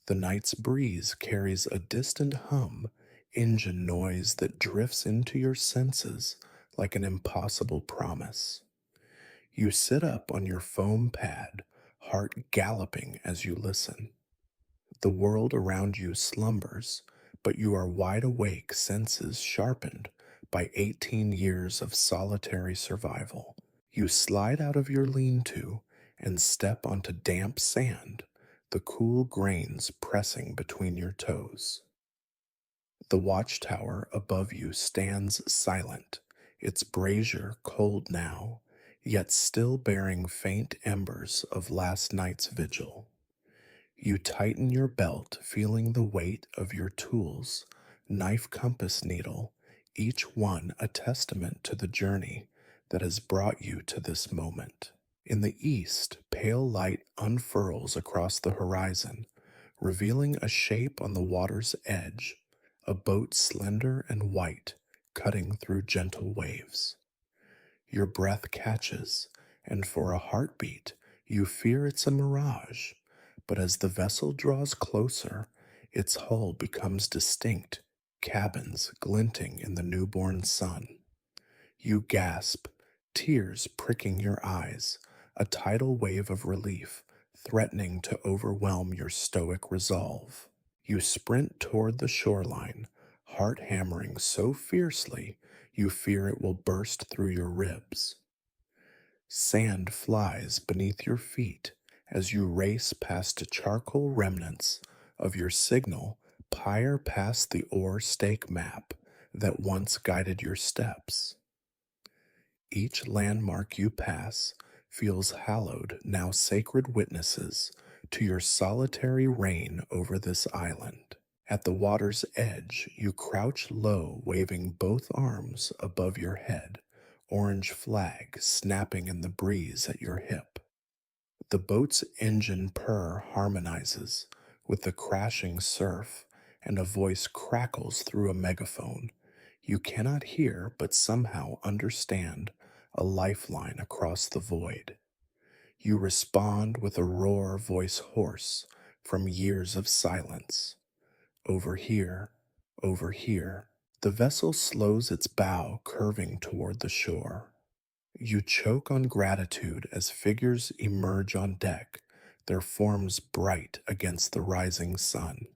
S1: The night's breeze carries a distant hum, engine noise that drifts into your senses like an impossible promise. You sit up on your foam pad, heart galloping as you listen. The world around you slumbers, but you are wide awake, senses sharpened by 18 years of solitary survival. You slide out of your lean to and step onto damp sand, the cool grains pressing between your toes. The watchtower above you stands silent, its brazier cold now, yet still bearing faint embers of last night's vigil. You tighten your belt, feeling the weight of your tools, knife, compass, needle, each one a testament to the journey that has brought you to this moment. In the east, pale light unfurls across the horizon, revealing a shape on the water's edge, a boat slender and white, cutting through gentle waves. Your breath catches, and for a heartbeat, you fear it's a mirage. But as the vessel draws closer, its hull becomes distinct, cabins glinting in the newborn sun. You gasp, tears pricking your eyes, a tidal wave of relief threatening to overwhelm your stoic resolve. You sprint toward the shoreline, heart hammering so fiercely you fear it will burst through your ribs. Sand flies beneath your feet as you race past the charcoal remnants of your signal, pyre past the oar stake map that once guided your steps. Each landmark you pass feels hallowed, now sacred witnesses to your solitary reign over this island. At the water's edge, you crouch low, waving both arms above your head, orange flag snapping in the breeze at your hip. The boat's engine purr harmonizes with the crashing surf, and a voice crackles through a megaphone. You cannot hear, but somehow understand, a lifeline across the void. You respond with a roar, voice hoarse from years of silence. Over here, over here. The vessel slows its bow, curving toward the shore. You choke on gratitude as figures emerge on deck, their forms bright against the rising sun.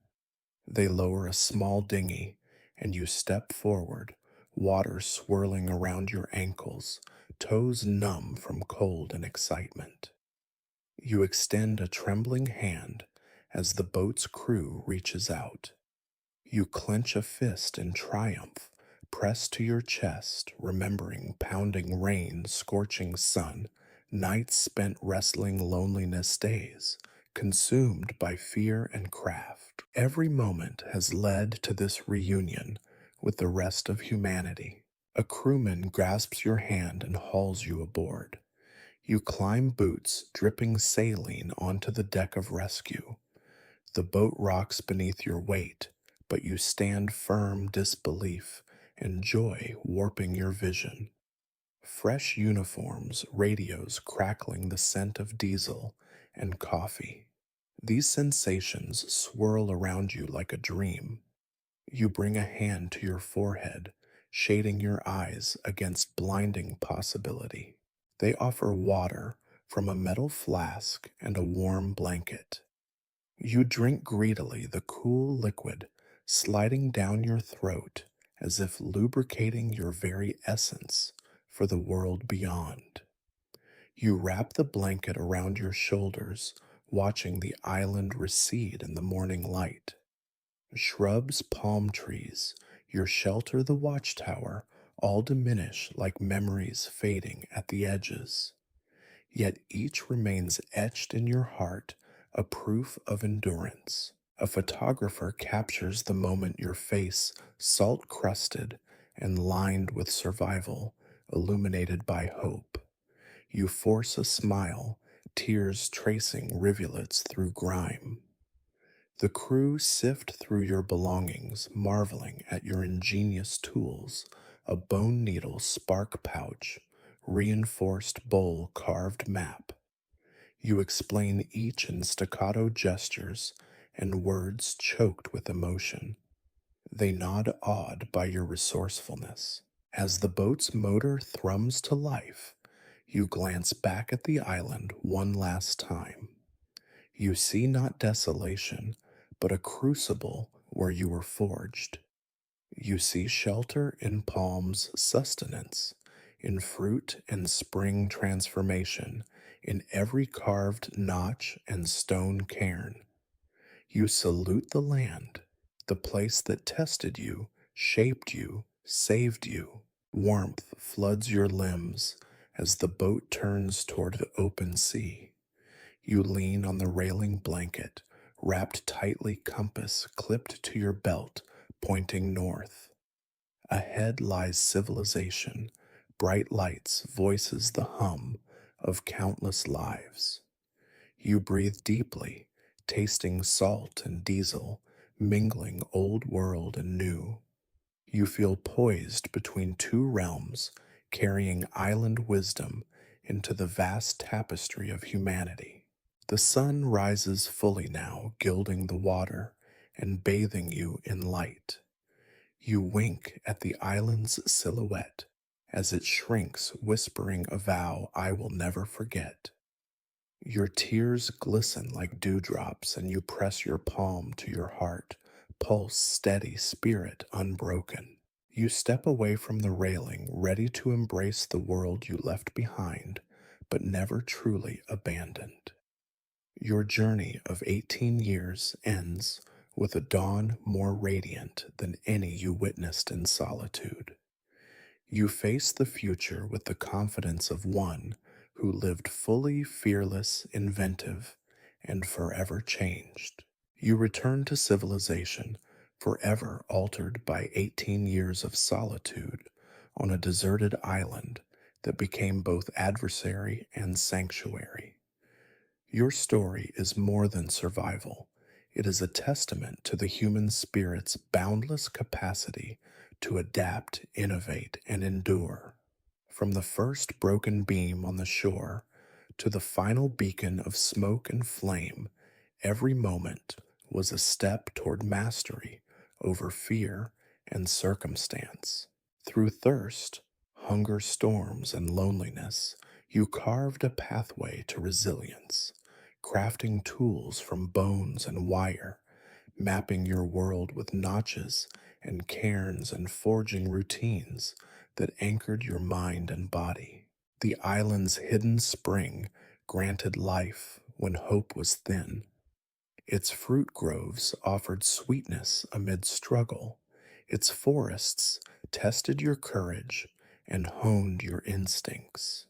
S1: They lower a small dinghy, and you step forward, water swirling around your ankles, toes numb from cold and excitement. You extend a trembling hand as the boat's crew reaches out. You clench a fist in triumph, press to your chest, remembering pounding rain, scorching sun, nights spent wrestling loneliness days, consumed by fear and craft. Every moment has led to this reunion with the rest of humanity. A crewman grasps your hand and hauls you aboard. You climb boots, dripping saline onto the deck of rescue. The boat rocks beneath your weight, but you stand firm disbelief and joy warping your vision. Fresh uniforms, radios crackling the scent of diesel and coffee. These sensations swirl around you like a dream. You bring a hand to your forehead, shading your eyes against blinding possibility. They offer water from a metal flask and a warm blanket. You drink greedily the cool liquid sliding down your throat as if lubricating your very essence for the world beyond. You wrap the blanket around your shoulders, watching the island recede in the morning light. Shrubs, palm trees, your shelter, the watchtower, all diminish like memories fading at the edges. Yet each remains etched in your heart, a proof of endurance. A photographer captures the moment your face, salt crusted and lined with survival, illuminated by hope. You force a smile, tears tracing rivulets through grime. The crew sift through your belongings, marveling at your ingenious tools, a bone needle spark pouch, reinforced bowl carved map. You explain each in staccato gestures and words choked with emotion. They nod awed by your resourcefulness. As the boat's motor thrums to life, you glance back at the island one last time. You see not desolation, but a crucible where you were forged. You see shelter in palms, sustenance, in fruit and spring transformation, in every carved notch and stone cairn. You salute the land, the place that tested you, shaped you, saved you. Warmth floods your limbs as the boat turns toward the open sea. You lean on the railing blanket, wrapped tightly compass clipped to your belt, pointing north. Ahead lies civilization, bright lights, voices, the hum of countless lives. You breathe deeply, tasting salt and diesel, mingling old world and new. You feel poised between two realms, carrying island wisdom into the vast tapestry of humanity. The sun rises fully now, gilding the water and bathing you in light. You wink at the island's silhouette as it shrinks, whispering a vow I will never forget. Your tears glisten like dewdrops, and you press your palm to your heart, pulse steady, spirit unbroken. You step away from the railing, ready to embrace the world you left behind, but never truly abandoned. Your journey of 18 years ends with a dawn more radiant than any you witnessed in solitude. You face the future with the confidence of one who lived fully fearless, inventive, and forever changed. You return to civilization, forever altered by 18 years of solitude on a deserted island that became both adversary and sanctuary. Your story is more than survival. It is a testament to the human spirit's boundless capacity to adapt, innovate, and endure. From the first broken beam on the shore to the final beacon of smoke and flame, every moment was a step toward mastery over fear and circumstance. Through thirst, hunger, storms, and loneliness, you carved a pathway to resilience, crafting tools from bones and wire, mapping your world with notches and cairns and forging routines that anchored your mind and body. The island's hidden spring granted life when hope was thin. Its fruit groves offered sweetness amid struggle. Its forests tested your courage and honed your instincts.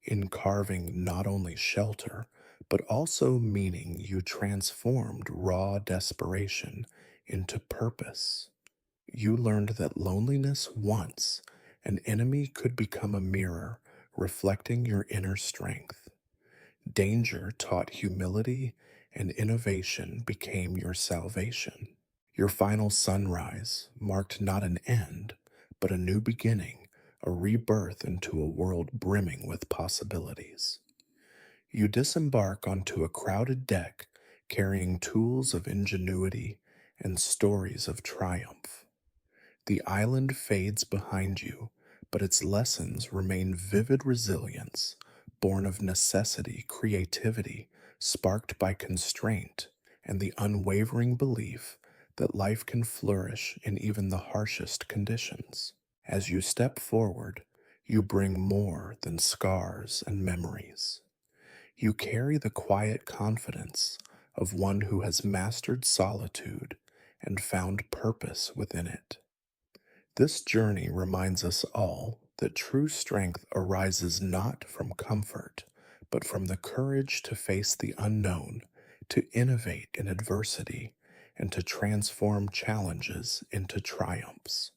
S1: In carving not only shelter, but also meaning, you transformed raw desperation into purpose. You learned that loneliness once, an enemy, could become a mirror reflecting your inner strength. Danger taught humility, and innovation became your salvation. Your final sunrise marked not an end, but a new beginning, a rebirth into a world brimming with possibilities. You disembark onto a crowded deck, carrying tools of ingenuity and stories of triumph. The island fades behind you, but its lessons remain: vivid resilience, born of necessity, creativity, sparked by constraint, and the unwavering belief that life can flourish in even the harshest conditions. As you step forward, you bring more than scars and memories. You carry the quiet confidence of one who has mastered solitude and found purpose within it. This journey reminds us all that true strength arises not from comfort, but from the courage to face the unknown, to innovate in adversity, and to transform challenges into triumphs.